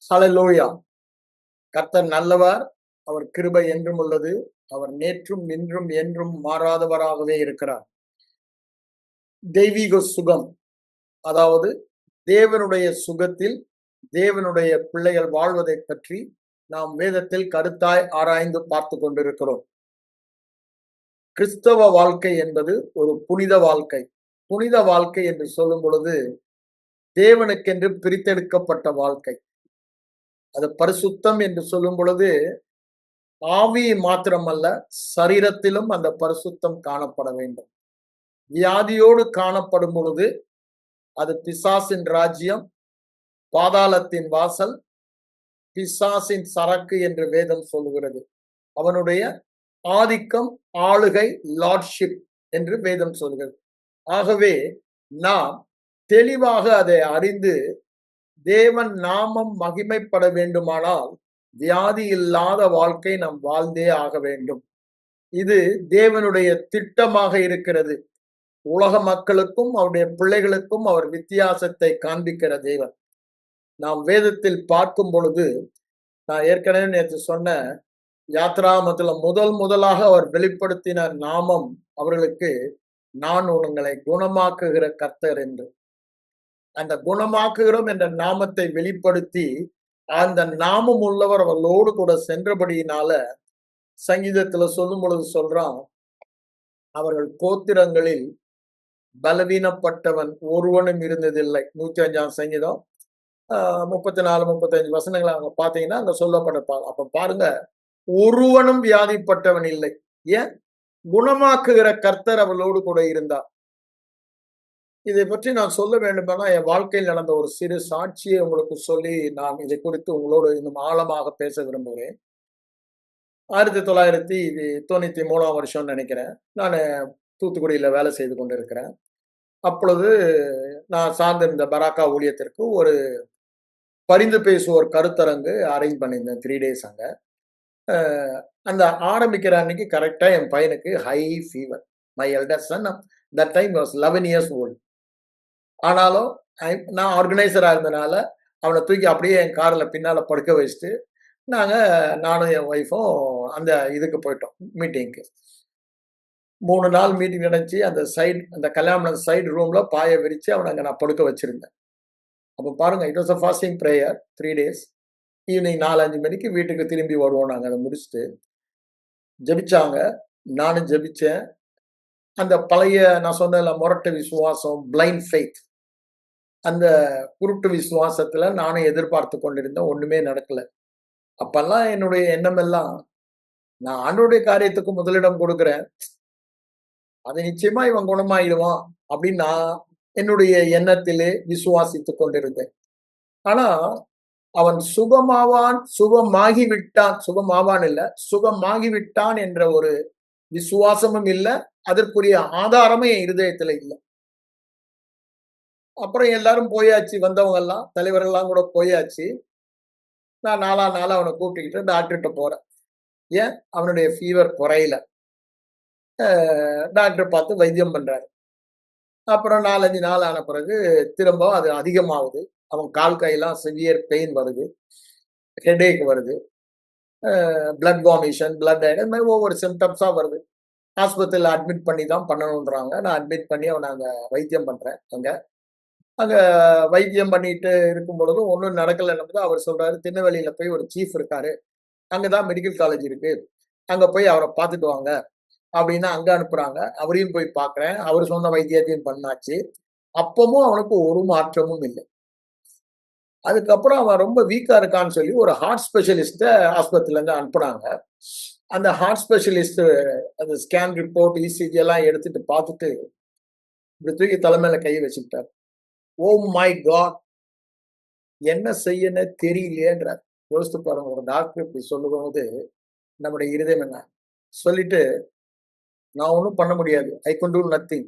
ஹல்லேலூயா. கர்த்தர் நல்லவர். அவர் கிருபை என்றும் உள்ளது. அவர் நேற்றும் இன்றும் என்றும் மாறாதவராகவே இருக்கிறார். தெய்வீக சுகம், அதாவது தேவனுடைய சுகத்தில் தேவனுடைய பிள்ளைகள் வாழ்வதை பற்றி நாம் வேதத்தில் கருத்தாய் ஆராய்ந்து பார்த்து கொண்டிருக்கிறோம். கிறிஸ்தவ வாழ்க்கை என்பது ஒரு புனித வாழ்க்கை. புனித வாழ்க்கை என்று சொல்லும் பொழுது தேவனுக்கென்று பிரித்தெடுக்கப்பட்ட வாழ்க்கை. அது பரிசுத்தம் என்று சொல்லும் பொழுது ஆவி மாத்திரமல்ல, சரீரத்திலும் அந்த பரிசுத்தம் காணப்பட வேண்டும். வியாதியோடு காணப்படும் பொழுது அது பிசாசின் ராஜ்யம், பாதாளத்தின் வாசல், பிசாசின் சரக்கு என்று வேதம் சொல்லுகிறது. அவனுடைய ஆதிக்கம், ஆளுகை, லார்ட்ஷிப் என்று வேதம் சொல்கிறது. ஆகவே நாம் தெளிவாக அதை அறிந்து தேவன் நாமம் மகிமைப்பட வேண்டுமானால் வியாதி இல்லாத வாழ்க்கை நாம் வாழ்ந்தே ஆக வேண்டும். இது தேவனுடைய திட்டமாக இருக்கிறது. உலக மக்களுக்கும் அவருடைய பிள்ளைகளுக்கும் அவர் வித்தியாசத்தை காண்பிக்கிற தேவன். நாம் வேதத்தில் பார்க்கும் பொழுது, நான் ஏற்கனவே நேற்று சொன்ன யாத்ராமத்துல முதலாக அவர் வெளிப்படுத்தின நாமம் அவர்களுக்கு, நான் உங்களை குணமாக்குகிற கர்த்தர் என்று. அந்த குணமாக்குகிறோம் என்ற நாமத்தை வெளிப்படுத்தி அந்த நாமம் உள்ளவர் அவர்களோடு கூட சென்றபடியினால சங்கீதத்துல சொல்லும் பொழுது சொல்றான், அவர்கள் கோத்திரங்களில் பலவீனப்பட்டவன் ஒருவனும் இருந்ததில்லை. 105ஆம் சங்கீதம் 34, 35 வசனங்களை அவங்க பார்த்தீங்கன்னா அங்க சொல்லப்பட்டிருப்பாங்க. அப்ப பாருங்க, ஒருவனும் வியாதிப்பட்டவன் இல்லை. ஏன்? குணமாக்குகிற கர்த்தர் அவளோடு கூட இருந்தார். இதை பற்றி நான் சொல்ல வேண்டுமானா என் வாழ்க்கையில் நடந்த ஒரு சிறு சாட்சியை உங்களுக்கு சொல்லி நான் இதை குறித்து உங்களோடு இன்னும் ஆழமாக பேச விரும்புகிறேன். 1993ஆம் வருஷம் நினைக்கிறேன். நான் தூத்துக்குடியில வேலை செய்து கொண்டிருக்கிறேன். அப்பொழுது நான் சார்ந்திருந்த பராக்கா ஊழியத்திற்கு ஒரு பரிந்து பேசுவோர் கருத்தரங்கு அரேஞ்ச் பண்ணியிருந்தேன். 3 டேஸ் அங்க. அந்த ஆரம்பிக்கிற அன்னைக்கு கரெக்டா என் பையனுக்கு high fever. My eldest Sun that time was 11 years old. ஆனாலும் நான் ஆர்கனைசரா இருந்தனால அவனை தூக்கி அப்படியே என் கார்ல பின்னால படுக்க வச்சுட்டு நானும் என் ஒய்ஃபும் அந்த இதுக்கு போயிட்டோம், மீட்டிங்க்கு. 3 நாள் மீட்டிங் நடந்துச்சு. அந்த கல்யாண சைடு ரூம்ல பாய விரிச்சு அவனை அங்க நான் படுக்க வச்சிருந்தேன். அப்ப பாருங்க, it was a fasting prayer 3 days. Evening 4-5 மணிக்கு வீட்டுக்கு திரும்பி வருவோம். நாங்க அதை முடிச்சுட்டு ஜெபிச்சாங்க. நானும் ஜெபிச்சேன். அந்த பழைய நான் சொன்னேன்ல முரட்டு விசுவாசம், பிளைண்ட் ஃபெய்த், அந்த குருட்டு விசுவாசத்துல நானும் எதிர்பார்த்து கொண்டிருந்தேன். ஒண்ணுமே நடக்கல. அப்பெல்லாம் என்னுடைய எண்ணம் எல்லாம், நான் ஆண்டவருடைய காரியத்துக்கு முதலிடம் கொடுக்கிறேன், அது நிச்சயமா இவன் குணமாயிடுவான் அப்படின்னு நான் என்னுடைய எண்ணத்திலே விசுவாசித்துக் கொண்டிருந்தேன். ஆனா அவன் சுகமாவான் இல்ல, சுகமாகிவிட்டான் என்ற ஒரு விசுவாசமும் இல்ல, அதற்குரிய ஆதாரமும் என் இருதயத்துல இல்ல. அப்புறம் எல்லாரும் போயாச்சு, வந்தவங்க எல்லாம், தலைவர்கள் எல்லாம் கூட போயாச்சு. நான் நாளா அவனை கூப்பிட்டுக்கிட்டு டாக்டர்கிட்ட போறேன். ஏன்? அவனுடைய ஃபீவர் குறையல. டாக்டர் பார்த்து வைத்தியம் பண்றாரு. அப்புறம் 4-5 நாள் ஆன பிறகு திரும்ப அது அதிகமாகுது. அவன் கால் கையெல்லாம் சிவியர் பெயின் வருது, ஹெடேக் வருது, பிளட் வாமிஷன், பிளட் இந்த மாதிரி ஒவ்வொரு சிம்டம்ஸா வருது. ஆஸ்பத்திரியில் அட்மிட் பண்ணி தான் பண்ணணுன்றாங்க. நான் அட்மிட் பண்ணி அவனை அங்க வைத்தியம் பண்றேன். அங்க வைத்தியம் பண்ணிட்டு இருக்கும் பொழுதும் ஒன்றும் நடக்கலைன்னு அவர் சொல்றாரு, திருநெல்வேலியில போய் ஒரு சீஃப் இருக்காரு, அங்கதான் மெடிக்கல் காலேஜ் இருக்கு, அங்க போய் அவரை பார்த்துட்டு வாங்க அப்படின்னு அங்க அனுப்புறாங்க. அவரையும் போய் பார்க்கிறேன். அவர் சொன்ன வைத்தியத்தையும் பண்ணாச்சு. அப்பவும் அவனுக்கு ஒரு மாற்றமும் இல்லை. அதுக்கப்புறம் அவன் ரொம்ப வீக்கா இருக்கான்னு சொல்லி ஒரு ஹார்ட் ஸ்பெஷலிஸ்ட ஆஸ்பத்திரியில இருந்து அனுப்புனாங்க. அந்த ஹார்ட் ஸ்பெஷலிஸ்ட் அந்த ஸ்கேன் ரிப்போர்ட், இசிஜி எல்லாம் எடுத்துட்டு பார்த்துட்டு இப்படி தூக்கி தலைமையில கையை வச்சுக்கிட்டார். ஓ மை காட், என்ன செய்யன்னு தெரியலையேன்றார். யோசித்து பாருங்க, ஒரு டாக்டர் இப்படி சொல்லும்போது நம்முடைய இருதயம் என்ன சொல்லிட்டு, நான் ஒன்றும் பண்ண முடியாது, ஐ கேன் டூ நத்திங்,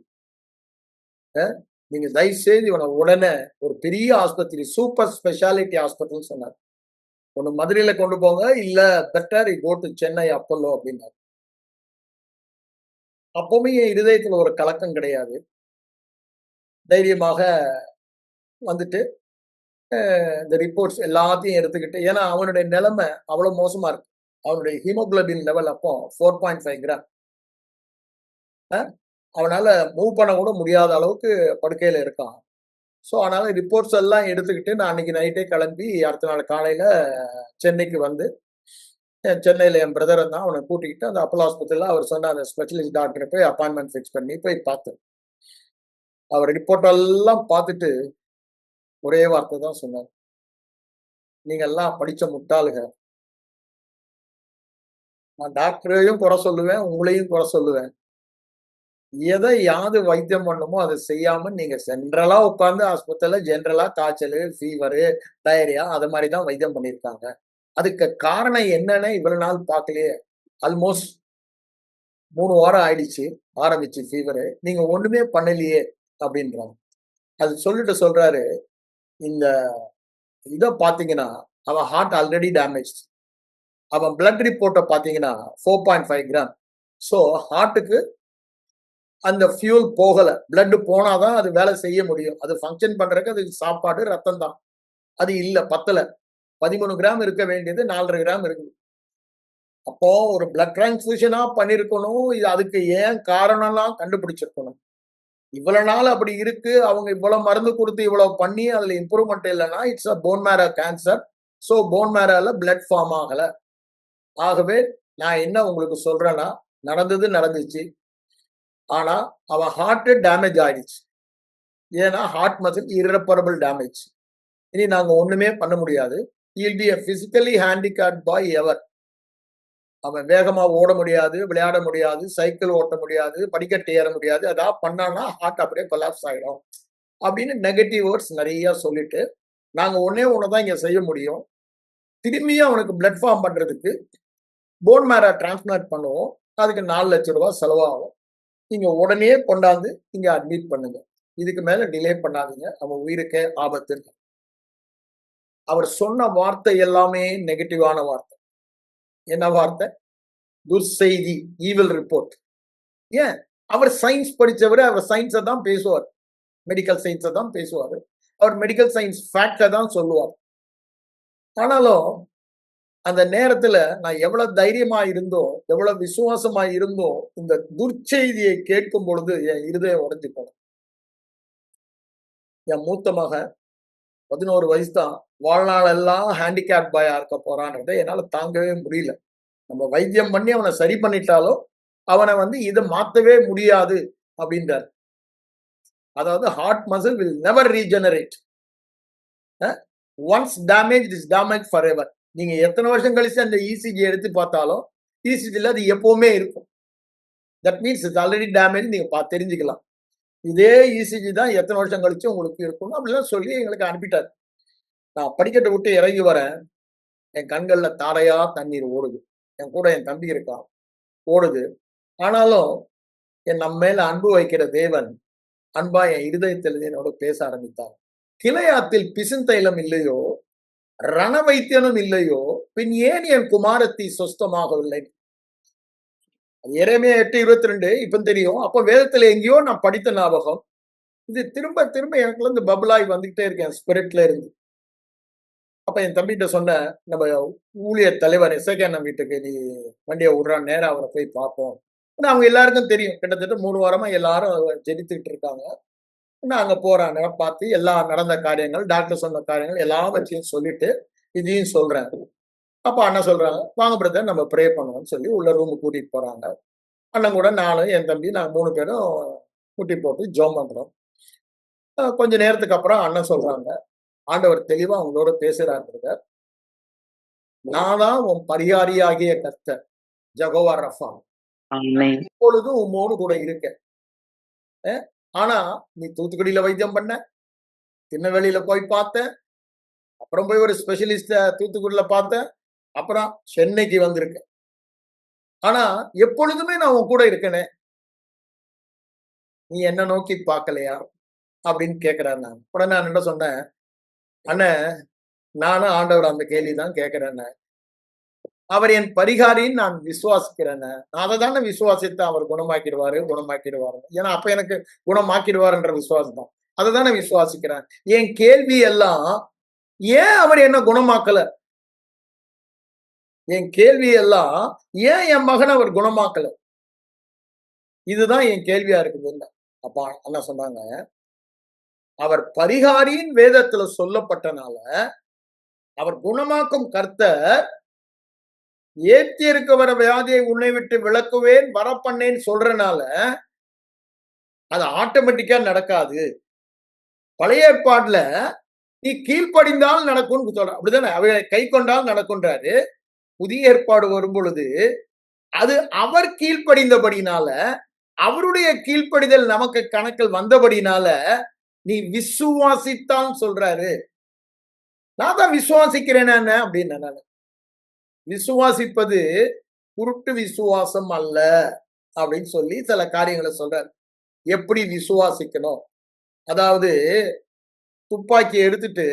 நீங்க தயவு செய்து இவனை உடனே ஒரு பெரிய ஆஸ்பத்திரி, சூப்பர் ஸ்பெஷாலிட்டி ஹாஸ்பிட்டல் சொன்னார், ஒண்ணு மதுரையில கொண்டு போங்க, இல்ல better go to Chennai Apollo அப்படின்னாரு. அப்பவுமே என் இருதயத்துல ஒரு கலக்கம் கிடையாது. தைரியமாக வந்துட்டு இந்த ரிப்போர்ட்ஸ் எல்லாத்தையும் எடுத்துக்கிட்டு, ஏன்னா அவனுடைய நிலைமை அவ்வளவு மோசமா இருக்கு. அவனுடைய ஹீமோகுளோபின் லெவல் அப்போ 4.5 கிராம். அவனால மூவ் பண்ண கூட முடியாத அளவுக்கு படுக்கையில இருக்கான். ஸோ அதனால ரிப்போர்ட்ஸ் எல்லாம் எடுத்துக்கிட்டு நான் அன்னைக்கு நைட்டே கிளம்பி அடுத்த நாள் காலையில சென்னைக்கு வந்து, சென்னையில என் பிரதர் இருந்தான். அவனை கூட்டிக்கிட்டு அந்த அப்போலோ ஹாஸ்பிட்டல்ல அவர் சொன்ன அந்த ஸ்பெஷலிஸ்ட் டாக்டரை போய் அப்பாயின்மெண்ட் ஃபிக்ஸ் பண்ணி போய் பார்த்தேன். அவர் ரிப்போர்ட் எல்லாம் பார்த்துட்டு ஒரே வார்த்தை தான் சொன்னார். நீங்க எல்லாம் படிச்ச முட்டாளுக. நான் டாக்டரையும் குறை சொல்லுவேன், உங்களையும் குறை சொல்லுவேன். எதை யாது வைத்தியம் பண்ணுமோ அதை செய்யாம நீங்க சென்ட்ரலா உட்கார்ந்து ஆஸ்பத்திரியில ஜென்ரலா காய்ச்சல், ஃபீவரு, டயரியா அது மாதிரி தான் வைத்தியம் பண்ணியிருக்காங்க. அதுக்கு காரணம் என்னன்னு இவ்வளவு நாள் பார்க்கலையே. ஆல்மோஸ்ட் 3 வாரம் ஆயிடுச்சு ஆரம்பிச்சு ஃபீவரு. நீங்க ஒண்ணுமே பண்ணலையே அப்படின்றாங்க. அது சொல்லிட்டு சொல்றாரு, இந்த இத பார்த்தீங்கன்னா அவன் ஹார்ட் ஆல்ரெடி டேமேஜ். அவன் பிளட் ரிப்போர்ட்ட பார்த்தீங்கன்னா 4.5 கிராம். ஸோ ஹார்ட்டுக்கு அந்த ஃபியூல் போகல. பிளட் போனாதான் அது வேலை செய்ய முடியும். அது ஃபங்க்ஷன் பண்றதுக்கு அது சாப்பாடு, ரத்தம் தான். அது இல்ல, பத்தல. 13 கிராம் இருக்க வேண்டியது 4.5 கிராம் இருக்குது. அப்போ ஒரு பிளட் டிரான்ஸ்ஃபியூஷனா பண்ணிருக்கணும். இது அதுக்கு ஏன் காரணம்லாம் கண்டுபிடிச்சிருக்கணும். இவ்வளவு நாள் அப்படி இருக்கு. அவங்க இவ்வளவு மருந்து கொடுத்து இவ்வளவு பண்ணி அதுல இம்ப்ரூவ்மெண்ட் இல்லைன்னா it's a bone marrow cancer. So bone மேரோல பிளட் ஃபார்ம் ஆகல. ஆகவே நான் என்ன உங்களுக்கு சொல்றேன்னா, நடந்தது நடந்துச்சு. ஆனா அவன் ஹார்ட் டேமேஜ் ஆயிடுச்சு. ஏன்னா ஹார்ட் மசில் irreparable டேமேஜ். இனி நாங்க ஒண்ணுமே பண்ண முடியாது. he'll be a physically handicapped boy ever. அவன் வேகமா ஓட முடியாது, விளையாட முடியாது, சைக்கிள் ஓட்ட முடியாது, படிக்கட்டு ஏற முடியாது. அதான் பண்ணான்னா ஹார்ட் அப்படியே கொலாப்ஸ் ஆயிடும் அப்படின்னு நெகட்டிவ் வேர்ட்ஸ் நிறைய சொல்லிட்டு, நாங்க ஒண்ணே ஒண்ணுதான் இங்க செய்ய முடியும். திரும்பியும் அவனுக்கு பிளட் ஃபார்ம் பண்றதுக்கு போன் மேரோ டிரான்ஸ்பிளான்ட் பண்ணுவோம். அதுக்கு 4 லட்சம் ரூபாய் செலவாகும். நீங்க உடனே கொண்டாந்து இங்க அட்மிட் பண்ணுங்க. இதுக்கு மேல டிலே பண்ணாதீங்க. அவன் உயிருக்கே ஆபத்து இருக்கு. அவர் சொன்ன வார்த்தை எல்லாமே நெகட்டிவான வார்த்தை. என்ன வார்த்தை? துர்செய்தி, ஈவில் ரிப்போர்ட். ஏன்? அவர் சயின்ஸ் படிச்சவரு. அவர் சயின்ஸை தான் பேசுவார். மெடிக்கல் சயின்ஸை தான் பேசுவாரு. அவர் மெடிக்கல் சயின்ஸ் ஃபேக்டை தான் சொல்லுவார். ஆனாலும் அந்த நேரத்துல நான் எவ்வளவு தைரியமா இருந்தோம், எவ்வளவு விசுவாசமா இருந்தோம், இந்த துர்ச்செய்தியை கேட்கும் பொழுது என் இருதயம் உடைஞ்சு போனது. என் மூத்த மகன் 11 வயசு தான், வாழ்நாள் எல்லாம் ஹேண்டிகேப் பாயா இருக்க போறான்றதை என்னால தாங்கவே முடியல. நம்ம வைத்தியம் பண்ணி அவனை சரி பண்ணிட்டாலும் அவனை இதை மாத்தவே முடியாது அப்படின்றார். அதாவது heart muscle will never regenerate. Once damage is damage for ever. நீங்க எத்தனை வருஷம் கழிச்சு அந்த இசிஜி எடுத்து பார்த்தாலும் இசிஜில அது எப்பவுமே இருக்கும். That means it's already damage. நீங்க தெரிஞ்சுக்கலாம். இதே இசிஜி தான் எத்தனை வருஷம் கழிச்சு உங்களுக்கு இருக்கும் அப்படிலாம் சொல்லி எங்களுக்கு அனுப்பிட்டார். நான் படிக்கட்டை விட்டு இறங்கி வரேன். என் கண்கள்ல தாரையா தண்ணீர் ஓடுது. என் கூட என் தம்பி இருக்கான், ஓடுது. ஆனாலும் நம்ம மேல அன்பு வைக்கிற தேவன் அன்பா என் இருதயத்தில் என்னோட பேச ஆரம்பித்தார். கிளையாத்தில் பிசுந்தைலம் இல்லையோ, ரண வைத்தியனும் இல்லையோ, பின் ஏன் என் குமாரத்தி சொஸ்தமாகவில்லை? எரேமியா 8:22 இப்ப தெரியும். அப்ப வேதத்துல எங்கேயோ நான் படித்த ஞாபகம். இது திரும்ப திரும்ப எனக்குள்ள இருந்து பபுளாய் வந்துகிட்டே இருக்கேன் ஸ்பிரிட்ல இருந்து. அப்ப என் தம்பிகிட்ட சொன்ன, நம்ம ஊழிய தலைவர் எசேக்கியா வீட்டுக்கு நீ வண்டியை விடுறான், நேரா அவரை போய் பார்ப்போம். அவங்க எல்லாருக்கும் தெரியும். கிட்டத்தட்ட 3 வாரமா எல்லாரும் ஜெபித்துக்கிட்டு இருக்காங்க. நான் அங்க போறேன், பார்த்து எல்லா நடந்த காரியங்கள், டாக்டர் சொன்ன காரியங்கள் எல்லாவற்றையும் சொல்லிட்டு இதையும் சொல்றேன். அப்ப அண்ணன் சொல்றாங்க, வாங்க பிரதர் நம்ம ப்ரே பண்ணுவோம்னு சொல்லி உள்ள ரூமுக்கு கூட்டிட்டு போறாங்க. அண்ணன் கூட நானும் என் தம்பி நாங்க 3 பேரும் முட்டி போட்டு ஜெபம் பண்றோம். கொஞ்ச நேரத்துக்கு அப்புறம் அண்ணன் சொல்றாங்க, ஆண்டவர் தெளிவா அவங்களோட பேசுறாரு பிரதர். நான் தான் உன் பரிகாரியாகிய கர்த்தர், ஜெகோவா ரஃபா. இப்பொழுதும் உம்மோடு கூட இருக்கேன். ஆனா நீ தூத்துக்குடியில வைத்தியம் பண்ண, திருநெல்வேலியில போய் பார்த்தேன், அப்புறம் போய் ஒரு ஸ்பெஷலிஸ்ட தூத்துக்குடியில பார்த்தேன், அப்புறம் சென்னைக்கு வந்திருக்கேன். ஆனா எப்பொழுதுமே நான் உன் கூட இருக்கேனே, நீ என்ன நோக்கி பார்க்கலையா அப்படின்னு கேட்கிறாரு. நான் உடனே நான் என்ன சொன்னேன், அண்ணன் நானும் ஆண்டவர் அந்த கேள்விதான் கேட்கிறேன். அவர் என் பரிகாரின்னு நான் விசுவாசிக்கிறேன். நான் அதை தானே விசுவாசித்து அவர் குணமாக்கிடுவாரு. ஏன்னா அப்ப எனக்கு குணமாக்கிடுவாருன்ற விசுவாசம் தான். அதை தானே விசுவாசிக்கிறேன். என் கேள்வி எல்லாம் ஏன் அவர் என்ன குணமாக்கல? என் கேள்வி எல்லாம், ஏன் என் மகனை அவர் குணமாக்கல? இதுதான் என் கேள்வியா இருக்குது. அப்ப அண்ணா சொன்னாங்க, அவர் பரிகாரியின் வேதத்துல சொல்லப்பட்டனால, அவர் குணமாக்கும் கர்த்தர் ஏத்தி இருக்க வர வியாதியை உன்னை விட்டு விலக்குவேன் வரப்பண்ணேன்னு சொல்றனால அது ஆட்டோமேட்டிக்கா நடக்காது. பழைய ஏற்பாடுல நீ கீழ்ப்படிந்தால் நடக்கும்னு சொல்ற, அப்படிதானே? அவைகளை கை கொண்டால் நடக்கும்ன்றாரு. புதிய ஏற்பாடு வரும் பொழுது அது அவர் கீழ்ப்படிந்தபடினால, அவருடைய கீழ்ப்படிதல் நமக்கு கணக்கில் வந்தபடினால நீ விசுவாசித்தான் சொல்றாரு. நான் தான் விசுவாசிக்கிறேன் அப்படின்னு நான் விசுவாசிப்பது குருட்டு விசுவாசம் அல்ல அப்படின்னு சொல்லி சில காரியங்களை சொல்றாரு. எப்படி விசுவாசிக்கணும்? அதாவது துப்பாக்கி எடுத்துட்டு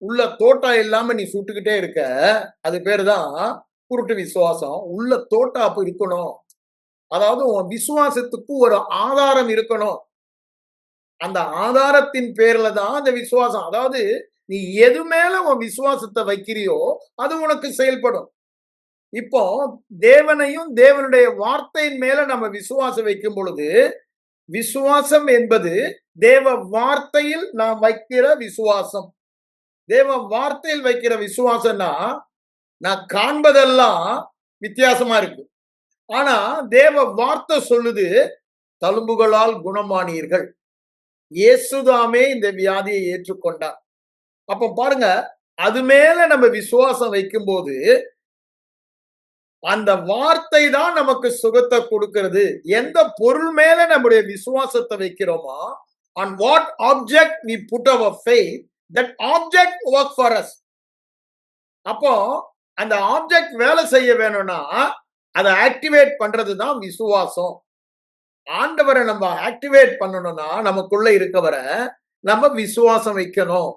உள்ள தோட்டா இல்லாம நீ சுட்டுக்கிட்டே இருக்க, அது பேரு தான் குருட்டு விசுவாசம். உள்ள தோட்டா அப்ப இருக்கணும். அதாவது உன் விசுவாசத்துக்கு ஒரு ஆதாரம் இருக்கணும். அந்த ஆதாரத்தின் பேர்ல தான் அந்த விசுவாசம். அதாவது நீ எது மேல உன் விசுவாசத்தை வைக்கிறியோ அது உனக்கு செயல்படும். இப்போ தேவனையும் தேவனுடைய வார்த்தையின் மேல நம்ம விசுவாசம் வைக்கும் பொழுது, விசுவாசம் என்பது தேவ வார்த்தையில் நாம் வைக்கிற விசுவாசம். தேவ வார்த்தையில் வைக்கிற விசுவாசம்னா நான் காண்பதெல்லாம் வித்தியாசமா இருக்கு. ஆனா தேவ வார்த்தை சொல்லுது, தழும்புகளால் குணமானீர்கள். இயேசுதாமே இந்த வியாதியை ஏற்றுக்கொண்டார். அப்ப பாருங்க, அது மேல நம்ம விசுவாசம் வைக்கும் போது அந்த வார்த்தை தான் நமக்கு சுகத்தை கொடுக்கிறது. எந்த பொருள் மேல நம்முடைய விசுவாசத்தை வைக்கிறோமோ, on what object we put our faith, that object work for us. அப்போ அந்த ஆப்ஜெக்ட் வேலை செய்ய வேணும்னா அதை ஆக்டிவேட் பண்றது தான் விசுவாசம். ஆண்டவரை நம்ம ஆக்டிவேட் பண்ணணும்னா நமக்குள்ள இருக்கவரை நம்ம விசுவாசம் வைக்கணும்.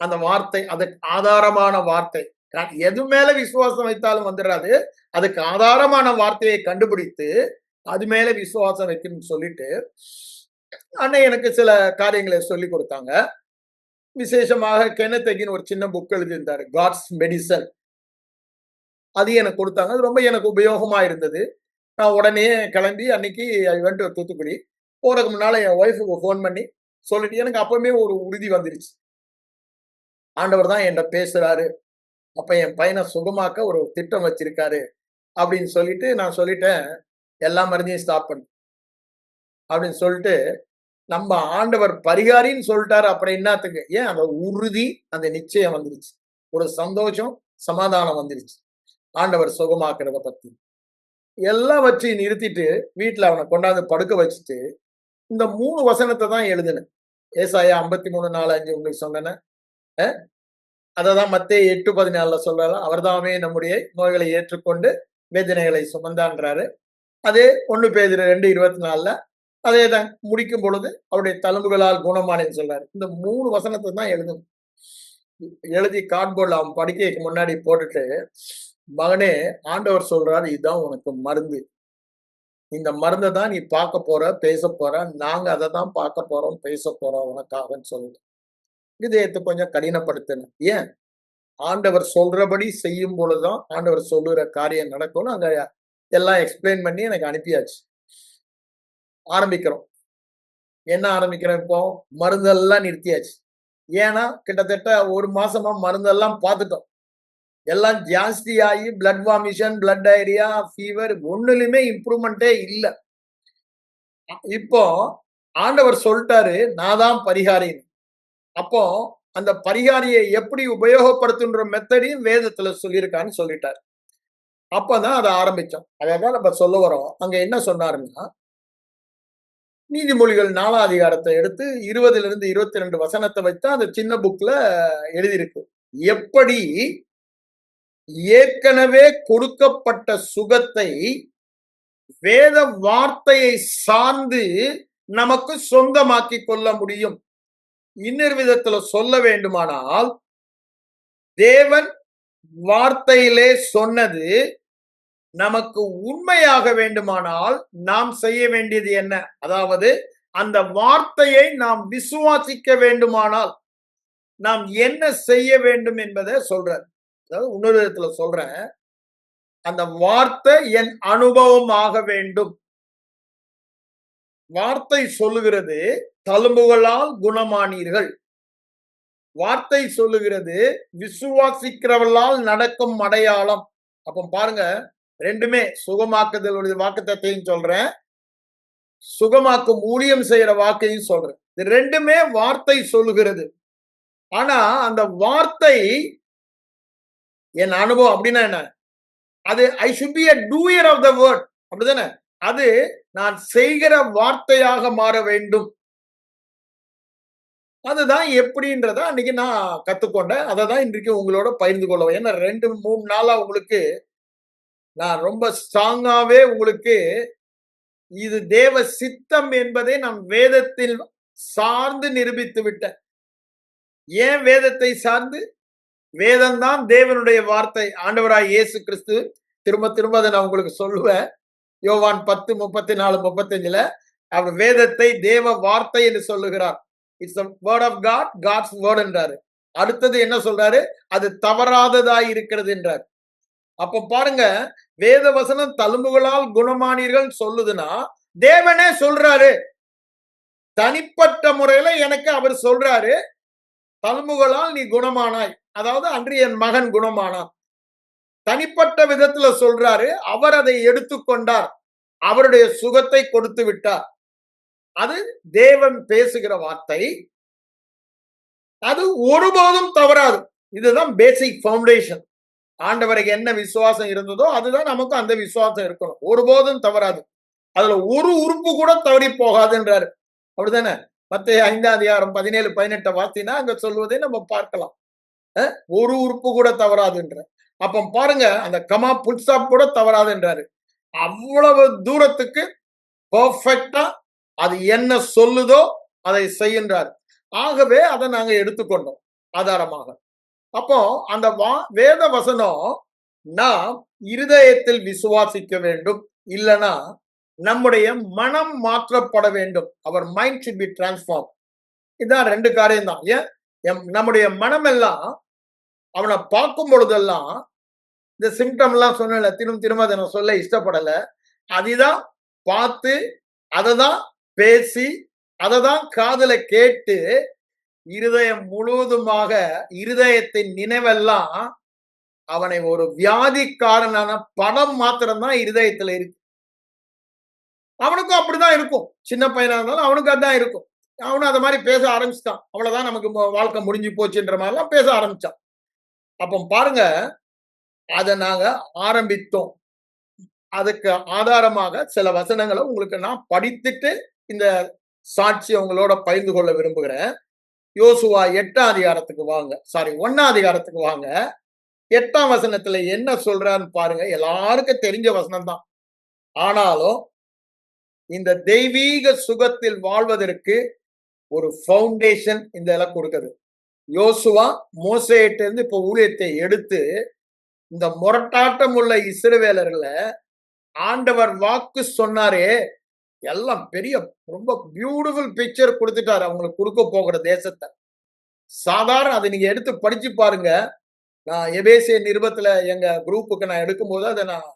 அந்த வார்த்தை அதுக்கு ஆதாரமான வார்த்தை. எது மேல விசுவாசம் வைத்தாலும் வந்துடாது. அதுக்கு ஆதாரமான வார்த்தையை கண்டுபிடித்து அது மேல விசுவாசம் வைக்கணும்னு சொல்லிட்டு அண்ணன் எனக்கு சில காரியங்களை சொல்லி கொடுத்தாங்க. விசேஷமாக கென்னத் ஹேகின் ஒரு சின்ன புக் எழுதியிருந்தாரு, காட்ஸ் மெடிசன். அது எனக்கு கொடுத்தாங்க. அது ரொம்ப எனக்கு உபயோகமா இருந்தது. நான் உடனே கிளம்பி அன்னைக்கு ஐ வென்ட் டு தூத்துக்குடி. போறதுக்கு முன்னால என் ஒய்ஃபுக்கு ஃபோன் பண்ணி சொல்லிட்டு எனக்கு அப்பவுமே ஒரு உறுதி வந்துருச்சு. ஆண்டவர் தான் என்கிட்ட பேசுறாரு. அப்ப என் பையனை சுகமாக்க ஒரு திட்டம் வச்சிருக்காரு அப்படின்னு சொல்லிட்டு நான் சொல்லிட்டேன், எல்லா மருந்தையும் ஸ்டாப் பண்ணு அப்படின்னு சொல்லிட்டு, நம்ம ஆண்டவர் பரிகாரின்னு சொல்லிட்டாரு. அப்புறம் என்னத்துக்கு? ஏன் அந்த உறுதி, அந்த நிச்சயம் வந்துருச்சு. ஒரு சந்தோஷம், சமாதானம் வந்துருச்சு. ஆண்டவர் சுகமாக்குறத பத்தி எல்லாம் வச்சு நிறுத்திட்டு வீட்டுல அவனை கொண்டாந்து படுக்க வச்சுட்டு இந்த 3 வசனத்தை தான் எழுதினேன். ஏசாயா 53:4-5 உங்களுக்கு சொன்னேன். அததான் மத்தேயு 8:14 சொல்றாரு, அவர்தாமே நம்முடைய நோய்களை ஏற்றுக்கொண்டு வேதனைகளை சுமந்தான்றாரு. அதே 1 பேதுரு 2:24 அதே தான் முடிக்கும் பொழுது அவருடைய தழும்புகளால் குணமானேன்னு சொல்றாரு. இந்த 3 வசனத்தை தான் எழுதணும். எழுதி கார்ட்போர்ட்ல அவன் படுக்கைக்கு முன்னாடி போட்டுட்டு, மகனே ஆண்டவர் சொல்றாரு, இதுதான் உனக்கு மருந்து. இந்த மருந்தை தான் நீ பார்க்க போற, பேச போற. நாங்க அதை தான் பார்க்க போறோம், பேச போறோம் உனக்காகன்னு சொல்லிட்டு இதயத்தை கொஞ்சம் கடினப்படுத்தணும். ஏன்? ஆண்டவர் சொல்றபடி செய்யும் பொழுதுதான் ஆண்டவர் சொல்லுற காரியம் நடக்கும்னு அங்க எல்லாம் எக்ஸ்பிளைன் பண்ணி எனக்கு அனுப்பியாச்சு. ஆரம்பிக்கிறோம். என்ன ஆரம்பிக்கிறோம்? இப்போ மருந்தெல்லாம் நிறுத்தியாச்சு. ஏன்னா கிட்டத்தட்ட 1 மாசமா மருந்தெல்லாம் பார்த்துட்டோம். எல்லாம் ஜாஸ்தி ஆகி பிளட் வாமிஷன், பிளட் டயரியா, ஃபீவர் ஒண்ணுலயுமே இம்ப்ரூவ்மெண்டே இல்ல. இப்போ ஆண்டவர் சொல்லிட்டாரு, நான் தான் பரிகாரின்னு. அப்போ அந்த பரிகாரியை எப்படி உபயோகப்படுத்துன்ற மெத்தடையும் வேதத்துல சொல்லியிருக்கான்னு சொல்லிட்டாரு. அப்பதான் அதை ஆரம்பிச்சோம். அதான் நம்ம சொல்ல வரோம். அங்க என்ன சொன்னாருன்னா, நீதிமொழிகள் 4ஆம் அதிகாரத்தை எடுத்து 20லிருந்து 22 வசனத்தை வைத்தா அந்த சின்ன புக்ல எழுதியிருக்கு. எப்படி ஏற்கனவே கொடுக்கப்பட்ட சுகத்தை வேத வார்த்தையை சார்ந்து நமக்கு சொந்தமாக்கி கொள்ள முடியும். இன்னொரு விதத்துல சொல்ல வேண்டுமானால், தேவன் வார்த்தையிலே சொன்னது நமக்கு உண்மையாக வேண்டுமானால் நாம் செய்ய வேண்டியது என்ன? அதாவது அந்த வார்த்தையை நாம் விசுவாசிக்க வேண்டுமானால், நாம் என்ன செய்ய வேண்டும் என்பதை சொல்றார். அதாவது இன்னொரு விதத்துல சொல்றேன், அந்த வார்த்தை என் அனுபவம் ஆக வேண்டும். வார்த்தை சொல்லுகிறது தழும்புகளால் குணமானீர்கள். வார்த்தை சொல்லுகிறது விசுவாசிக்கிறவர்களால் நடக்கும் அடையாளம். அப்ப பாருங்க, ரெண்டுமே சுகமாக்குதல் வாக்குத்தத்தையும் சொல்றேன், சுகமாக்கும் ஊழியம் செய்யற வாக்கையும் சொல்றேன். இது ரெண்டுமே வார்த்தை சொல்லுகிறது. ஆனா அந்த வார்த்தை என் அனுபவம் அப்படின்னா என்ன? அது I should be a doer of the word, அப்படிதானே? அது நான் செய்கிற வார்த்தையாக மாற வேண்டும். அதுதான் எப்படின்றத அன்னைக்கு நான் கத்துக்கொண்டேன். அதை தான் இன்றைக்கு உங்களோட பகிர்ந்து கொள்ளுவேன். ஏன்னா 2, 3 நாளா உங்களுக்கு நான் ரொம்ப ஸ்ட்ராங்காவே உங்களுக்கு இது தேவ சித்தம் என்பதை நான் வேதத்தில் சார்ந்து நிரூபித்து விட்டேன். ஏன் வேதத்தை சார்ந்து? வேதம் தான் தேவனுடைய வார்த்தை. ஆண்டவராய் இயேசு கிறிஸ்து திரும்ப திரும்ப அதை நான் உங்களுக்கு சொல்லுவேன். யோவான் 10, 34, 35 அவர் வேதத்தை தேவ வார்த்தை என்று சொல்லுகிறார். It's word of God, God's word என்றாரு. அடுத்தது என்ன சொல்றாரு? அது தவறாததாய் இருக்கிறது என்றார். அப்ப பாருங்க, வேத வசனம் தழும்புகளால் குணமானீர்கள் சொல்லுதுன்னா தேவனே சொல்றாரு. தனிப்பட்ட முறையில எனக்கு அவர் சொல்றாரு, தழும்புகளால் நீ குணமானாய். அதாவது அன்று என் மகன் குணமானான். தனிப்பட்ட விதத்துல சொல்றாரு. அவர் அதை எடுத்துக்கொண்டார். அவருடைய சுகத்தை கொடுத்து விட்டார். அது தேவன் பேசுகிற வார்த்தை. அது ஒருபோதும் தவறாது. இதுதான் பேசிக் பவுண்டேஷன். ஆண்டவருக்கு என்ன விசுவாசம் இருந்ததோ அதுதான் நமக்கு அந்த விசுவாசம் இருக்கணும். ஒருபோதும் தவறாது. அதுல ஒரு உறுப்பு கூட தவறி போகாதுன்றாரு. அப்படித்தானே? மத்தேயு 5 17, 18 வாசினா அங்க சொல்வதை நம்ம பார்க்கலாம். ஒரு உறுப்பு கூட தவறாதுன்ற. அப்ப பாருங்க, அந்த கமா புல் ஸ்டாப் கூட தவறாதுன்றாரு. அவ்வளவு தூரத்துக்கு பெர்ஃபெக்ட்டா அது என்ன சொல்லுதோ அதை செய்கின்றார். ஆகவே அதை நாங்க எடுத்துக்கொண்டோம் ஆதாரமாக. அப்போ அந்த வேத வசனம் நாம் இருதயத்தில் விசுவாசிக்க வேண்டும். இல்லனா நம்முடைய மனம் மாற்றப்பட வேண்டும். Our mind should be transform. இதான் 2 காரியம் தான். ஏன் நம்முடைய மனம் எல்லாம் அவனை பார்க்கும் பொழுதெல்லாம் இந்த சிம்டம் எல்லாம் சொன்னல, திரும்ப அதை நான் சொல்ல இஷ்டப்படல. அதுதான் பார்த்து, அதை தான் பேசி, அதை தான் காதுல கேட்டு, இருதயம் முழுவதுமாக இருதயத்தின் நினைவெல்லாம் அவனை ஒரு வியாதிக்காரனான படம் மாத்திரம்தான் இருதயத்துல இருக்கு. அவனுக்கும் அப்படிதான் இருக்கும். சின்ன பையனா இருந்தாலும் அவனுக்கு அதான் இருக்கும். அவனும் அந்த மாதிரி பேச ஆரம்பிச்சுட்டான். அவ்வளவுதான், நமக்கு வாழ்க்கை முடிஞ்சு போச்சுன்ற மாதிரிலாம் பேச ஆரம்பிச்சான். அப்ப பாருங்க, அதை நாங்க ஆரம்பித்தோம். அதுக்கு ஆதாரமாக சில வசனங்களை உங்களுக்கு நான் படித்துட்டு இந்த சாட்சி உங்களோட பகிர்ந்து கொள்ள விரும்புகிறேன். யோசுவா 8ஆம் அதிகாரத்துக்கு வாங்க. 1ஆம் அதிகாரத்துக்கு வாங்க. 8ஆம் வசனத்துல என்ன சொல்றான்னு பாருங்க. எல்லாருக்கும் தெரிஞ்ச வசனம் தான். ஆனாலும் இந்த தெய்வீக சுகத்தில் வாழ்வதற்கு ஒரு பவுண்டேஷன் இந்த இடம் கொடுக்குது. யோசுவா மோசேட்ட இருந்து இப்ப ஊழியத்தை எடுத்து இந்த முரட்டாட்டம் உள்ள இஸ்ரவேலர்களை ஆண்டவர் வாக்கு சொன்னாரே, எல்லாம் பெரிய ரொம்ப பியூட்டிஃபுல் பிக்சர் கொடுத்துட்டாரு அவங்களுக்கு கொடுக்க போகிற தேசத்தை. சாதாரண அதை நீங்க எடுத்து படிச்சு பாருங்க. நான் எபேசிய நிருபத்துல எங்க குரூப்புக்கு நான் எடுக்கும் போது அதை நான்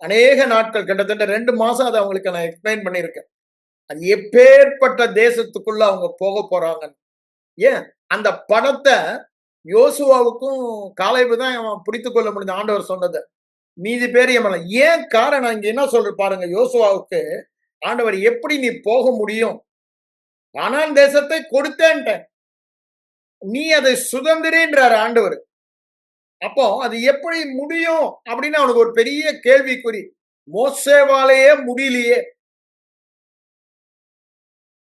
அநேக நாட்கள் கிட்டத்தட்ட 2 மாசம் அதை அவங்களுக்கு நான் எக்ஸ்பிளைன் பண்ணியிருக்கேன். அது எப்பேற்பட்ட தேசத்துக்குள்ள அவங்க போக போறாங்க. ஏன் அந்த படத்தை யோசுவாவுக்கும் காலேபு தான் பிடித்துக் கொள்ள முடிஞ்ச ஆண்டவர் சொன்னது. மீதி பேர் ஏன் காரணம் இங்க என்ன சொல்ற பாருங்க. யோசுவாவுக்கு ஆண்டவர் எப்படி நீ போக முடியும்? ஆனால் தேசத்தை கொடுத்தேன்ட்ட, நீ அதை சுதந்திரன்றார் ஆண்டவர். அப்போ அது எப்படி முடியும் அப்படின்னு அவனுக்கு ஒரு பெரிய கேள்விக்குறி. மோசேவாலேயே முடியலையே,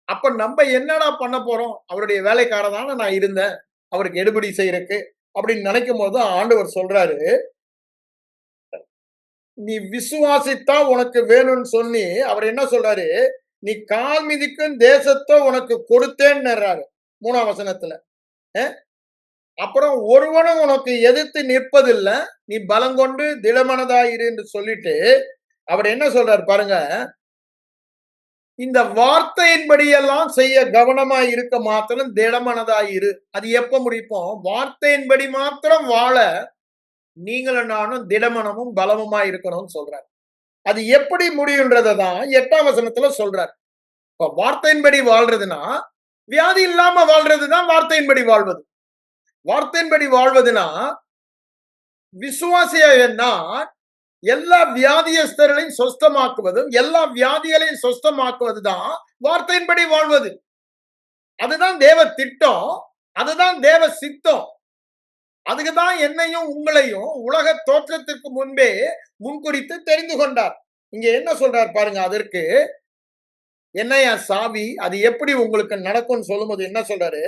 அப்ப நம்ம என்னடா பண்ண போறோம்? அவருடைய வேலைக்காரதான நான் இருந்தேன் அவருக்கு எடுபடி செய்யறதுக்கு அப்படின்னு நினைக்கும் போது ஆண்டவர் சொல்றாரு, நீ விசுவாசித்தா உனக்கு வேணும்னு சொல்லி அவர் என்ன சொல்றாரு, நீ கால் மிதிக்கும் தேசத்தை உனக்கு கொடுத்தேன்னு 3ஆம் வசனத்துல. அப்புறம் ஒருவனும் உனக்கு எதிர்த்து நிற்பதில்லை, நீ பலங்கொண்டு திடமனதாயிரு என்று சொல்லிட்டு அவர் என்ன சொல்றாரு பாருங்க. இந்த வார்த்தையின்படியெல்லாம் செய்ய கவனமாய் இருக்க மாத்திரம் திடமனதாய் இரு. அது எப்ப முடிப்போம்? வார்த்தையின்படி மாத்திரம் வாழ நீங்களும் நானும் திடமனமும் பலமுமாய் இருக்கணும்னு சொல்றார். அது எப்படி முடியுன்றதான் 8ஆம் வசனத்துல சொல்றார். இப்ப வார்த்தையின்படி வாழ்றதுன்னா வியாதி இல்லாம வாழ்றதுதான் வார்த்தையின்படி வாழ்வது. வார்த்தையின்படி வாழ்வதுன்னா விசுவாசியா எல்லா வியாதியஸ்தர்களையும் சொஸ்தமாக்குவதும் எல்லா வியாதிகளையும் சொஸ்தமாக்குவதுதான் வார்த்தையின்படி வாழ்வது. அதுதான் தேவ திட்டம், அதுதான் தேவ சித்தம். அதுக்குதான் என்னையும் உங்களையும் உலக தோற்றத்திற்கு முன்பே முன்குறித்து தெரிந்து கொண்டார். இங்க என்ன சொல்றார் பாருங்க. அதற்கு என்னையா சாவி, அது எப்படி உங்களுக்கு நடக்கும்னு சொல்லும்போது என்ன சொல்றாரு?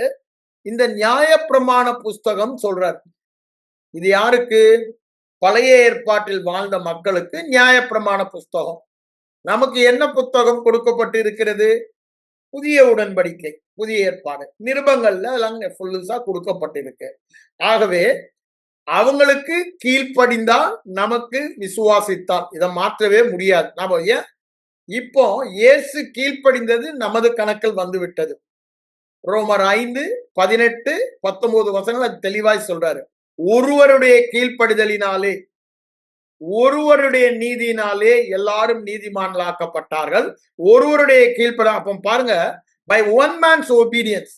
இந்த நியாயப்பிரமாண புஸ்தகம் சொல்றார். இது யாருக்கு? பழைய ஏற்பாட்டில் வாழ்ந்த மக்களுக்கு நியாயப்பிரமாண புஸ்தகம். நமக்கு என்ன புத்தகம் கொடுக்கப்பட்டு இருக்கிறது? புதிய உடன்படிக்கை, புதிய ஏற்பாடு நிருபங்கள்ல எல்லாம் ஃபுல்லா கொடுக்கப்பட்டிருக்கு. ஆகவே அவங்களுக்கு கீழ்ப்படிந்தால் நமக்கு விசுவாசித்தால் இதை மாற்றவே முடியாது. நாம ஏன் இப்போ இயேசு கீழ்ப்படிந்தது நமது கணக்கில் வந்து விட்டது. ரோமர் 5:18-19 வசனங்கள் அது தெளிவாய் சொல்றாரு. ஒருவருடைய கீழ்ப்படிதலினாலே, ஒருவருடைய நீதியினாலே எல்லாரும் நீதிமான்களாக்கப்பட்டார்கள். ஒருவருடைய அப்ப பாருங்க, by one man's obedience,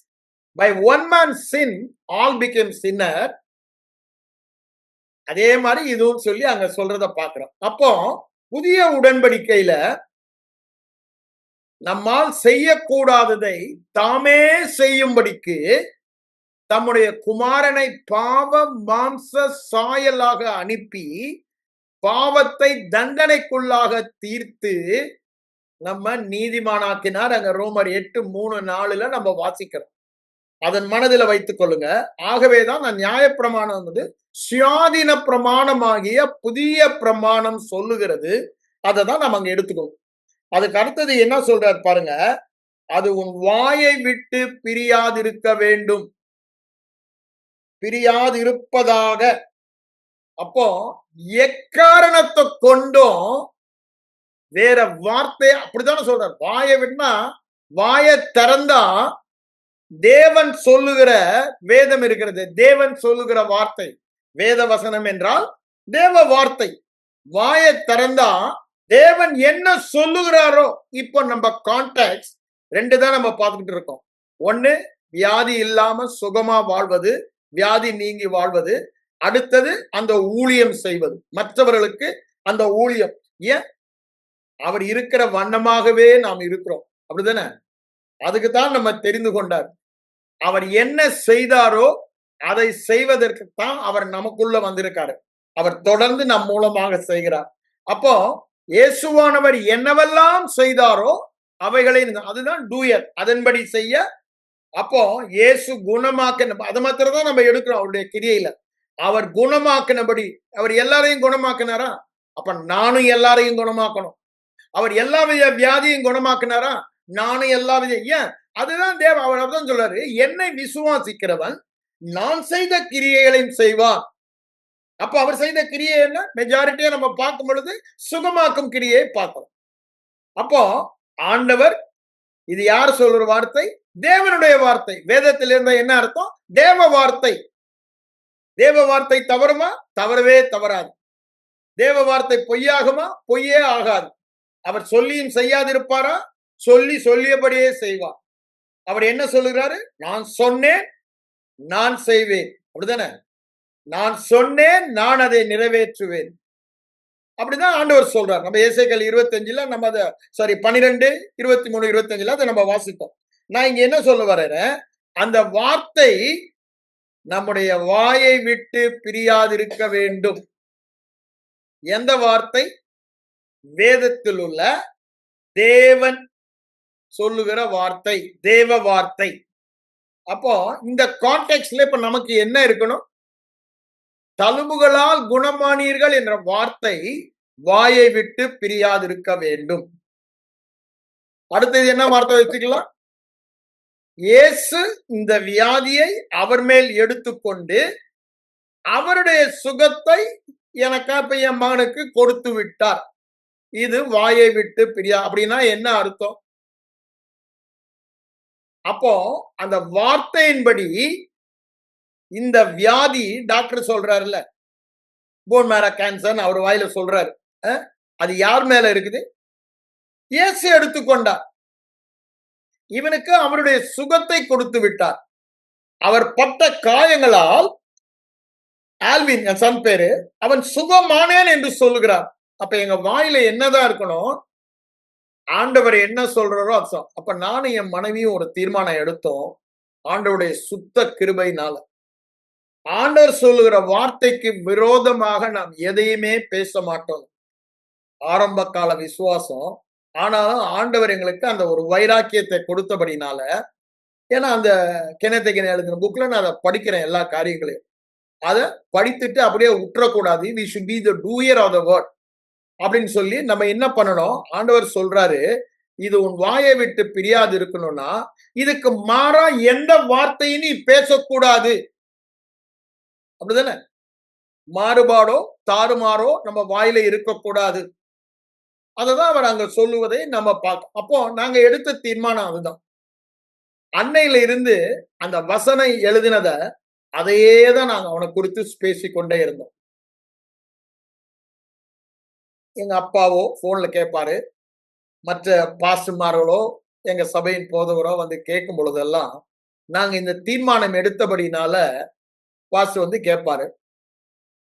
by one man's sin all became sinner. அதே மாதிரி இதுவும் சொல்லி அங்க சொல்றத பாக்குறோம். அப்போ புதிய உடன்படிக்கையில நம்மால் செய்யக்கூடாததை தாமே செய்யும்படிக்கு தம்முடைய குமாரனை பாவ மாம்ச சாயலாக அனுப்பி பாவத்தை தண்டனைக்குள்ளாக தீர்த்து நம்ம நீதிமானாக்கினார். அங்க ரோமர் 8:3-4 நம்ம வாசிக்கிறோம். அதன் மனதில் வைத்துக் கொள்ளுங்க. ஆகவேதான் நான் நியாயப்பிரமாணம் வந்து சுயாதீன பிரமாணமாகிய புதிய பிரமாணம் சொல்லுகிறது. அதை தான் நம்ம அங்க எடுத்துக்கணும். அதுக்கு அடுத்தது என்ன சொல்றாரு பாருங்க. அது உன் வாயை விட்டு பிரியாதிருக்க வேண்டும், பிரியாது இருப்பதாக. அப்போ எக்காரணத்தை கொண்டும் வேற வார்த்தை அப்படித்தானே சொல்றார். வாயை விட்டுனா வாயை திறந்தா தேவன் சொல்லுகிற வேதம் இருக்கிறது. தேவன் சொல்லுகிற வார்த்தை வேத வசனம் என்றால் தேவ வார்த்தை. வாயை திறந்தா தேவன் என்ன சொல்லுகிறாரோ. இப்போ நம்ம கான்டெக்ட் 2 தான் நம்ம பார்த்துக்கிட்டு இருக்கோம். ஒண்ணு வியாதி இல்லாம சுகமா வாழ்வது, வியாதி நீங்கி வாழ்வது. அடுத்தது அந்த ஊழியம் செய்வது, மற்றவர்களுக்கு அந்த ஊழியம். ஏன்? அவர் இருக்கிற வண்ணமாகவே நாம் இருக்கிறோம், அப்படிதானே? அதுக்குத்தான் நம்ம தெரிந்து கொண்டார். அவர் என்ன செய்தாரோ அதை செய்வதற்குத்தான் அவர் நமக்குள்ள வந்திருக்காரு. அவர் தொடர்ந்து நம் மூலமாக செய்கிறார். அப்போ இயேசுவானவர் என்னவெல்லாம் செய்தாரோ அவைகளை, அதுதான் டூயர், அதன்படி செய்ய. அப்போ இயேசு குணமாக்க, அது மாத்திரம் தான் நம்ம எடுக்கிறோம் அவருடைய கிரியையில. அவர் குணமாக்கினபடி, அவர் எல்லாரையும் குணமாக்கினாரா? அப்ப நானும் எல்லாரையும் குணமாக்கணும். அவர் எல்லா வித வியாதியும் குணமாக்கினாரா? நானும் எல்லா வித. ஏன்? அதுதான் தேவ. அவர் அப்படிதான் சொல்றாரு, என்னை விசுவாசிக்கிறவன் நான் செய்த கிரியைகளையும் செய்வான். அப்ப அவர் செய்த கிரியை என்ன? மெஜாரிட்டியா நம்ம பார்க்கும் பொழுது சுகமாக்கும் கிரியை பார்க்கிறோம். அப்போ ஆண்டவர், இது யார் சொல்ற வார்த்தை? தேவனுடைய வார்த்தை. வேதத்தில் இருந்த என்ன அர்த்தம்? தேவ வார்த்தை. தேவ வார்த்தை தவறுமா? தவறவே தவறாது. தேவ வார்த்தை பொய்யாகுமா? பொய்யே ஆகாது. அவர் சொல்லியும் செய்யாதிருப்பாரா? சொல்லி சொல்லியபடியே செய்வார். அவர் என்ன சொல்லுகிறாரு? நான் சொன்னேன், நான் செய்வேன். அப்படிதானே? நான் சொன்னேன், நான் அதை நிறைவேற்றுவேன். அப்படிதான் ஆண்டவர் சொல்றார். நம்ம எசேக்கியேல் 25 நம்ம அதை 12, 23, 25 அதை நம்ம வாசித்தோம். நான் இங்க என்ன சொல்ல வரேன்? அந்த வார்த்தை நம்முடைய வாயை விட்டு பிரியாதிருக்க வேண்டும். எந்த வார்த்தை? வேதத்தில் உள்ள தேவன் சொல்லுகிற வார்த்தை, தேவ வார்த்தை. அப்போ இந்த கான்டெக்ட்ல இப்ப நமக்கு என்ன இருக்கணும்? தழும்புகளால் குணமானீர்கள் என்ற வார்த்தை வாயை விட்டு பிரியாதிருக்க வேண்டும். அடுத்தது என்ன வார்த்தை வச்சுக்கலாம்? இயேசு இந்த வியாதியை அவர் மேல் எடுத்துக்கொண்டு அவருடைய சுகத்தை எனக்கு இப்ப என் மகனுக்கு கொடுத்து விட்டார். இது வாயை விட்டு பிரியா. அப்படின்னா என்ன அர்த்தம்? அப்போ அந்த வார்த்தையின்படி இந்த வியாதி டாக்டர் சொல்றாருல்ல, போன் மேரோ கேன்சர் அவர் வாயில சொல்றாரு. அது யார் மேல இருக்குது? இயேசு எடுத்துக்கொண்டார். இவனுக்கு அவருடைய சுகத்தை கொடுத்து விட்டார். அவர் பட்ட காயங்களால் ஆல்வின் என் சன் பேரு, அவன் சுகமானேன் என்று சொல்லுகிறார். அப்ப எங்க வாயில என்னதான் இருக்கணும்? ஆண்டவர் என்ன சொல்றாரோ அது. அப்ப நானும் என் மனைவியும் ஒரு தீர்மானம் எடுத்தோம். ஆண்டவருடைய சுத்த கிருபையினால ஆண்டவர் சொல்லுகிற வார்த்தைக்கு விரோதமாக நாம் எதையுமே பேச மாட்டோம். ஆரம்ப கால விசுவாசம். ஆனாலும் ஆண்டவர் எங்களுக்கு அந்த ஒரு வைராக்கியத்தை கொடுத்தபடினால, ஏன்னா அந்த கெனத்தகின் எழுதின புக்ல நான் அதை படிக்கிறேன் எல்லா காரியங்களையும். அதை படித்துட்டு அப்படியே உற்றக்கூடாது. We should be the doer of the word அப்படின்னு சொல்லி நம்ம என்ன பண்ணணும்? ஆண்டவர் சொல்றாரு, இது உன் வாயை விட்டு பிரியாது இருக்கணும்னா இதுக்கு மாறா எந்த வார்த்தையும் நீ பேசக்கூடாது. அப்படிதானே? மாறுபாடோ தாறுமாறோ நம்ம வாயில இருக்கக்கூடாது. அததான் அவர் அங்க சொல்லுவதை நம்ம பார்க்க. அப்போ நாங்க எடுத்த தீர்மானம் அதுதான். அன்னையில இருந்து அந்த வசனை எழுதினத அதையே தான் நாங்க அவனை குறித்து பேசிக்கொண்டே இருந்தோம். எங்க அப்பாவோ போன்ல கேட்பாரு, மற்ற பாஸ்டர்மார்களோ எங்க சபையின் போதவரோ வந்து கேட்கும் பொழுதெல்லாம் நாங்க இந்த தீர்மானம் எடுத்தபடினால பாஸ்டர் வந்து கேட்பாரு.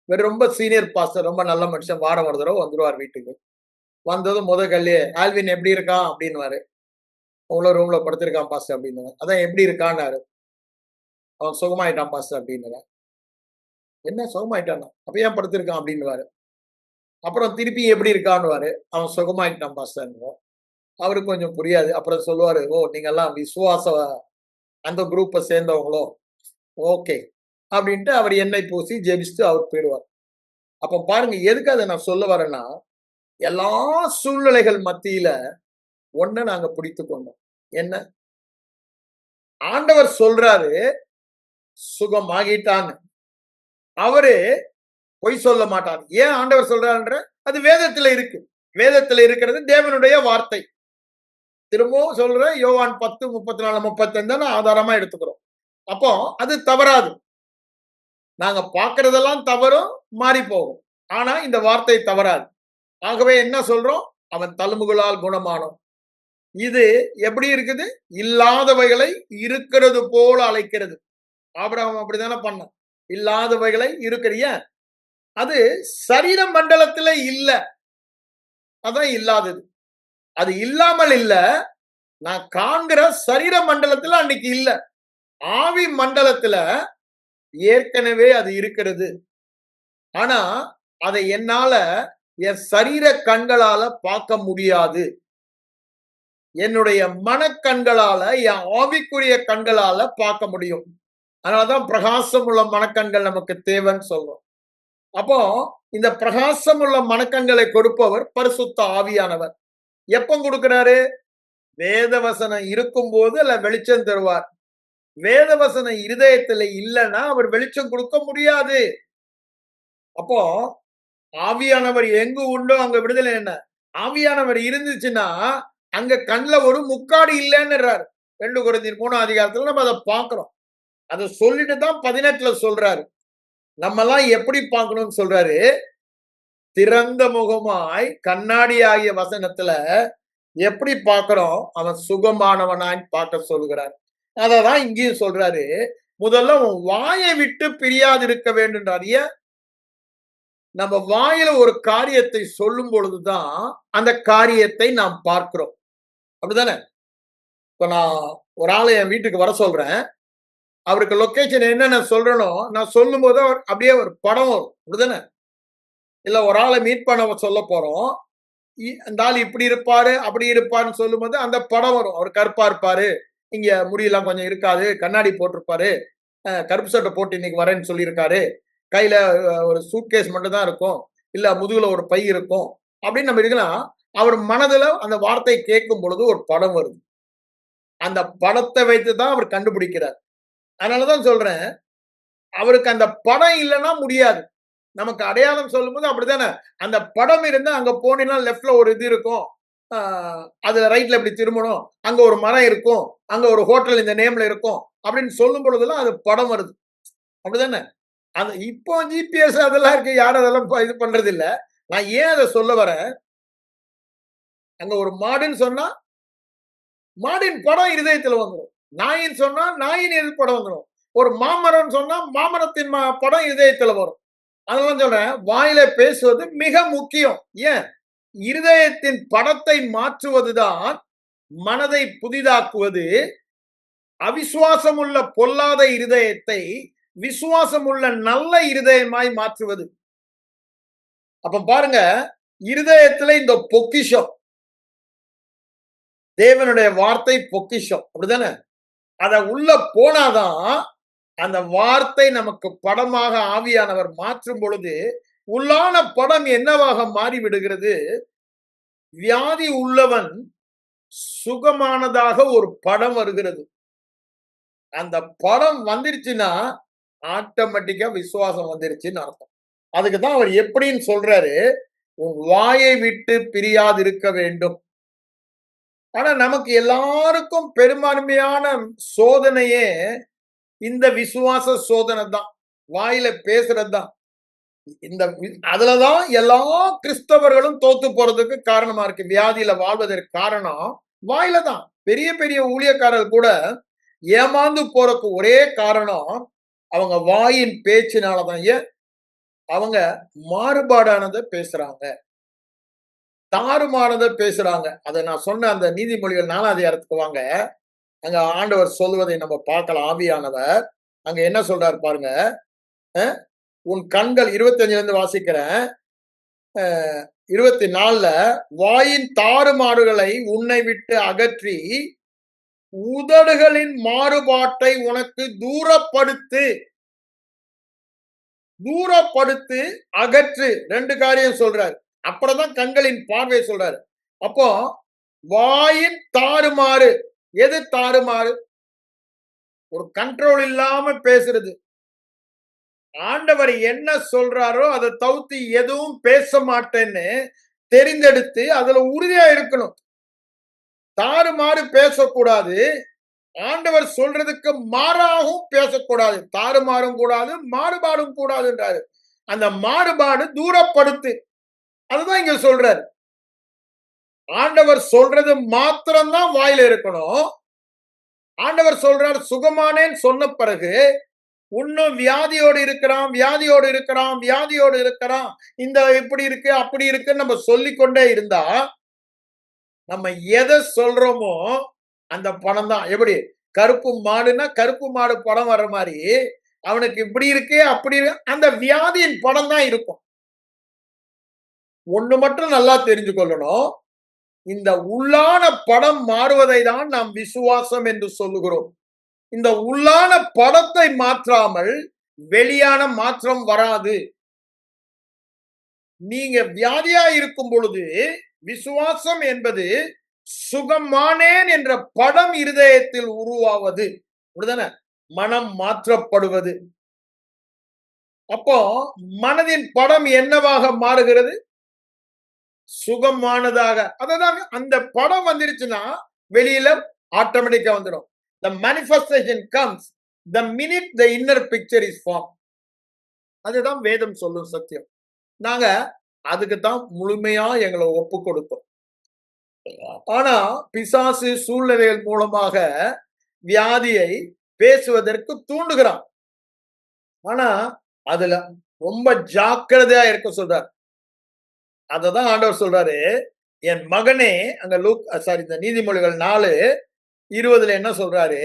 இவர் ரொம்ப சீனியர் பாஸ்டர், ரொம்ப நல்ல மனுஷன். வாரம் ஒரு தடவை வந்துருவார் வீட்டுக்கு. வந்ததும் கல்லே ஆல்வின் எப்படி இருக்கான் அப்படின்னுவாரு. உங்களோட ரூம்ல படுத்திருக்கான் பாஸ்டர் அப்படின்னு. அதான் எப்படி இருக்கான்னாரு. அவன் சுகமாயிட்டான் பாஸ்டர் அப்படின்னு. என்ன சுகமாயிட்டானா? அப்ப ஏன் படுத்திருக்கான் அப்படின்னுவாரு. அப்புறம் திருப்பி எப்படி இருக்கான்னுவாரு. அவன் சுகமாயிட்டான் பாஸ்டர். அவருக்கு கொஞ்சம் புரியாது. அப்புறம் சொல்லுவாரு, ஓ நீங்க எல்லாம் விசுவாச அந்த குரூப்பை சேர்ந்தவங்களோ, ஓகே அப்படின்ட்டு அவர் எண்ணெய் பூசி ஜெபிச்சுட்டு அவர் போயிடுவார். அப்ப பாருங்க, எதுக்கு அதை நான் சொல்ல வரேன்னா, எல்லா சூழ்நிலைகள் மத்தியில ஒண்ண நாங்க பிடித்து கொண்டோம். என்ன? ஆண்டவர் சொல்றாரு சுகமாகிட்டான்னு. அவரு பொய் சொல்ல மாட்டார். ஏன் ஆண்டவர் சொல்றாருன்ற அது வேதத்துல இருக்கு. வேதத்துல இருக்கிறது தேவனுடைய வார்த்தை. திரும்பவும் சொல்றேன், யோவான் 10:34, 35 ஆதாரமா எடுத்துக்கிறோம். அப்போ அது தவறாது. நாங்க பார்க்கறதெல்லாம் தவறும், மாறி போகும். ஆனா இந்த வார்த்தை தவறாது. ஆகவே என்ன சொல்றோம்? அவன் தழும்புகளால் குணமானோம். இது எப்படி இருக்குது? இல்லாதவைகளை இருக்கிறது போல அழைக்கிறது. ஆபிரகாம் அப்படித்தானே பண்ணான். இல்லாதவைகளை இருக்கிறிய அது சரீர மண்டலத்துல இல்ல. அதான் இல்லாதது. அது இல்லாமல் இல்ல. நான் காண்கிற சரீர மண்டலத்துல அன்னைக்கு இல்ல. ஆவி மண்டலத்துல ஏற்கனவே அது இருக்கிறது. ஆனா அதை என்னால என் சரீர கண்களால பார்க்க முடியாது. என்னுடைய மனக்கண்களால, என் ஆவிக்குரிய கண்களால பார்க்க முடியும். அதனாலதான் பிரகாசம் உள்ள மனக்கண்கள் நமக்கு தேவைன்னு சொல்றோம். அப்போ இந்த பிரகாசம் உள்ள மனக்கண்களை கொடுப்பவர் பரிசுத்த ஆவியானவர். எப்ப கொடுக்கிறாரு? வேதவசனம் இருக்கும் போது அல்ல வெளிச்சம் தருவார். வேதவசனம் இருதயத்துல இல்லைன்னா அவர் வெளிச்சம் கொடுக்க முடியாது. அப்போ ஆவியானவர் எங்கு உண்டோ அங்க விடுதலை. என்ன? ஆவியானவர் இருந்துச்சுன்னா அங்க கண்ணுல ஒரு முக்காடு இல்லைன்னுறாரு. 2 கொரிந்தியர் 3 அதிகாரத்துல நம்ம அதை பார்க்கிறோம். அதை சொல்லிட்டு தான் 18 சொல்றாரு. நம்ம எல்லாம் எப்படி பார்க்கணும்னு சொல்றாரு? திறந்த முகமாய் கண்ணாடி ஆகிய வசனத்துல எப்படி பார்க்கிறோம்? அவன் சுகமானவனாய் பார்க்க சொல்கிறார். அததான் இங்கேயும் சொல்றாரு. முதல்ல உன் வாயை விட்டு பிரியாது இருக்க வேண்டும்ன்றார். ஏன்? நம்ம வாயில ஒரு காரியத்தை சொல்லும் பொழுதுதான் அந்த காரியத்தை நாம் பார்க்கிறோம். அப்படிதானே? இப்ப நான் ஒரு ஆளை என் வீட்டுக்கு வர சொல்றேன். அவருக்கு லொகேஷன் என்னென்ன சொல்றனோ நான் சொல்லும் போது அப்படியே ஒரு படம் வரும். அப்படிதானே? இல்ல ஒரு ஆளை மீட் பண்ண சொல்ல போறோம். அந்த ஆள் இப்படி இருப்பாரு அப்படி இருப்பாருன்னு சொல்லும் போது அந்த படம் வரும். அவர் கருப்பா இருப்பாரு, இங்க முடியெல்லாம் கொஞ்சம் இருக்காது, கண்ணாடி போட்டிருப்பாரு, கருப்பு சட்டை போட்டு இன்னைக்கு வரேன்னு சொல்லியிருக்காரு, கையில ஒரு சூட்கேஸ் மட்டும் தான் இருக்கும், இல்ல முதுகுல ஒரு பை இருக்கும் அப்படின்னு நம்ம இருக்கலாம். அவர் மனதுல அந்த வார்த்தை கேட்கும் பொழுது ஒரு படம் வருது. அந்த படத்தை வைத்துதான் அவர் கண்டுபிடிக்கிறார். அதனாலதான் சொல்றேன், அவருக்கு அந்த படம் இல்லைன்னா முடியாது. நமக்கு அடையாளம் சொல்லும் போது அப்படித்தானே? அந்த படம் இருந்தா அங்க போனீங்கன்னா லெப்ட்ல ஒரு இது இருக்கும், அதுல ரைட்ல இப்படி திரும்பணும், அங்க ஒரு மரம் இருக்கும், அங்க ஒரு ஹோட்டல் இந்த நேம்ல இருக்கும் அப்படின்னு சொல்லும் பொழுதெல்லாம் அது படம் வருது. அப்படிதானே? அது இப்போ ஜிபிஎஸ் அதெல்லாம் இருக்கு. யாரும் அதெல்லாம் இது பண்றது இல்ல. நான் ஏன் அத சொல்ல வரேன், அங்க ஒரு மாடுன்னு சொன்னா, மாடின் படம் இருதயத்துல வந்துரும். நாயின்னு சொன்னா, நாயின் படம் வந்துரும். ஒரு மாமரம்ன்னு சொன்னா, மாமரத்தின் படம் இதயத்துல வரும். அதெல்லாம் சொல்றேன். வாயில பேசுவது மிக முக்கியம். ஏன்? இருதயத்தின் படத்தை மாற்றுவதுதான் மனதை புதிதாக்குவது. அவிசுவாசம் உள்ள பொல்லாத இருதயத்தை விசுவாசம் உள்ள நல்ல இருதயமாய் மாற்றுவது. அப்ப பாருங்க, இருதயத்துல இந்த பொக்கிஷம், தேவனுடைய வார்த்தை பொக்கிஷம். அப்படிதானே? அத உள்ள போனாதான் அந்த வார்த்தை நமக்கு படமாக ஆவியானவர் மாற்றும் பொழுது உள்ளான படம் என்னவாக மாறிவிடுகிறது? வியாதி உள்ளவன் சுகமானதாக ஒரு படம் வருகிறது. அந்த படம் வந்துருச்சுன்னா ஆட்டோமேட்டிக்கா விசுவாசம் வந்துருச்சுன்னு அர்த்தம். அதுக்குதான் அவர் எப்படின்னு சொல்றாரு, உன் வாயை விட்டு பிரியாதிருக்க வேண்டும். ஆனா நமக்கு எல்லாருக்கும் பெரும்பான்மையான சோதனையே இந்த விசுவாச சோதனை தான். வாயில பேசுறது தான். இந்த அதுலதான் எல்லா கிறிஸ்தவர்களும் தோத்து போறதுக்கு காரணமா இருக்கு. வியாதியில வாழ்வதற்கு காரணம் வாயில தான். பெரிய பெரிய ஊழியக்காரர்கள் கூட ஏமாந்து போறதுக்கு ஒரே காரணம் அவங்க வாயின் பேச்சினாலதான். ஏன்? அவங்க மாறுபாடானதை பேசுறாங்க, தாறுமாறதை பேசுறாங்க. அதை நான் சொன்ன அந்த நீதிமொழிகள் 4ஆம் அதிகாரத்துக்கு வாங்க. அங்க ஆண்டவர் சொல்வதை நம்ம பார்க்கலாம். ஆவியானவர் அங்க என்ன சொல்றாரு பாருங்க. உன் கண்கள் 25ல இருந்து வாசிக்கிறேன். 24ல வாயின் தாறுமாறுகளை உன்னை விட்டு அகற்றி உதடுகளின் மாறுபாட்டை உனக்கு தூரப்படுத்து. தூரப்படுத்து, அகற்று. 2 காரியம் சொல்றாரு. அப்புறம்தான் கண்களின் பார்வை சொல்றாரு. அப்போ வாயின் தாறுமாறு. எது தாறுமாறு? ஒரு கண்ட்ரோல் இல்லாம பேசுறது. ஆண்டவர் என்ன சொல்றாரோ அதை தவிர்த்து எதுவும் பேச மாட்டேன்னு தெரிந்தெடுத்து அதுல உறுதியா இருக்கணும். தாறுமாறு பேசக்கூடாது. ஆண்டவர் சொல்றதுக்கு மாறாகவும் பேசக்கூடாது. தாறுமாறும் கூடாது, மாறுபாடும் கூடாதுன்றாரு. அந்த மாறுபாடு தூரப்படுத்து. அதுதான் இங்க சொல்றாரு. ஆண்டவர் சொல்றது மாத்திரம்தான் வாயில இருக்கணும். ஆண்டவர் சொல்றார் சுகமானேன்னு சொன்ன பிறகு இன்னும் வியாதியோடு இருக்கிறான், வியாதியோடு இருக்கிறான், வியாதியோடு இருக்கிறான், இந்த இப்படி இருக்கு அப்படி இருக்குன்னு நம்ம சொல்லிக்கொண்டே இருந்தா நம்ம எதை சொல்றோமோ அந்த பணம் தான். எப்படி? கருப்பு மாடுன்னா கருப்பு மாடு படம் வர்ற மாதிரி அவனுக்கு இப்படி இருக்கு அப்படி அந்த வியாதியின் படம் தான் இருக்கும். ஒண்ணு மட்டும் நல்லா தெரிஞ்சு கொள்ளணும். இந்த உள்ளான படம் மாறுவதை தான் நாம் விசுவாசம் என்று சொல்லுகிறோம். இந்த உள்ளான படத்தை மாற்றாமல் வெளியான மாற்றம் வராது. நீங்க வியாதியா இருக்கும் பொழுது விசுவாசம் என்பது சுகமானேன் என்ற படம் இருதயத்தில் உருவாவது. அப்படிதானே? மனம் மாற்றப்படுவது. அப்போ மனதின் படம் என்னவாக மாறுகிறது? சுகமானதாக. அதுதான் அந்த படம் வந்துருச்சுன்னா வெளியில ஆட்டோமேட்டிக்கா வந்துடும். The manifestation comes the minute the inner picture is formed. அதுதான் வேதம் சொல்லும் சத்தியம். நாங்க அதுக்கு தான் முழுமையா எங்களை ஒப்பு கொடுத்தோம். ஆனா பிசாசு சூழ்நிலைகள் மூலமாக வியாதியை பேசுவதற்கு தூண்டுகிறான். ஆனா அதுல ரொம்ப ஜாக்கிரதையா இருக்க சொல்றார். அததான் ஆண்டவர் சொல்றாரு, என் மகனே, அங்க இந்த நீதிமொழிகள் 4:20 என்ன சொல்றாரு?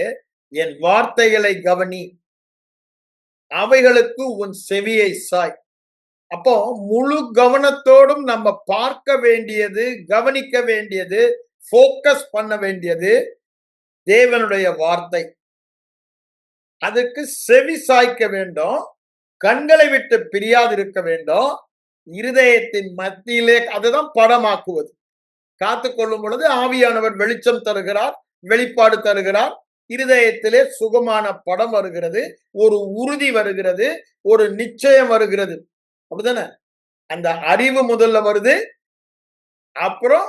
என் வார்த்தைகளை கவனி, அவைகளுக்கு உன் செவியை சாய். அப்போ முழு கவனத்தோடும் நம்ம பார்க்க வேண்டியது, கவனிக்க வேண்டியது, போக்கஸ் பண்ண வேண்டியது தேவனுடைய வார்த்தை. அதுக்கு செவி சாய்க்க வேண்டும், கண்களை விட்டு பிரியாதிருக்க வேண்டும். இருதயத்தின் மத்தியிலே அதுதான் படமாக்குவது. காத்து கொள்ளும் பொழுது ஆவியானவர் வெளிச்சம் தருகிறார், வெளிப்பாடு தருகிறார். இருதயத்திலே சுகமான படம் வருகிறது, ஒரு உறுதி வருகிறது, ஒரு நிச்சயம் வருகிறது. அப்படிதானே? அந்த அறிவு முதல்ல வருது, அப்புறம்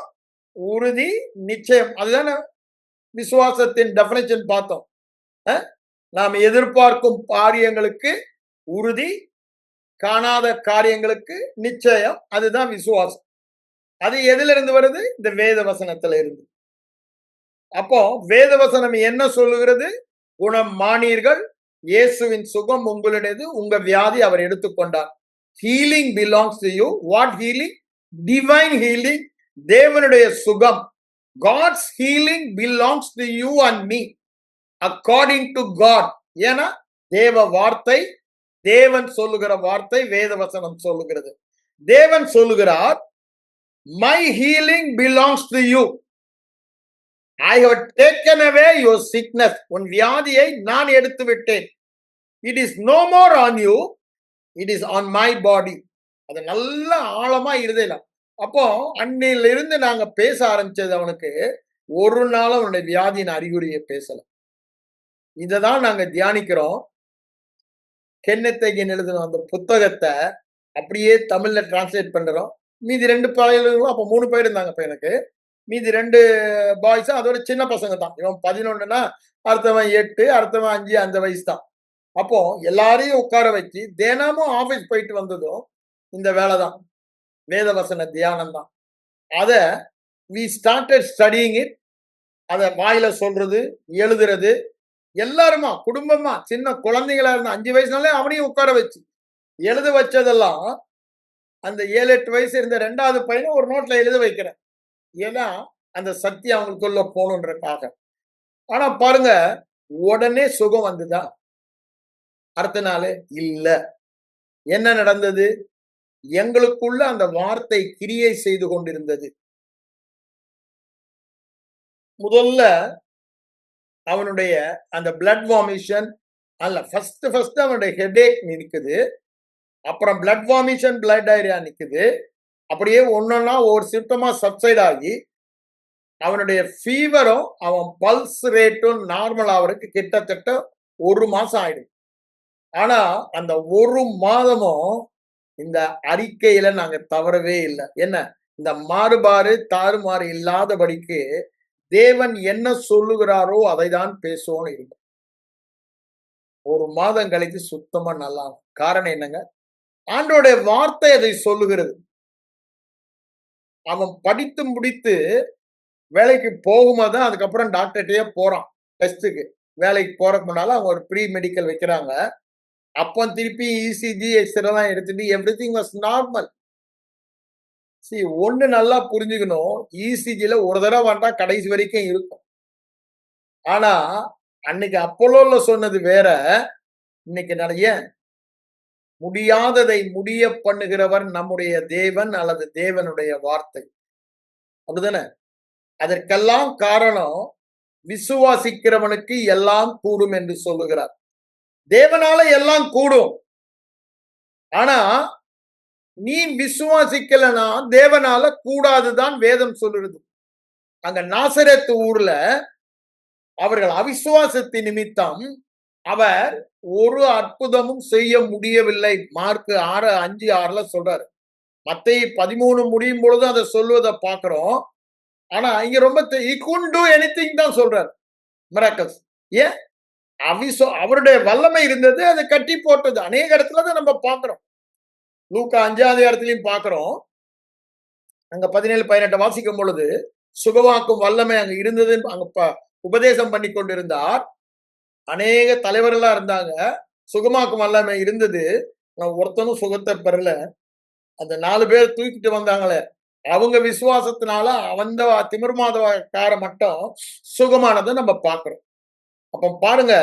உறுதி, நிச்சயம். அதுதானே விசுவாசத்தின் டெஃபினிஷன் பார்த்தோம். நாம் எதிர்பார்க்கும் காரியங்களுக்கு உறுதி, காணாத காரியங்களுக்கு நிச்சயம். அதுதான் விசுவாசம். அது எதுல இருந்து வருது? இந்த வேத வசனத்துல இருந்து. அப்போ வேத வசனம் என்ன சொல்லுகிறது? குணம் மானீர்கள், இயேசுவின் சுகம் உங்களுடையது, உங்க வியாதி அவர் எடுத்துக்கொண்டார். Healing belongs to you. What healing? Divine healing. தேவனுடைய சுகம். God's healing belongs to you and me according to God. ஏன்னா தேவ வார்த்தை, தேவன் சொல்லுகிற வார்த்தை வேத வசனம் சொல்லுகிறது. தேவன் சொல்லுகிறார், my healing belongs to you. I have taken away your sickness. உன் வியாதியை நான் எடுத்து விட்டேன். It is no more on you. It is on my body. அது நல்ல ஆழமா இருதயல. அப்போ அன்னையிலிருந்து நாங்க பேச ஆரம்பிச்சது அவனுக்கு ஒரு நாள் அவனுடைய வியாதியின் அறிகுறியை பேசல. இததான் நாங்க தியானிக்கிறோம். கென்னத் ஹேகின் எழுதின அந்த புத்தகத்தை அப்படியே தமிழ்ல டிரான்ஸ்லேட் பண்றோம். மீதி 2 பையன்களும் அப்ப 3 பேர் இருந்தாங்க எனக்கு. மீதி 2 பாய்ஸ் அதோட சின்ன பசங்க தான். இவன் 11னா அடுத்தவன் 8, அடுத்தவன் 5 அந்த வயசு தான். அப்போ எல்லாரையும் உட்கார வச்சு தினமும் ஆபீஸ் போயிட்டு வந்ததும் இந்த வேலை தான், வேதவசன தியானம் தான். அத we started studying it. அத வாயில சொல்றது, எழுதுறது, எல்லாருமா குடும்பமா சின்ன குழந்தைகளா இருந்த 5 வயசுனாலே அவனையும் உட்கார வச்சு எழுத வச்சதெல்லாம் அந்த 7, 8 வயசு இருந்த 2வது பையனை ஒரு நோட்ல எழுத வைக்கிறேன். ஏன்னா அந்த சக்தி அவங்களுக்குள்ள போகணுன்றக்காக. ஆனா பாருங்க, உடனே சுகம் வந்துதா? அடுத்த நாள் இல்ல. என்ன நடந்தது? எங்களுக்குள்ள அந்த வார்த்தை கிரியை செய்து கொண்டிருந்தது. முதல்ல அவனுடைய அந்த பிளட் வாமிஷன் அல்ல, ஃபர்ஸ்ட் அவனுடைய ஹெடேக் நிக்குது. அப்புறம் பிளட் வாமிஷன், பிளட் டயரியா நிக்குது. அப்படியே ஒன்னொன்னா ஒரு சிம்டமா சப்சைட் ஆகி அவனுடைய ஃபீவரும் அவன் பல்ஸ் ரேட்டும் நார்மல் ஆவறதுக்கு கிட்டத்தட்ட 1 மாசம் ஆயிடும். ஆனா அந்த 1 மாதமும் இந்த அறிக்கையில நாங்க தவறவே இல்லை. என்ன? இந்த மாறுபாடு தாறுமாறு இல்லாதபடிக்கு தேவன் என்ன சொல்லுகிறாரோ அதை தான் பேசுவோம் இருக்கும். 1 மாதம் கழித்து சுத்தமா நல்லா. காரணம் என்னங்க? ஆண்டோடைய வார்த்தை அதை சொல்லுகிறது. அவன் படித்து முடித்து வேலைக்கு போகும்போது தான் அதுக்கப்புறம் டாக்டர்கிட்டயே போறான் டெஸ்ட்டுக்கு. வேலைக்கு போறதுக்கு முன்னால அவங்க ஒரு ப்ரீ மெடிக்கல் வைக்கிறாங்க. அப்போ திருப்பி இசிஜி எக்ஸ்ரேலாம் எடுத்துட்டு எவ்ரிதிங் வாஸ் நார்மல். ஒண்ணு நல்லா புரிஞ்சுக்கணும், இசிஜில ஒரு தடவை வந்தா கடைசி வரைக்கும் இருக்கும். ஆனா அன்னைக்கு அப்போலோல சொன்னது வேற, இன்னைக்கு நிறைய முடியாததை முடிய பண்ணுகிறவர் நம்முடைய தேவன் அல்லது தேவனுடைய வார்த்தை. அப்படிதானே? அதற்கெல்லாம் காரணம் விசுவாசிக்கிறவனுக்கு எல்லாம் கூடும் என்று சொல்லுகிறார். தேவனால எல்லாம் கூடும். ஆனா நீ விசுவாசிக்கலனா தேவனால கூடாதுதான் வேதம் சொல்லுறது. அங்க நாசரேத்து ஊர்ல அவர்கள் அவிசுவாசத்தின் நிமித்தம் அவர் ஒரு அற்புதமும் செய்ய முடியவில்லை. மார்க் 6:5-6 சொல்றாரு. மத்தேயு 13 முடியும் பொழுது அதை சொல்வதை பார்க்கிறோம். ஆனா இங்க ரொம்ப he couldn't do anything தான் சொல்றாரு. miracles. ஏன்? அவருடைய வல்லமை இருந்தது, அதை கட்டி போட்டது. அநேக இடத்துல தான் நம்ம பார்க்கிறோம். லூக்கா 5வது இடத்துலயும் பார்க்கிறோம். அங்க 17-18 வாசிக்கும் பொழுது சுகவாக்கும் வல்லமை அங்க இருந்தது. அங்க உபதேசம் பண்ணி கொண்டிருந்தார். அநேக தலைவர்களா இருந்தாங்க. சுகமாக்கும் வல்லமை இருந்தது. ஒருத்தனும் சுகத்தை பெறல. அந்த 4 பேர் தூக்கிட்டு வந்தாங்களே, அவங்க விசுவாசத்தினால அந்த திமிர்மாதக்கார மட்டும் சுகமானதை நம்ம பார்க்கிறோம். அப்ப பாருங்க,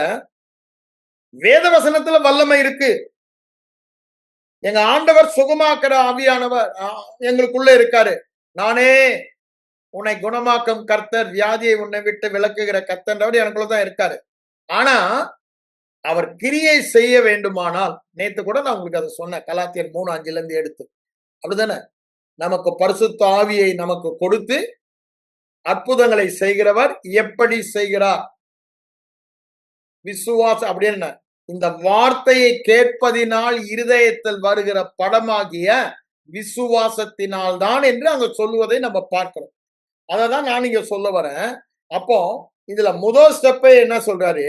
வேத வசனத்துல வல்லமை இருக்கு. எங்க ஆண்டவர் சுகமாக்குற ஆவியானவர் எங்களுக்குள்ள இருக்காரு. நானே உன்னை குணமாக்கும் கர்த்தர், வியாதியை உன்னை விட்டு விலக்குகிற கர்த்தன்றவர் எனக்குள்ளதான் இருக்காரு. ஆனா அவர் கிரியை செய்ய வேண்டுமானால், நேத்து கூட நான் உங்களுக்கு அதை சொன்னேன், கலாத்தியர் 3:5 இருந்து எடுத்து. அப்படிதானே? நமக்கு பரிசுத்த ஆவியை நமக்கு கொடுத்து அற்புதங்களை செய்கிறவர் எப்படி செய்கிறார்? விசுவாசம் அப்படி என்ன? இந்த வார்த்தையை கேட்பதினால் இருதயத்தில் வருகிற படமாகிய விசுவாசத்தினால் தான் என்று அங்க சொல்லுவதை நம்ம பார்க்கிறோம். அததான் நான் இங்க சொல்ல வரேன். அப்போ இதுல முதல் ஸ்டெப்பே என்ன சொல்றாரு?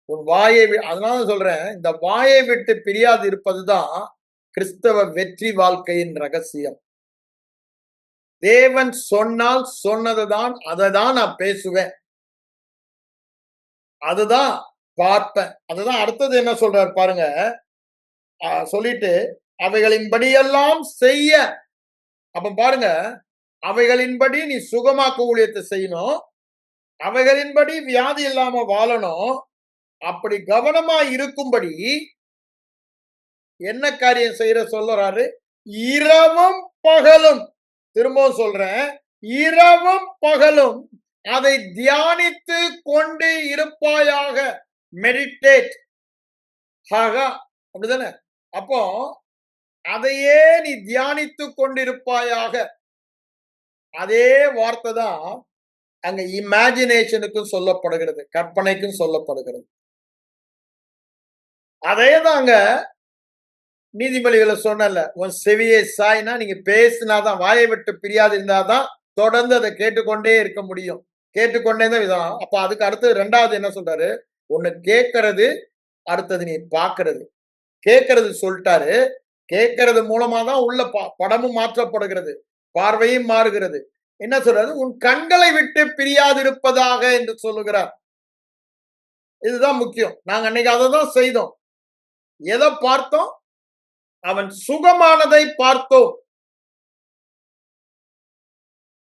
உன் வாயை அதனால சொல்றேன், இந்த வாயை விட்டு பிரியாது இருப்பதுதான் கிறிஸ்தவ வெற்றி வாழ்க்கையின் ரகசியம். தேவன் சொன்னால் சொன்னதுதான், அததான் நான் பேசுவேன். அதுதான் பார்ப்பேன். அதுதான் அடுத்தது என்ன சொல்றாரு பாருங்க. சொல்லிட்டு அவைகளின்படியெல்லாம் செய்ய. அப்ப பாருங்க, அவைகளின்படி நீ சுகமாக்க ஊழியத்தை செய்யணும். அவைகளின்படி வியாதி இல்லாம வாழணும். அப்படி கவனமா இருக்கும்படி என்ன காரியம் செய்யற சொல்றாரு? இரவும் பகலும், திரும்பவும் சொல்றேன், இரவும் பகலும் அதை தியானித்து கொண்டு இருப்பாயாக. மெடிடேட். அப்படிதானே? அப்போ அதையே நீ தியானித்து கொண்டிருப்பாயாக. அதே வார்த்தை தான் அங்க இமேஜினேஷனுக்கும் சொல்லப்படுகிறது, கற்பனைக்கும் சொல்லப்படுகிறது. அதே தாங்க நீதிமொழிகளை சொன்னல, உன் செவியை சாய்னா நீங்க பேசினாதான், வாயை விட்டு பிரியாது இருந்தாதான் தொடர்ந்து அதை கேட்டுக்கொண்டே இருக்க முடியும். கேட்டுக்கொண்டே தான் விதம். அப்ப அதுக்கு அடுத்தது 2வது என்ன சொல்றாரு? ஒண்ணு கேட்கறது, அடுத்தது நீ பார்க்கிறது. கேட்கறது சொல்லிட்டாரு. கேட்கறது மூலமா தான் உள்ள படமும் மாற்றப்படுகிறது, பார்வையும் மாறுகிறது. என்ன சொல்றாரு? உன் கண்களை விட்டு பிரியாதிருப்பதாக என்று சொல்லுகிறார். இதுதான் முக்கியம். நாங்க அன்னைக்கு அதை தான் செய்தோம். எதை பார்த்தோம்? அவன் சுகமானதை பார்த்தோம்.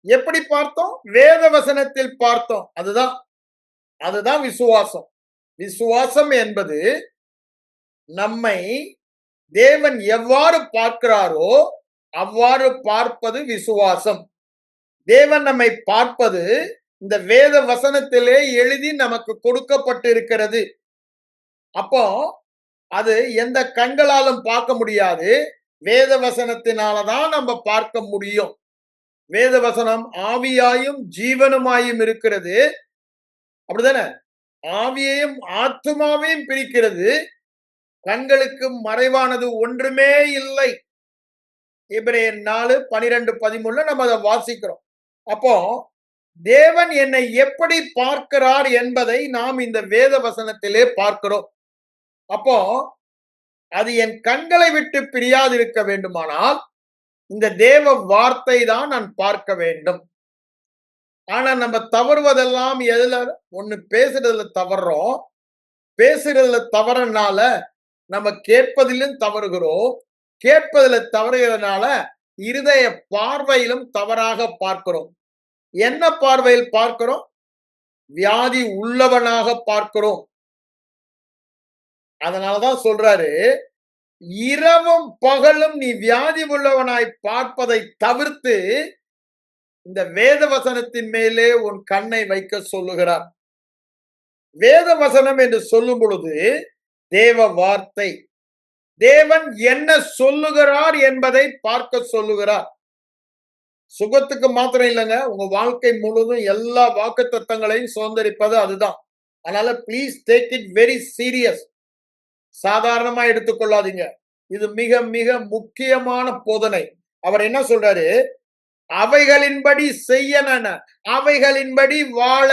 எப்படி பார்த்தோம்? வேத வசனத்தில் பார்த்தோம். அதுதான் விசுவாசம். விசுவாசம் என்பது நம்மை தேவன் எவ்வாறு பார்க்கிறாரோ அவ்வாறு பார்ப்பது விசுவாசம். தேவன் நம்மை பார்ப்பது இந்த வேத வசனத்திலே எழுதி நமக்கு கொடுக்கப்பட்டிருக்கிறது. அப்போ அது எந்த கண்களாலும் பார்க்க முடியாது. வேத வசனத்தினாலதான் நம்ம பார்க்க முடியும். வேத வசனம் ஆவியாயும் ஜீவனுமாயும் இருக்கிறது. அப்படிதானே? ஆவியையும் ஆத்துமாவையும் பிரிக்கிறது. கண்களுக்கு மறைவானது ஒன்றுமே இல்லை. எபிரேயர் 4:12-13 நம்ம அதை வாசிக்கிறோம். அப்போ தேவன் என்னை எப்படி பார்க்கிறார் என்பதை நாம் இந்த வேத வசனத்திலே பார்க்கிறோம். அப்போ அது என் கண்களை விட்டு பிரியாதிருக்க வேண்டுமானால் இந்த தேவ வார்த்தை தான் நான் பார்க்க வேண்டும். ஆனா நம்ம தவறுவதெல்லாம் எதுல? ஒண்ணு பேசுறதுல தவறுறோம். பேசுறதுல தவறனால நம்ம கேட்பதிலும் தவறுகிறோம். கேட்பதில் தவறுகிறதுனால இருதய பார்வையிலும் தவறாக பார்க்கிறோம். என்ன பார்வையில் பார்க்கிறோம்? வியாதி உள்ளவனாக பார்க்கிறோம். அதனாலதான் சொல்றாரு, இரவும் பகலும் நீ வியாதி உள்ளவனாய் பார்ப்பதை தவிர்த்து இந்த வேத வசனத்தின் மேலே உன் கண்ணை வைக்க சொல்லுகிறார். வேத வசனம் என்று சொல்லும் பொழுது தேவ வார்த்தை, தேவன் என்ன சொல்லுகிறார் என்பதை பார்க்க சொல்லுகிறார். சுகத்துக்கு மாத்திரம் இல்லைங்க, உங்க வாழ்க்கை முழுவதும் எல்லா வாக்கு தத்தங்களையும் சுதந்திரிப்பது அதுதான். அதனால please take it very serious. சாதாரணமா எடுத்துக்கொள்ளாதீங்க. இது மிக மிக முக்கியமான போதனை. அவர் என்ன சொல்றாரு? அவைகளின்படி செய்யன, அவைகளின்படி வாழ,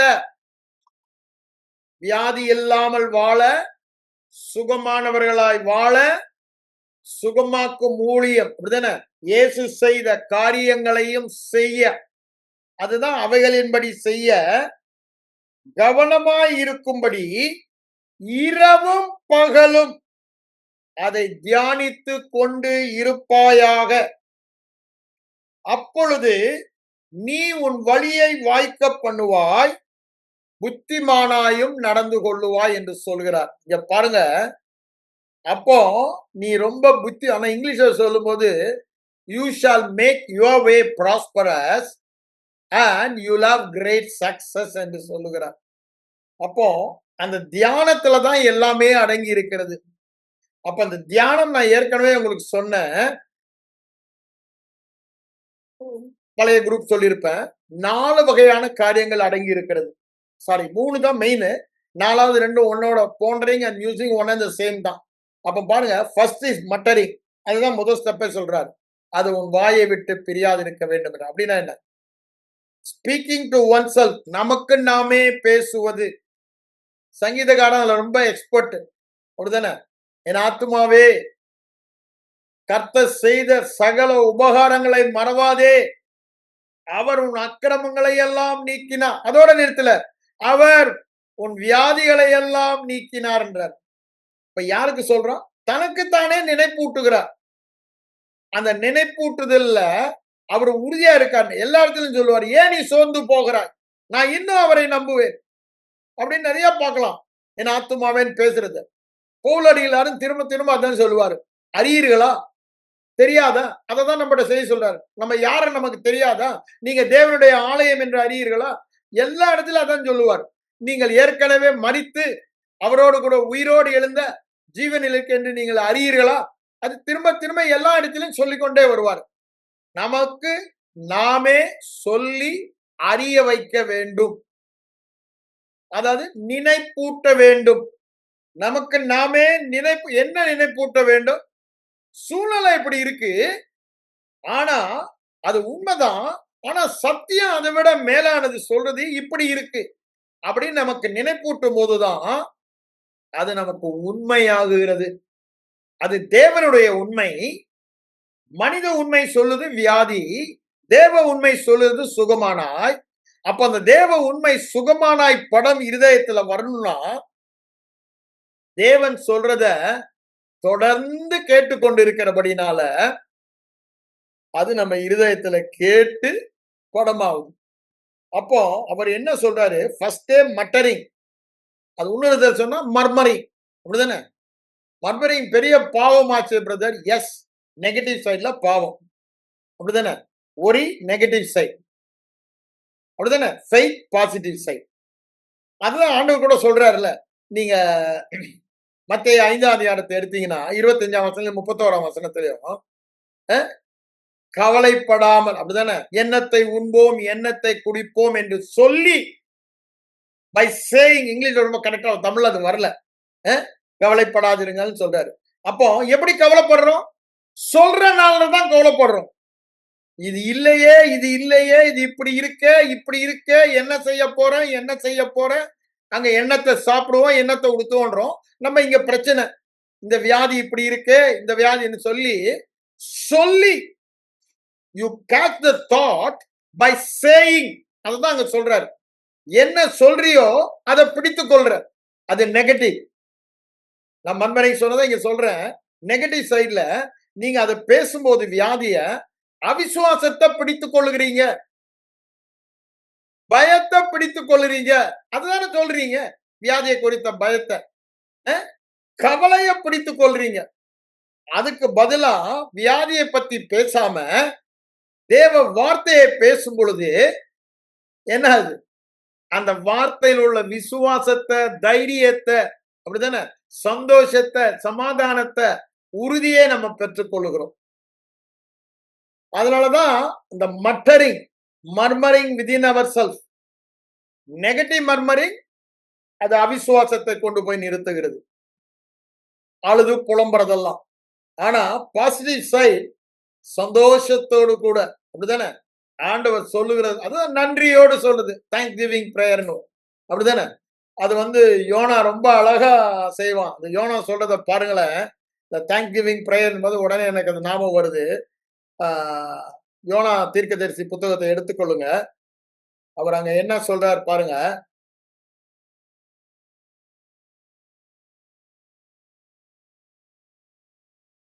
வியாதி இல்லாமல் வாழ, சுகமானவர்களாய் வாழ, சுகமாக்கும் ஊழியம். அப்படிதானே? இயேசு செய்த காரியங்களையும் செய்ய, அதுதான் அவைகளின்படி செய்ய கவனமாய் இருக்கும்படி இரவும் பகலும் அதை தியானித்து கொண்டு இருப்பாயாக. அப்பொழுது நீ உன் வழியை வாய்க்க பண்ணுவாய், புத்திமானாயும் நடந்து கொள்ளுவாய் என்று சொல்கிறார். இங்க பாருங்க, அப்போ நீ ரொம்ப புத்தி, ஆனா இங்கிலீஷ்ல சொல்லும் போது you shall make your way prosperous and you will have great success என்று சொல்லுகிறார். அப்போ அந்த தியானத்துல தான் எல்லாமே அடங்கி இருக்கிறது. அப்ப அந்த தியானம் நான் ஏற்கனவே உங்களுக்கு சொன்னேன், பழைய குரூப் சொல்லியிருப்பேன். 4 வகையான காரியங்கள் அடங்கி இருக்கிறது. சாரி, 3 தான் மெயின். 4வது 2 ஒன்னோட pondering and using one and the same தான். அப்ப பாருங்க, ஃபர்ஸ்ட் இஸ் மட்டரிங். அதுதான் முதல் ஸ்டெப்பே சொல்றாரு. அது உன் வாயை விட்டு பிரியாது இருக்க வேண்டும். அப்படின்னா என்ன? ஸ்பீக்கிங் டு ஒன் செல்ஃப், நமக்கு நாமே பேசுவது. சங்கீதக்காரன் அதுல ரொம்ப எக்ஸ்பர்ட், அப்படிதானே? என் ஆத்துமாவே கர்த்தர் செய்த சகல உபகாரங்களை மறவாதே, அவர் உன் அக்கிரமங்களை எல்லாம் நீக்கினார். அதோட நிறுத்தல, அவர் உன் வியாதிகளை எல்லாம் நீக்கினார் என்றார். இப்ப யாருக்கு சொல்றான்? தனக்குத்தானே நினைப்பூட்டுகிறார். அந்த நினைப்பூட்டுதல்ல அவர் உறுதியா இருக்கார். எல்லா இடத்திலும் சொல்லுவார், ஏன் நீ சோர்ந்து போகிறாய், நான் இன்னும் அவரை நம்புவேன் அப்படின்னு நிறைய பார்க்கலாம். என் ஆத்துமாவேன் பேசுறது பவுலடிகளாரும் திரும்ப திரும்ப அதான் சொல்லுவாரு. அறியீர்களா, தெரியாதா? அதை தான் நம்மகிட்ட செய்ய சொல்றாரு. நம்ம யாரு நமக்கு தெரியாதா? நீங்க தேவனுடைய ஆலயம் என்று அறியீர்களா? எல்லா இடத்திலும் அதான் சொல்லுவார். நீங்கள் ஏற்கனவே மரித்து அவரோடு கூட உயிரோடு எழுந்த ஜீவனிலுக்கு என்று நீங்கள் அறியீர்களா? அது திரும்ப திரும்ப எல்லா இடத்திலும் சொல்லிக்கொண்டே வருவார். நமக்கு நாமே சொல்லி அறிய வைக்க வேண்டும், அதாவது நினைப்பூட்ட வேண்டும். நமக்கு நாமே என்ன நினைப்பூட்ட வேண்டும்? சூழ்நிலை இப்படி இருக்கு, ஆனா அது உண்மைதான், ஆனா சத்தியம் அதை விட மேலானது சொல்றது இப்படி இருக்கு அப்படின்னு நமக்கு நினைப்பூட்டும் போதுதான் அது நமக்கு உண்மையாகுகிறது. அது தேவனுடைய உண்மை. மனித உண்மை சொல்லுது வியாதி, தேவ உண்மை சொல்லுது சுகமானாய். அப்ப அந்த தேவ உண்மை சுகமானாய் படம் இருதயத்துல வரணும்னா தேவன் சொல்றத தொடர்ந்து கேட்டுக்கொண்டிருக்கிறபடினால அது நம்ம இருதயத்துல கேட்டு படமாகுது. அப்போ அவர் என்ன சொல்றாரு? ஃபர்ஸ்டே மட்டரிங், அது உணர்தல் சொன்னா மர்மரிங், அப்படிதானே? மர்மரிங் பெரிய பாவமாச்சு பிரதர். எஸ், நெகட்டிவ் சைட்ல பாவம், அப்படிதானே? ஒரி நெகட்டிவ் சைட், அப்படிதானே? Faith positive side. அதுதான் ஆண்டவர் கூட சொல்றாருல்ல. நீங்க மத்தேயு 5ஆம் அதிகாரத்தை எடுத்தீங்கன்னா 25ஆம் வசனம் 31ஆம் வசனத்திலையும் கவலைப்படாமல், அப்படிதானே? எண்ணத்தை உண்போம் எண்ணத்தை குடிப்போம் என்று சொல்லி, பை சேயிங், இங்கிலீஷ் ரொம்ப கரெக்டா, தமிழ்ல அது வரல. கவலைப்படாதிருங்கன்னு சொல்றாரு. அப்போ எப்படி கவலைப்படுறோம்? சொல்றனால தான் கவலைப்படுறோம். இது இல்லையே, இது இல்லையே, இது இப்படி இருக்க, இப்படி இருக்க, என்ன செய்ய போறேன், என்ன செய்ய போறேன், அங்க எண்ணத்தை சாப்பிடுவோம், எண்ணத்தை உடுத்துவோன்றோம். நம்ம இங்க பிரச்சனை, இந்த வியாதி இப்படி இருக்கு, இந்த வியாதின்னு சொல்லி சொல்லி you catch the thought by saying. அதுதான் அங்க சொல்றாரு. என்ன சொல்றியோ அதை பிடித்துக் கொள்ற, அது நெகட்டிவ். நான் மண்மனை சொன்னதை இங்க சொல்றேன். நெகட்டிவ் சைட்ல நீங்க அதை பேசும்போது வியாதிய அவிசுவாசத்தை பிடித்துக் கொள்ளுகிறீங்க, பயத்தை பிடித்துக் கொள்ளுறீங்க. அதுதானே சொல்றீங்க, வியாதியை குறித்த பயத்தை, கவலையை பிடித்துக் கொள்றீங்க. அதுக்கு பதிலா வியாதியை பத்தி பேசாம தேவ வார்த்தையை பேசும் பொழுது என்ன ஆகுது? அந்த வார்த்தையில் உள்ள விசுவாசத்தை, தைரியத்தை, அப்படிதானே, சந்தோஷத்தை, சமாதானத்தை, உறுதியை நம்ம பெற்றுக்கொள்ளுகிறோம். அதனாலதான் இந்த muttering, murmuring within our self. Negative murmuring அது அவிசுவாசத்தை கொண்டு போய் நிறுத்துகிறது, அழுது புலம்புறதெல்லாம். ஆனா பாசிட்டிவ் சைட் சந்தோஷத்தோடு கூட, அப்படிதானே, ஆண்டவர் சொல்லுகிறது. அதுதான் நன்றியோடு சொல்லுது, தேங்க்ஸ் கிவிங் பிரேயர்னு, அப்படிதானே? அது யோனா ரொம்ப அழகா செய்வான். அந்த யோனா சொல்றத பாருங்களேன். இந்த தேங்க்ஸ் கிவிங் பிரேயர் போது உடனே எனக்கு அது ஞாபகம் வருது. யோனா தீர்க்கதரிசி புத்தகத்தை எடுத்துக்கொள்ளுங்க. அவர் அங்க என்ன சொல்றார் பாருங்க.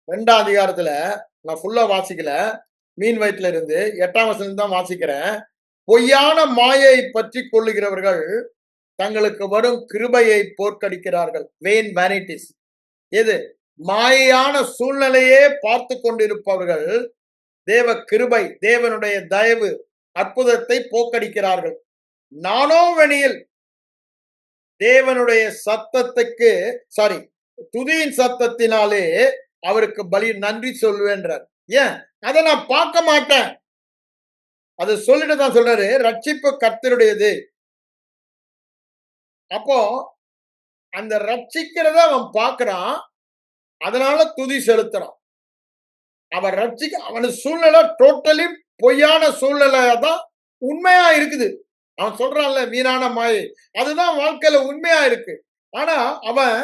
ரெண்டாம் அதிகாரத்துல நான் ஃபுல்லா வாசிக்கல, மீன் வயிற்றுல இருந்து 8ஆம் வசனம் தான் வாசிக்கிறேன். பொய்யான மாயை பற்றி கொள்ளுகிறவர்கள் தங்களுக்கு வரும் கிருபையை போர்க்கடிக்கிறார்கள். வெயின் வேனிட்டிஸ். எது? மாயான சூழ்நிலையே பார்த்து கொண்டிருப்பவர்கள் தேவ கிருபை, தேவனுடைய தயவு, அற்புதத்தை போக்கடிக்கிறார்கள். நானோ வெளியில் தேவனுடைய சத்தத்துக்கு, சாரி, துதியின் சத்தத்தினாலே அவருக்கு பலி நன்றி சொல்லுவேன்றார். ஏன்? அதை நான் பார்க்க மாட்டேன். அது சொல்லிட்டு தான் சொல்றாரு, ரட்சிப்பு கர்த்தருடையது. அப்போ அந்த ரட்சிக்கிறத அவன் பார்க்கிறான், அதனால துதி செலுத்துறான். அவன் ரட்சிக்க, அவன் சூழ்நிலை டோட்டலி பொய்யான சூழ்நிலை தான் உண்மையா இருக்குது. அவன் சொல்றான்ல வீணான மாயை. அதுதான் வாழ்க்கையில உண்மையா இருக்கு. ஆனா அவன்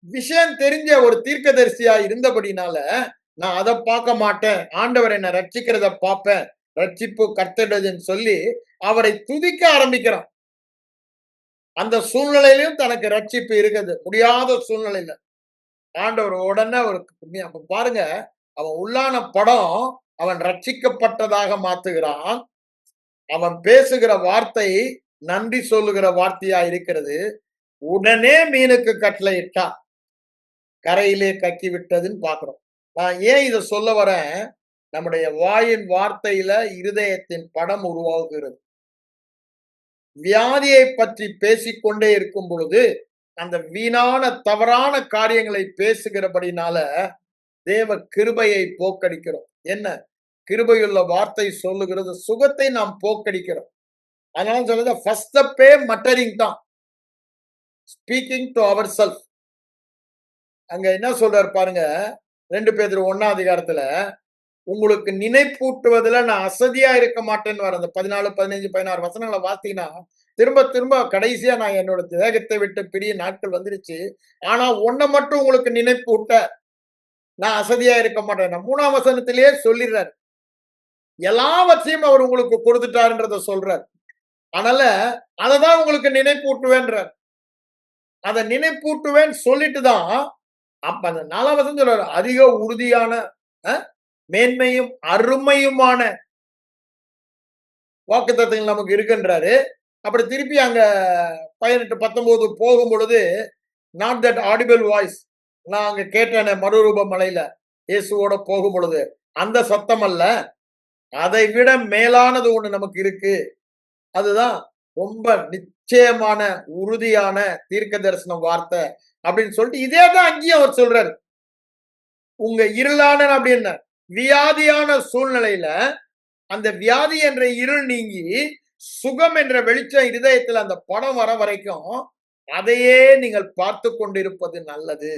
விஷயம் தெரிஞ்ச ஒரு தீர்க்கதரிசியா இருந்தபடினால, நான் அத பார்க்க மாட்டேன். ஆண்டவர் என்ன ரட்சிக்கிறத பார்ப்பேன். ரட்சிப்பு கர்த்தருடையதுன்னு சொல்லி அவரை துதிக்க ஆரம்பிக்கிறான். அந்த சூழ்நிலையிலும் தனக்கு ரட்சிப்பு இருக்குது. முடியாத சூழ்நிலையில. ஆண்டவர் உடனே அவருக்கு அப்ப பாருங்க, அவன் உள்ளான படம் அவன் ரட்சிக்கப்பட்டதாக மாத்துகிறான். அவன் பேசுகிற வார்த்தை நன்றி சொல்லுகிற வார்த்தையா இருக்கிறது. உடனே மீனுக்கு கட்டளையிட்டான். கரையிலே கக்கி விட்டதுன்னு பார்க்கிறோம். நான் ஏன் இத சொல்ல வரேன்? நம்முடைய வாயின் வார்த்தையில இருதயத்தின் படம் உருவாகுகிறது. வியாதியை பற்றி பேசிக்கொண்டே இருக்கும் பொழுது, அந்த வீணான தவறான காரியங்களை பேசுகிறபடினால, தேவ கிருபையை போக்கடிக்கிறோம். என்ன? கிருபையுள்ள வார்த்தை சொல்லுகிறது சுகத்தை நாம் போக்கடிக்கிறோம். அதனால சொல்றது ஃபர்ஸ்ட் ஸ்டெப்பே மட்டரிங் தான். Speaking to our self. அங்க என்ன சொல்றாரு பாருங்க, 2 பேதுரு 1ஆம் அதிகாரத்துல, உங்களுக்கு நினைப்பூட்டுவதில நான் அசதியா இருக்க மாட்டேன்னு வர அந்த 14, 15, 16 வசனங்களை வாசித்தீங்கன்னா, திரும்ப திரும்ப கடைசியா நான் என்னோட தேகத்தை விட்டு பிரிய நாட்கள் வந்துருச்சு. ஆனா ஒன்ன மட்டும் உங்களுக்கு நினைப்பூட்ட நான் அசதியா இருக்க மாட்டேன். 3ஆம் வசனத்திலேயே சொல்லிடுறாரு. எல்லாவற்றையும் அவர் உங்களுக்கு கொடுத்துட்டாருன்றத சொல்றார். அதனால அததான் உங்களுக்கு நினைப்பூட்டுவேன்றார். அத நினைப்பூட்டுவேன்னு சொல்லிட்டு தான் அப்ப அந்த 4ஆம் வசனம் சொல்றாரு. அதிக உறுதியான மேன்மையும் அருமையுமான வாக்குத்தத்தங்கள் நமக்கு இருக்குன்றாரு. அப்புறம் திருப்பி அங்க 18, 19 போகும் பொழுது நாட் தட் ஆடிபிள் வாய்ஸ், நான் அங்க கேட்டேனே மறுரூப மலையில இயேசுவோட போகும் பொழுது அந்த சத்தம் அல்ல, அதை விட மேலானது ஒண்ணு நமக்கு இருக்கு. அதுதான் ரொம்ப நிச்சயமான உறுதியான தீர்க்க தரிசன வார்த்தை அப்படின்னு சொல்லிட்டு இதே தான் அங்கேயும் அவர் சொல்றாரு. உங்க இருளான அப்படின்னா வியாதியான சூழ்நிலையில அந்த வியாதி என்ற இருள் நீங்கி சுகம் என்ற வெளிச்சம் இருதயத்தில் அந்த படம் வர வரைக்கும் அதையே நீங்கள் பார்த்து கொண்டிருப்பது நல்லது.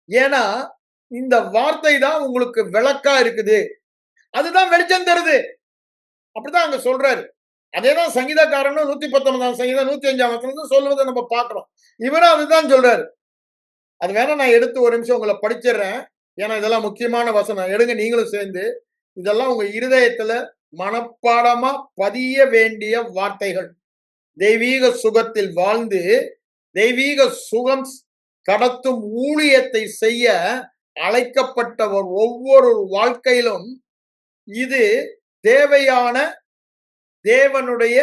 ஏன்னா இந்த வார்த்தை தான் உங்களுக்கு விளக்கா இருக்குது. அதுதான் வெளிச்சம் தருது. அப்படிதான் அங்க சொல்றாரு. அதேதான் சங்கீதக்காரனும் 119ஆம் சங்கீதம் 105ஆம் வசனத்துல சொல்லுவதை நம்ம பார்க்கிறோம். இவரும் அதுதான் சொல்றாரு. அது வேணா நான் எடுத்து ஒரு நிமிஷம் உங்களை படிச்சிடுறேன். ஏன்னா இதெல்லாம் முக்கியமான வசனம். எடுங்க நீங்களும் சேர்ந்து. இதெல்லாம் உங்க இருதயத்துல மனப்பாடமா பதிய வேண்டிய வார்த்தைகள். தெய்வீக சுகத்தில் வாழ்ந்து தெய்வீக சுகம் கடத்தும் ஊழியத்தை செய்ய அழைக்கப்பட்டவர் ஒவ்வொரு வாழ்க்கையிலும் இது தேவையான தேவனுடைய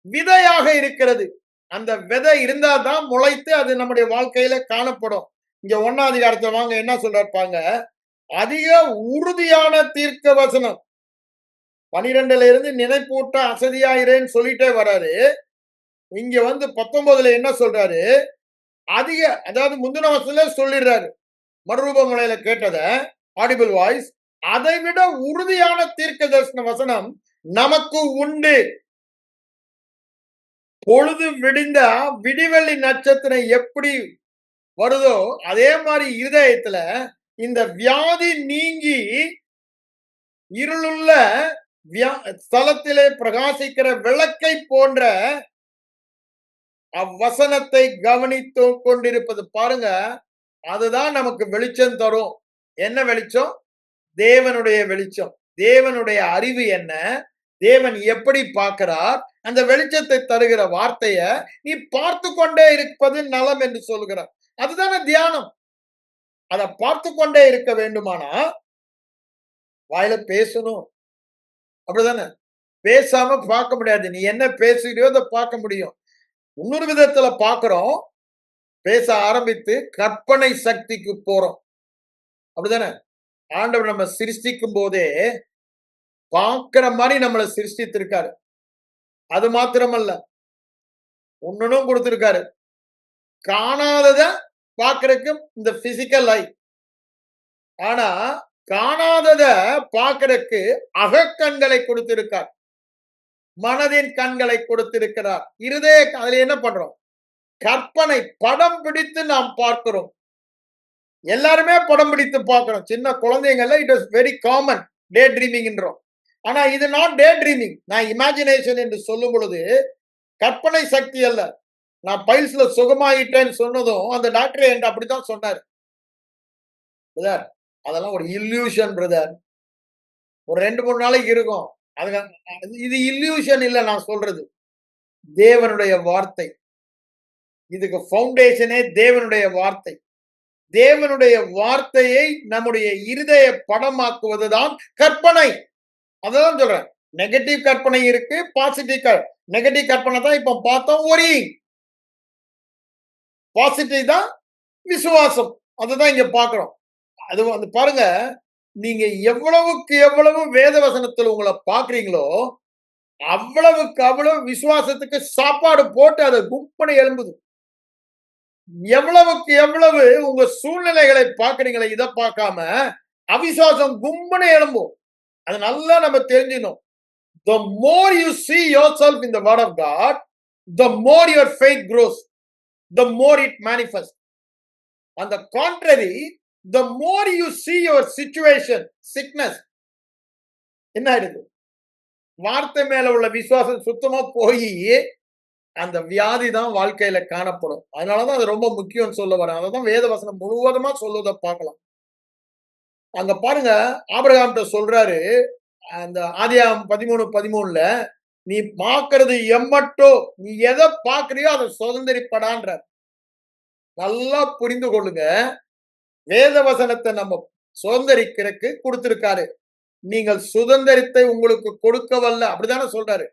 விதையாக இருக்கிறது. அந்த விதை இருந்தா தான் முளைத்து அது நம்முடைய வாழ்க்கையில காணப்படும். இங்க 1ஆம் அதிகாரத்துல வாங்க என்ன சொல்றாருப்பாங்க, அதிக உறுதியான தீர்க்க வசனம் 12ல இருந்து நினைப்பூட்ட அசதியாயிரேன்னு சொல்லிட்டே வராரு. இங்க வந்து 19ல என்ன சொல்றாரு, அதிக அதாவது முந்தின வசனத்துல சொல்லிடுறாரு. மறுரூப மலையில கேட்டத ஆடிபிள் வாய்ஸ், அதை விட உறுதியான தீர்க்க தரிசன வசனம் நமக்கு உண்டு. பொழுது விடிந்தா விடிவெள்ளி நட்சத்திரம் எப்படி வருதோ அதே மாதிரி இருதயத்துல இந்த வியாதி நீங்கி இருளுள்ள ஸ்தலத்திலே பிரகாசிக்கிற விளக்கை போன்ற அவ்வசனத்தை கவனித்து கொண்டிருப்பது பாருங்க. அதுதான் நமக்கு வெளிச்சம் தரும். என்ன வெளிச்சம்? தேவனுடைய வெளிச்சம். தேவனுடைய அறிவு என்ன? தேவன் எப்படி பார்க்கிறார்? அந்த வெளிச்சத்தை தருகிற வார்த்தைய நீ பார்த்து கொண்டே இருப்பது நலம் என்று சொல்கிறார். அதுதானே தியானம். அதை பார்த்து கொண்டே இருக்க வேண்டுமானா வாயில பேசணும். அப்படிதானே? பேசாம பார்க்க முடியாது. நீ என்ன பேசுகிறியோ அதை பார்க்க முடியும். இன்னொரு விதத்துல பார்க்கிறோம். பேச ஆரம்பித்து கற்பனை சக்திக்கு போறோம். அப்படிதானே? ஆண்டவர் நம்ம சிருஷ்டிக்கும் போதே பார்க்கிற மாதிரி நம்மளை சிருஷ்டித்திருக்காரு. அது மாத்திரமல்ல, ஒன்னும் கொடுத்திருக்காரு. காணாதத பார்க்கறதுக்கு இந்த பிசிக்கல் ஐ. ஆனா காணாதத பார்க்கறதுக்கு அகக்கண்களை கொடுத்திருக்கார். மனதின் கண்களை கொடுத்திருக்கிறார். இருதய அதுல என்ன பண்றோம்? கற்பனை படம் பிடித்து நாம் பார்க்கிறோம். எல்லாருமே படம் பிடித்து பார்க்கிறோம். சின்ன குழந்தைங்கள்ல இட் இஸ் வெரி காமன் டே ட்ரீமிங்ன்றோம். ஆனா இது நாட் டே ட்ரீமிங். நான் இமேஜினேஷன் என்று சொல்லும் பொழுது கற்பனை சக்தி அல்ல. நான் பைல்ஸ்ல சுகமாயிட்டேன்னு சொன்னதும் அந்த டாக்டர் என்கிட்ட அப்படித்தான் சொன்னாரு. பிரதர், அதெல்லாம் ஒரு இல்யூஷன் பிரதர். ஒரு 2, 3 நாளைக்கு இருக்கும். அதுக்கு இது இல்யூஷன் இல்ல நான் சொல்றது. தேவனுடைய வார்த்தை. இதுக்கு ஃபவுண்டேஷனே தேவனுடைய வார்த்தை. தேவனுடைய வார்த்தையை நம்முடைய இருதய படமாக்குவதுதான் கற்பனை. அதான் சொல்றேன். நெகட்டிவ் கற்பனை இருக்கு, பாசிட்டிவ் நெகட்டிவ் கற்பனை தான் இப்ப பார்த்தோம் worrying. பாசிட்டிவ் தான் விசுவாசம். அதுதான் இங்க பார்க்கிறோம். அது வந்து பாருங்க, நீங்க எவ்வளவுக்கு எவ்வளவு வேத வசனத்துல உங்களை பார்க்கிறீங்களோ அவ்வளவுக்கு அவ்வளவு விசுவாசத்துக்கு சாப்பாடு போட்டு அதை கும்பனை எழும்புது. எவ்வளவுக்கு எவ்வளவு உங்க சூழ்நிலைகளை பார்க்கிறீங்களே இதை பார்க்காம அவிசுவாசம் கும்பனை எழும்பும். அது நல்லா நம்ம தெரிஞ்சிடணும். The more you see yourself in the word of God, the more your faith grows, the more it manifests. On the contrary, the more you see your situation, sickness, என்ன ஆயிடுது? வார்த்தை மேல உள்ள விசுவாசம் சுத்தமா போய் அந்த வியாதி தான் வாழ்க்கையில காணப்படும். அதனாலதான் அது ரொம்ப முக்கியம் சொல்ல வரேன். அதான் வேத வசனம் முழுவதுமா சொல்வதை பார்க்கலாம். அங்க பாருங்க, ஆபிரகாம்கிட்ட சொல்றாரு, அந்த ஆதியாகமம் 13:13 நீ பார்க்கிறது எம்மட்டோ, நீ எதை பார்க்கறியோ அதை சுதந்திரிப்படான்றார். நல்லா புரிந்து கொள்ளுங்க. வேத வசனத்தை நம்ம சுதந்திரிக்கிறதுக்கு கொடுத்திருக்காரு. நீங்கள் சுதந்திரத்தை உங்களுக்கு கொடுக்கவல்ல, அப்படித்தானே சொல்றாரு.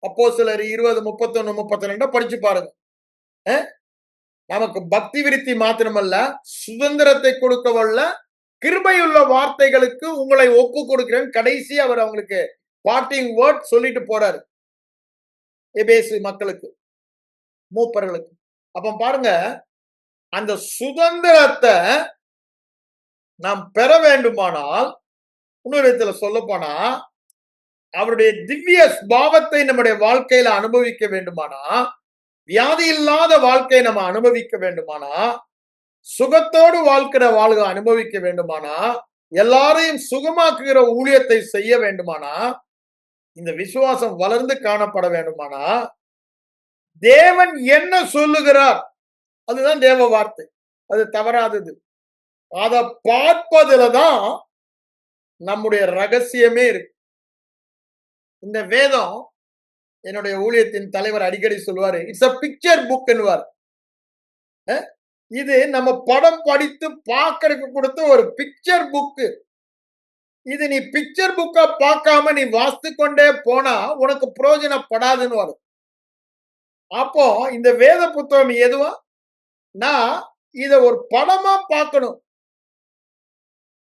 அப்போஸ்தலர் 20:31-32 படிச்சு பாருங்க. நமக்கு பக்தி விருத்தி மாத்திரமல்ல, சுதந்திரத்தை கொடுக்கவல்ல, கிருபையுள்ள வார்த்தைகளுக்கு உங்களை ஒப்பு கொடுக்கிறேன். கடைசி அவர் அவங்களுக்கு பார்ட்டிங் வேர்ட் சொல்லிட்டு போறாரு எபேசு மக்களுக்கு, மூப்பர்களுக்கு. அப்ப பாருங்க, அந்த சுதந்திரத்தை நாம் பெற வேண்டுமானால், இன்னொரு விதத்துல சொல்ல போனா, அவருடைய திவ்ய பாவத்தை நம்முடைய வாழ்க்கையில அனுபவிக்க வேண்டுமானா, வியாதி இல்லாத வாழ்க்கையை நம்ம அனுபவிக்க வேண்டுமானா, சுகத்தோடு வாழ்க்கிற வாழ்க அனுபவிக்க வேண்டுமானா, எல்லாரையும் சுகமாக்குகிற ஊழியத்தை செய்ய வேண்டுமானா, இந்த விசுவாசம் வளர்ந்து காணப்பட வேண்டுமானா, தேவன் என்ன சொல்லுகிறார் அதுதான் தேவ வார்த்தை. அது தவறாதது. அதை பார்ப்பதுல தான் நம்முடைய ரகசியமே இருக்கு. இந்த வேதம், என்னுடைய ஊழியத்தின் தலைவர் அடிக்கடி சொல்லுவாரு, இட்ஸ் a picture book என்னுவார். இது நம்ம படம் படித்து பார்க்கறதுக்கு கொடுத்த ஒரு பிக்சர் புக்கு. இது நீ பிக்சர் புக்கா பார்க்காம நீ வாசித்து கொண்டே போனா உனக்கு பிரயோஜனப்படாதுன்னு வரும். அப்போ இந்த வேத புத்தகம் எதுவா, நான் இத ஒரு படமா பார்க்கணும்.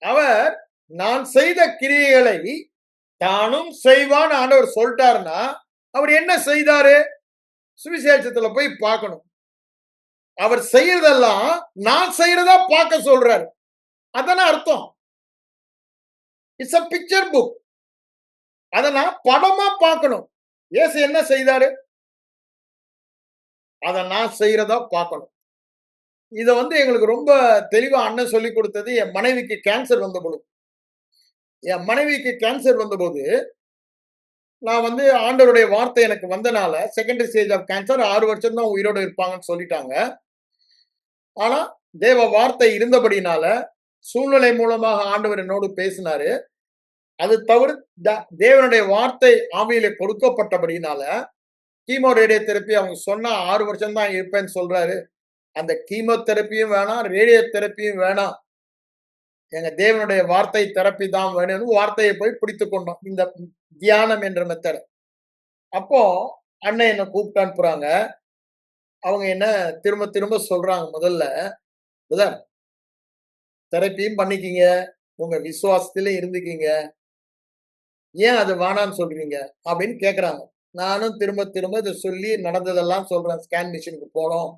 அவர் நான் செய்த கிரியைகளை தானும் செய்வான் ஆண்டவர் சொல்லிட்டாருன்னா, அவர் என்ன செய்தாரு? சுவிசேஷத்துல போய் பார்க்கணும். அவர் செய்யறதெல்லாம் நான் செய்யறதா பார்க்க சொல்றாரு. அதான அர்த்தம். It's a picture book. அத நான் படமா பார்க்கணும். இயேசு என்ன செய்தாரு? அத நான் செய்யறதா பார்க்கணும். இத எங்களுக்கு ரொம்ப தெளிவா அண்ணன் சொல்லி கொடுத்தது என் மனைவிக்கு கேன்சர் வந்த பொழுது. என் மனைவிக்கு கேன்சர் வந்தபோது, நான் ஆண்டவருடைய வார்த்தை எனக்கு வந்தனால, செகண்டரி ஸ்டேஜ் ஆஃப் கேன்சர் 6 வருஷம் தான் உயிரோட இருப்பாங்கன்னு சொல்லிட்டாங்க. ஆனா தேவ வார்த்தை இருந்தபடினால, சூழ்நிலை மூலமாக ஆண்டவர் என்னோடு பேசினாரு. அது தவிர தேவனுடைய வார்த்தை ஆவியில கொடுக்கப்பட்டபடினால, கீமோ ரேடியோ தெரப்பி அவங்க சொன்னா 6 வருஷம் தான் இருப்பேன்னு சொல்றாரு. அந்த கீமோ தெரப்பியும் வேணாம், ரேடியோ தெரப்பியும் வேணாம், எங்க தேவனுடைய வார்த்தை தெரப்பி தான் வேணும்னு வார்த்தையை போய் பிடித்து கொண்டோம். இந்த தியானம் என்ற மெத்தட. அப்போ அண்ணன் என்ன கூப்பிட்டு அனுப்புறாங்க. அவங்க என்ன திரும்ப திரும்ப சொல்றாங்க, முதல்ல பிரதர் தெரப்பியும் பண்ணிக்கிங்க, உங்க விசுவாசத்திலே இருந்துக்கீங்க, ஏன் அது வேணான்னு சொல்றீங்க அப்படின்னு கேக்குறாங்க. நானும் திரும்ப திரும்ப இதை சொல்லி நடந்ததெல்லாம் சொல்றேன். ஸ்கேன் மிஷினுக்கு போனோம்,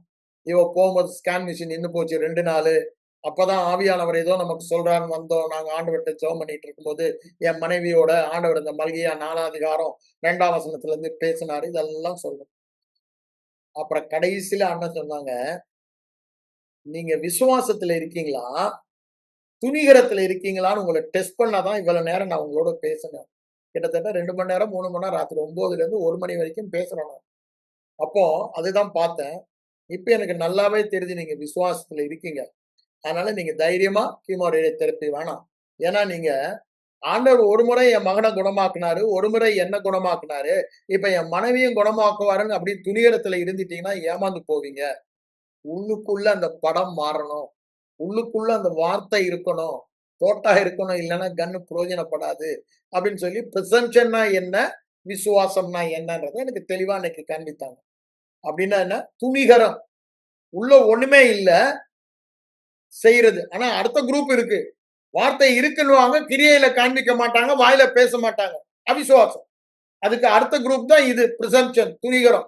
இவ போகும்போது ஸ்கேன் மிஷின் நின்று போச்சு 2 நாள். அப்பதான் ஆவியானவர் ஏதோ நமக்கு சொல்றாருன்னு வந்தோம். நாங்க ஆண்டவர்கிட்ட ஜெபம் பண்ணிட்டு இருக்கும்போது என் மனைவியோட ஆண்டவர் இந்த மல்கியா 4ஆம் அதிகாரம் 2ஆம் வசனத்துல இருந்து பேசினாரு. இதெல்லாம் சொல்றோம். அப்புறம் கடைசியில அண்ணன் சொன்னாங்க, நீங்க விசுவாசத்துல இருக்கீங்களா, துணிகரத்துல இருக்கீங்களான்னு உங்களை டெஸ்ட் பண்ணாதான் இவ்வளவு நேரம் நான் உங்களோட பேசினேன். கிட்டத்தட்ட 2 மணி நேரம் 3 மணி நேரம் ராத்திரி 9ல இருந்து 1 மணி வரைக்கும் பேசுறோம் நான். அப்போ அதுதான் பார்த்தேன். இப்ப எனக்கு நல்லாவே தெரியுது நீங்க விசுவாசத்துல இருக்கீங்க. அதனால நீங்க தைரியமா கீமோ ரேடியோ தெரப்பி வேணாம். ஏன்னா நீங்க ஆண்டவர் ஒரு முறை என் மகன குணமாக்குனாரு. ஒரு முறை என்ன குணமாக்குனாரு. இப்ப என் மனைவியும் குணமாக்குவாருன்னு அப்படி துணிகரத்துல இருந்துட்டீங்கன்னா ஏமாந்து போவீங்க. உள்ளுக்குள்ள அந்த படம் மாறணும். உள்ளுக்குள்ள அந்த வார்த்தை இருக்கணும். தோட்டா இருக்கணும். இல்லன்னா கன்னு பிரயோஜனப்படாது. அப்படின்னு சொல்லி பிரிசம்ப்ஷன்னா என்ன? விசுவாசம்னா என்னன்றத எனக்கு தெளிவா அன்னைக்கு காண்பித்தாங்க. அப்படின்னா என்ன? துணிகரம். உள்ள ஒண்ணுமே இல்ல. செய்றது. ஆனா அடுத்த குரூப் இருக்கு. வார்த்தை இருக்குன்னுவாங்க. கிரியையில காண்பிக்க மாட்டாங்க. வாயில பேச மாட்டாங்க. அவிசுவாசம். அதுக்கு அடுத்த குரூப் தான் இது. பிரிசம்ப்ஷன். துணிகரம்.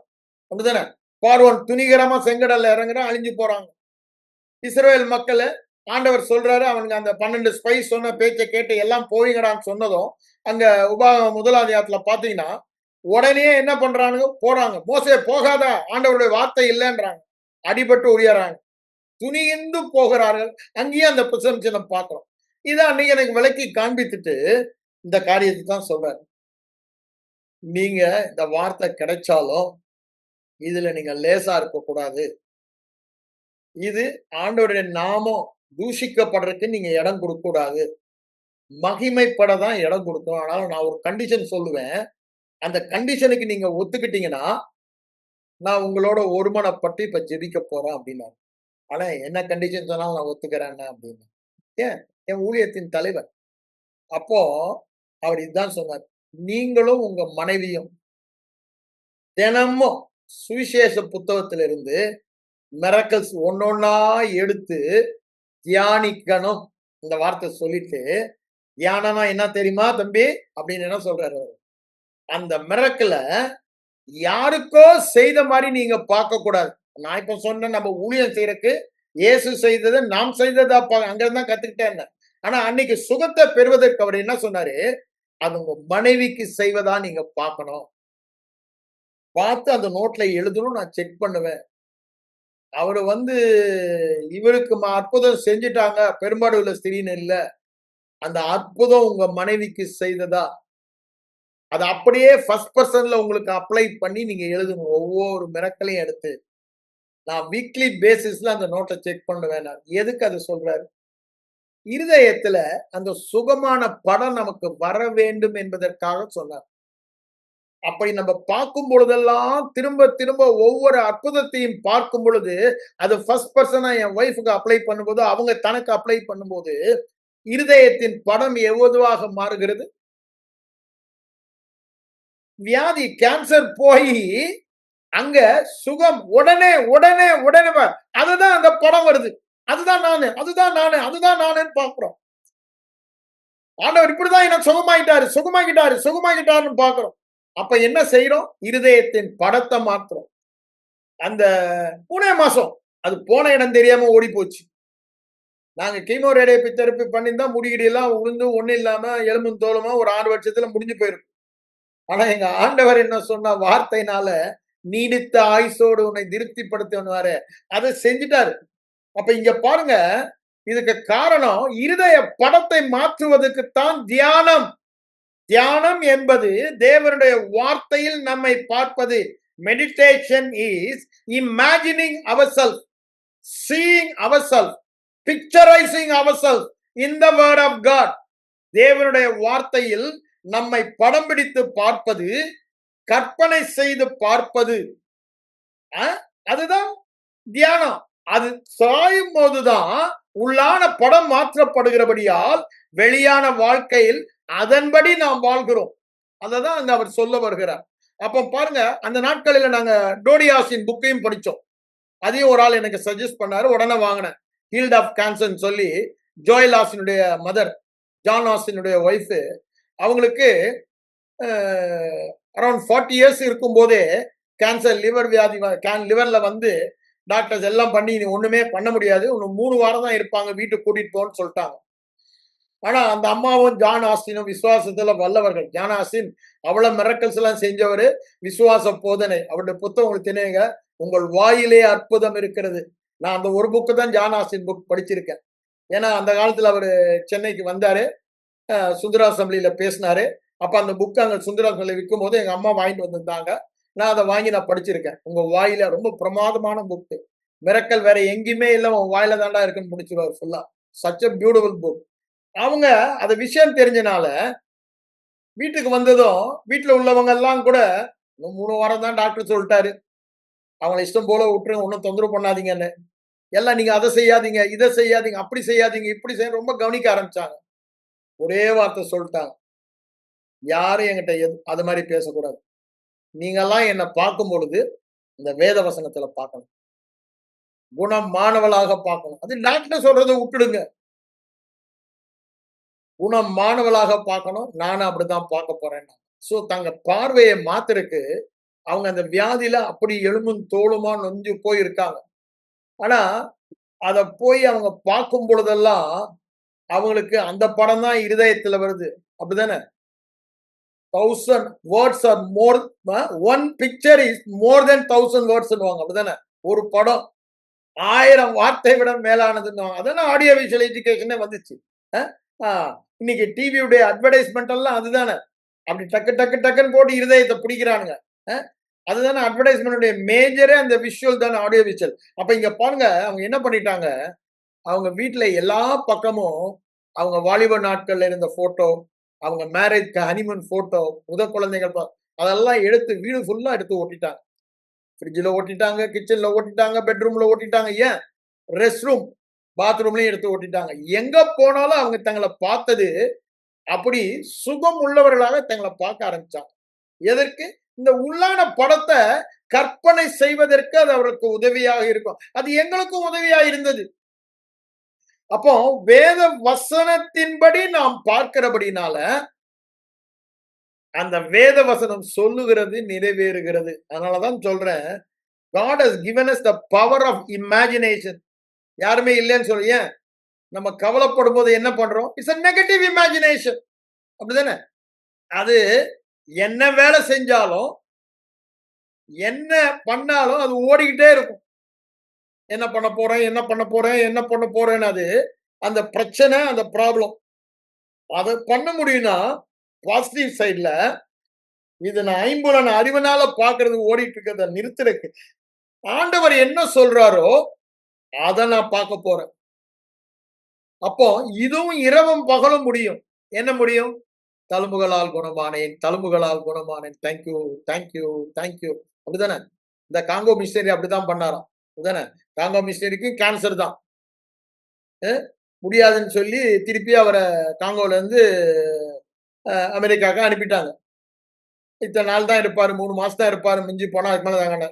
அப்படிதானே? பார்வோன் துணிகரமா செங்கடல்ல இறங்குறான். அழிஞ்சு போறாங்க. இஸ்ரவேல் மக்கள ஆண்டவர் சொல்றாரு. அவனுங்க அந்த 12 ஸ்பைஸ் சொன்ன பேச்ச கேட்டு எல்லாம் போவீங்கடான்னு சொன்னதும், அங்க உபாகமம் 1 அதிகாரத்துல பார்த்தீங்கன்னா, உடனே என்ன பண்றானுங்க? போறாங்க. மோசே போகாத! ஆண்டவருடைய வார்த்தை இல்லன்றாங்க. அடிபட்டு ஒடியறாங்க. துணிந்து போகிறார்கள். அங்கேயும் அந்த பிரிசம்ப்ஷன பார்க்கிறோம். இத அன்னைக்கு எனக்கு விளக்கி காண்பித்துட்டு, இந்த காரியத்த தான் சொல்றாரு. நீங்க இந்த வார்த்தை கிடைச்சாலும், இதுல நீங்க லேசா இருக்கக்கூடாது. இது ஆண்டவருடைய நாமம் தூஷிக்கப்படுறதுக்கு நீங்க இடம் குடுக்கக்கூடாது. மகிமைப்பட தான் இடம் குடுக்கணும். ஆனாலும் நான் ஒரு கண்டிஷன் சொல்லுவேன். அந்த கண்டிஷனுக்கு நீங்க ஒத்துக்கிட்டீங்கன்னா, நான் உங்களோட ஒருமனப்பட்டு இப்ப ஜெபிக்க போறேன் அப்டின்னாரு. ஆனா என்ன கண்டிஷன் சொன்னாலும் நான் ஒத்துக்கிறேன்னே அப்டின்னேன். ஏன்? என் ஊழியத்தின் தலைவர். அப்போ அவர் இதான் சொன்னார். நீங்களும் உங்க மனைவியும் தினமும் சுவிசேஷ புத்தகத்திலிருந்து மிரக்கிள்ஸ் ஒன்னொன்னா எடுத்து தியானிக்கணும். இந்த வார்த்தை சொல்லிட்டு, தியானம்னா என்ன தெரியுமா தம்பி? அப்படின்னு என்ன சொல்றாரு அவரு. அந்த மிரக்கிள யாருக்கோ செய்த மாரி நீங்க பார்க்கக்கூடாது. நான் இப்ப சொன்னேன் நம்ம ஊழியம் செய்யறக்கு இயேசு செய்தத நாம் செய்ததா அங்கிருந்து தான் கத்துக்கிட்டேன். ஆனா அன்னைக்கு சுகத்த பெறுவதற்கு அவர் என்ன சொன்னாரு? அது உங்க மனைவிக்கு செய்வதா நீங்க பார்க்கணும். பார்த்து அந்த நோட்ல எழுதணும். நான் செக் பண்ணுவேன். அவரு இவருக்கு அற்புதம் செஞ்சுட்டாங்க. பெரும்பாடுள்ள ஸ்திரீன்னு இல்ல. அந்த அற்புதம் உங்க மனைவிக்கு செய்ததா? அத அப்படியே ஃபர்ஸ்ட் பெர்சன்ல உங்களுக்கு அப்ளை பண்ணி நீங்க எழுதணும். ஒவ்வொரு மிரக்கலையும் எடுத்து. நான் வீக்லி பேசிஸ்ல அந்த நோட்ட செக் பண்ணுவேன் நான். எதுக்கு அத சொல்றாரு? இருதயத்துல அந்த சுகமான படம் நமக்கு வர வேண்டும் என்பதற்காக சொன்னார். அப்படி நம்ம பார்க்கும் பொழுதெல்லாம் திரும்ப திரும்ப ஒவ்வொரு அற்புதத்தையும் பார்க்கும் பொழுது அது ஃபர்ஸ்ட் பர்சனா என் ஒய்ஃபுக்கு அப்ளை பண்ணும்போது அவங்க தனக்கு அப்ளை பண்ணும்போது இருதயத்தின் படம் எவ்வளவாக மாறுகிறது. வியாதி கேன்சர் போய் அங்க சுகம் உடனே உடனே உடனே அதுதான் அந்த படம் வருது. அதுதான் நானு அதுதான் நானு அதுதான் நானுன்னு பாக்குறோம். ஆண்டவர் இப்படிதான் என்ன சுகமாயிட்டாரு சுகமாக்கிட்டாரு சுகமாக்கிட்டாருன்னு பாக்குறோம். அப்ப என்ன செய்யறோம்? இருதயத்தின் படத்தை மாத்துறோம். அந்த 3 மாசம் அது போன இடம் தெரியாம ஓடி போச்சு. நாங்க கீமோ ரேடியோ தெரப்பி பண்ணியிருந்தா முடிகிடி எல்லாம் உளுந்து ஒண்ணு இல்லாம எலும்பும் தோலுமா ஒரு 6 வருஷத்துல முடிஞ்சு போயிருக்கும். ஆனா எங்க ஆண்டவர் என்ன சொன்ன வார்த்தையினால நீடித்த ஆயுசோடு உன்னை திருப்திப்படுத்துவாரு. அதை செஞ்சுட்டாரு. அப்ப இங்க பாருங்க, இதுக்கு காரணம் இருதய படத்தை மாற்றுவதற்குத்தான் தியானம். தியானம் என்பது தேவனுடைய வார்த்தையில் நம்மை பார்ப்பது. Meditation is imagining ourselves, seeing ourselves, picturizing ourselves in the word of God. தேவனுடைய வார்த்தையில் நம்மை படம் பிடித்து பார்ப்பது, கற்பனை செய்து பார்ப்பது. அதுதான் தியானம். அது சாயும் போதுதான் உள்ளான படம் மாற்றப்படுகிறபடியால் வெளியான வாழ்க்கையில் அதன்படி நாம் வாழ்கிறோம். அததான் அங்க அவர் சொல்ல வருகிறார். அப்ப பாருங்க, அந்த நாட்களில நாங்க டோடியாஸின் புக்கையும் படிச்சோம். அதையும் ஒரு ஆள் எனக்கு சஜஸ்ட் பண்ணாரு. உடனே வாங்கினேன். ஹீல்ட் ஆஃப் கேன்சர் சொல்லி ஜோயல் ஆஸ்டினுடைய மதர், ஜான் ஆஸ்டினுடைய ஒய்ஃப், அவங்களுக்கு அரௌண்ட் 40 இயர்ஸ் இருக்கும் போதே கேன்சர் லிவர் வியாதி லிவர்ல டாக்டர்ஸ் எல்லாம் பண்ணி நீ ஒண்ணுமே பண்ண முடியாது, இன்னும் 3 வாரம் தான் இருப்பாங்க, வீட்டுக்கு கூட்டிட்டு போன்னு சொல்லிட்டாங்க. ஆனா அந்த அம்மாவும் ஜான் ஆஸ்டினும் விசுவாசத்துல வல்லவர்கள். ஜான் ஆஸ்டின் அவ்வளவு மிரக்கல்ஸ் எல்லாம் செஞ்சவரு. விசுவாச போதனை அவருடைய புத்தகம் உங்களுக்கு தெரியுங்க. உங்கள் வாயிலே அற்புதம் இருக்கிறது. நான் அந்த ஒரு புக்கு தான் ஜான் ஆஸ்டின் புக் படிச்சிருக்கேன். ஏன்னா அந்த காலத்துல அவரு சென்னைக்கு வந்தாரு, சுந்தரா அசம்பிளியில பேசினாரு. அப்ப அந்த புக் அங்க சுந்தராசன்ல விற்கும் போது எங்க அம்மா வாங்கிட்டு வந்திருந்தாங்க. நான் அதை வாங்கி நான் படிச்சிருக்கேன். உங்க வாயில ரொம்ப பிரமாதமான புக். மிரக்கல் வேற எங்கேயுமே இல்ல, உன் வாயில தாண்டா இருக்குன்னு முடிச்சிருவாரு ஃபுல்லா. Such a beautiful book. அவங்க அந்த விஷயம் தெரிஞ்சனால வீட்டுக்கு வந்ததும் வீட்டுல உள்ளவங்க எல்லாம் கூட, இன்னும் 3 வாரம் தான் டாக்டர் சொல்லிட்டாரு. அவங்கள இஷ்டம் போல விட்டுருங்க, ஒன்னும் தொந்தரவு பண்ணாதீங்கன்னு. எல்லாம் நீங்க அதை செய்யாதீங்க, இதை செய்யாதீங்க, அப்படி செய்யாதீங்க, இப்படி செய்ய ரொம்ப கவனிக்க ஆரம்பிச்சாங்க. ஒரே வார்த்தை சொல்லிட்டாங்க. யாரும் என்கிட்ட அது மாதிரி பேசக்கூடாது. நீங்கெல்லாம் என்ன பார்க்கும் பொழுது இந்த வேத வசனத்துல பார்க்கணும். குணமானவளாக பார்க்கணும். அது டாக்டர் சொல்றதை விட்டுடுங்க. குணமானவளாக பார்க்கணும். நானும் அப்படித்தான் பார்க்க போறேன். சோ தங்க பார்வையை மாத்துறதுக்கு அவங்க அந்த வியாதியில அப்படி எலும்பும் தோலுமா நொஞ்சு போயிருக்காங்க. ஆனா அத போய் அவங்க பார்க்கும் பொழுதெல்லாம் அவங்களுக்கு அந்த படம் தான் இருதயத்துல வருது. அப்படிதானே? 1000 words are more, one picture is more than 1000 words ன்னுவாங்க. அப்படிதானே? ஒரு படம் 1000 வார்த்தை விட மேலானதுன்னுவாங்க. அதானே ஆடியோ விஷுவல் எஜுகேஷனே வந்துச்சு. இன்னைக்கு டிவியுடைய அட்வர்டைஸ்மெண்ட் எல்லாம் அதுதானே. அப்படி டக்கு டக்கு டக்குன்னு போட்டு இருதயத்தை பிடிக்கிறானுங்க. அதுதானே அட்வர்டைஸ்மெண்ட் மேஜரே, அந்த விஷுவல் தானே, ஆடியோ விஷுவல். அப்ப இங்க பாருங்க, அவங்க என்ன பண்ணிட்டாங்க, அவங்க வீட்டுல எல்லா பக்கமும் அவங்க வாலிப நாட்கள்ல இருந்த போட்டோ, அவங்க மேரேஜ் ஹனிமூன் போட்டோ, குழந்தைகள் அதெல்லாம் எடுத்து வீடு ஃபுல்லா எடுத்து ஓட்டிட்டாங்க. ஃப்ரிட்ஜில் ஓட்டிட்டாங்க, கிச்சன்ல ஓட்டிட்டாங்க, பெட்ரூம்ல ஓட்டிட்டாங்க. ஏன் ரெஸ்ட் ரூம், பாத்ரூம்லயும் எடுத்து ஓட்டிட்டாங்க. எங்க போனாலும் அவங்க தங்களை பார்த்தது அப்படி சுகம் உள்ளவர்களாக தங்களை பார்க்க ஆரம்பிச்சாங்க. எதற்கு? இந்த உள்ளான படத்தை கற்பனை செய்வதற்கு அது அவருக்கு உதவியாக இருக்கும். அது எங்களுக்கும் உதவியாக இருந்தது. அப்போ வேத வசனத்தின்படி நாம் பார்க்கிறபடினால அந்த வேத வசனம் சொல்லுகிறது நிறைவேறுகிறது. அதனாலதான் சொல்றேன், God has given us the power of imagination. யாருமே இல்லைன்னு சொல்ல. ஏன் நம்ம கவலைப்படும் போது என்ன பண்றோம்? It's a negative imagination. அப்படிதானே? அது என்ன வேலை செஞ்சாலும் என்ன பண்ணாலும் அது ஓடிக்கிட்டே இருக்கும். என்ன பண்ண போறேன், என்ன பண்ண போறேன், என்ன பண்ண போறேன்னு, அது அந்த பிரச்சனை, அந்த ப்ராப்ளம். அதை பண்ண முடியும்னா பாசிட்டிவ் சைட்ல இது நான் ஐம்புலன் அறிவுனால பாக்குறது ஓடிட்டு இருக்கிறத நிறுத்துறதுக்கு ஆண்டவர் என்ன சொல்றாரோ அதை நான் பார்க்க போறேன். அப்போ இதுவும் இரவும் பகலும் முடியும். என்ன முடியும்? தழும்புகளால் குணமானேன், தழும்புகளால் குணமானேன். Thank you, thank you, thank you. அப்படிதானே? இந்த காங்கோ மிஷனரி அப்படிதான் பண்ணாராம். அப்படிதானே? காங்கோ மிஷனரிக்கு கேன்சர் தான். முடியாதுன்னு சொல்லி திருப்பி அவரை காங்கோல இருந்து அமெரிக்காவுக்கு அனுப்பிட்டாங்க. இத்தனை நாள் தான் இருப்பாரு, 3 மாசம் தான் இருப்பாரு, மிஞ்சி போனா அதுக்கு மேல தாங்க.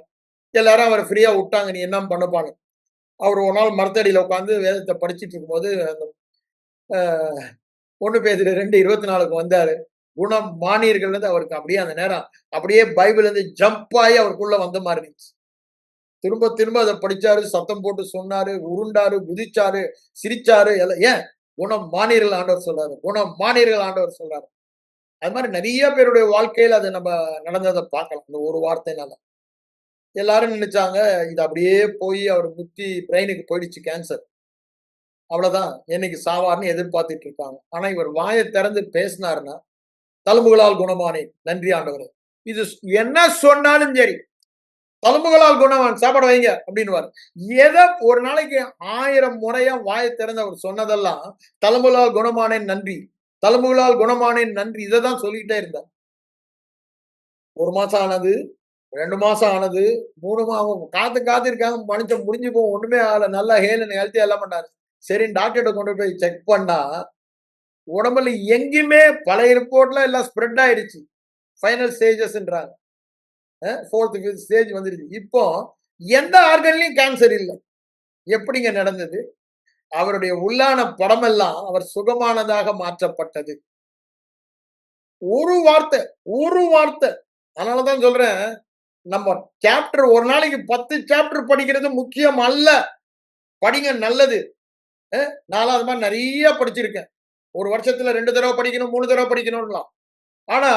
எல்லாரும் அவரை ஃப்ரீயா விட்டாங்க, நீ என்ன பண்ணுப்பாங்க. அவர் ஒரு நாள் மரத்தடியில உட்காந்து வேதத்தை படிச்சுட்டு இருக்கும்போது அந்த 1 பேதுரு 2:24 வந்தாரு. குணம் மானியர்கள் அவருக்கு அப்படியே அந்த நேரம் அப்படியே பைபிள் இருந்து ஜம்ப் ஆகி அவருக்குள்ள வந்த மாதிரி இருந்துச்சு. திரும்ப திரும்ப அதை படிச்சாரு, சத்தம் போட்டு சொன்னாரு, உருண்டாரு, குதிச்சாரு, சிரிச்சாரு. எல்லாம் ஏன்? குணம் மானியர்கள் ஆண்டவர் சொல்றாரு, குணம் மானியர்கள் ஆண்டவர் சொல்றாரு. அது மாதிரி நிறைய பேருடைய வாழ்க்கையில அது நம்ம நடந்ததை பார்க்கலாம். இந்த ஒரு வார்த்தைனால எல்லாரும் நினைச்சாங்க இது அப்படியே போய் அவர் புத்தி பிரெயினுக்கு போயிடுச்சு, கேன்சர், அவ்வளவுதான், என்னைக்கு சாவார்னு எதிர்பார்த்துட்டு இருக்காங்க. ஆனா இவர் வாயை திறந்து பேசினாருன்னா, தழும்புகளால் குணமானேன், நன்றி ஆண்டவரே. இது என்ன சொன்னாலும் சரி, தழும்புகளால் குணமான், சாப்பாடு வைங்க அப்படின்னு. எதை ஒரு நாளைக்கு 1000 முறையா வாயை திறந்து அவர் சொன்னதெல்லாம் தழும்புகளால் குணமானேன் நன்றி, தழும்புகளால் குணமானேன் நன்றி, இதைதான் சொல்லிக்கிட்டே இருந்தார். 1 மாசம் ஆனது, 2 மாசம் ஆனது, 3 மாசம் காத்து இருக்காங்க. மனுஷன் முடிஞ்சு போகும், ஒண்ணுமே ஆகல, நல்லா ஹேல்னு ஹெல்த்தியா எல்லாம் பண்ணாரு. சரி டாக்டர்கிட்ட கொண்டு போய் செக் பண்ணா உடம்புல எங்கேயுமே பழைய ரிப்போர்ட்ல எல்லாம் ஸ்ப்ரெட் ஆயிடுச்சு. ஃபைனல் ஸ்டேஜஸ்ன்றாங்க. 4th 5th ஸ்டேஜ் வந்துருச்சு. இப்போ எந்த ஆர்கன்லயும் கேன்சர் இல்லை. எப்படிங்க நடந்தது? அவருடைய உள்ளான படமெல்லாம் அவர் சுகமானதாக மாற்றப்பட்டது. ஒரு வார்த்தை, ஒரு வார்த்தை. அதனாலதான் சொல்றேன், நம்ம சாப்டர் ஒரு நாளைக்கு 10 சாப்டர் படிக்கிறது முக்கியம் அல்ல. படிங்க, நல்லது. நான் அது மாதிரி நிறைய படிச்சிருக்கேன். ஒரு வருஷத்துல 2 தடவை படிக்கணும், 3 தடவை படிக்கணும்லாம். ஆனா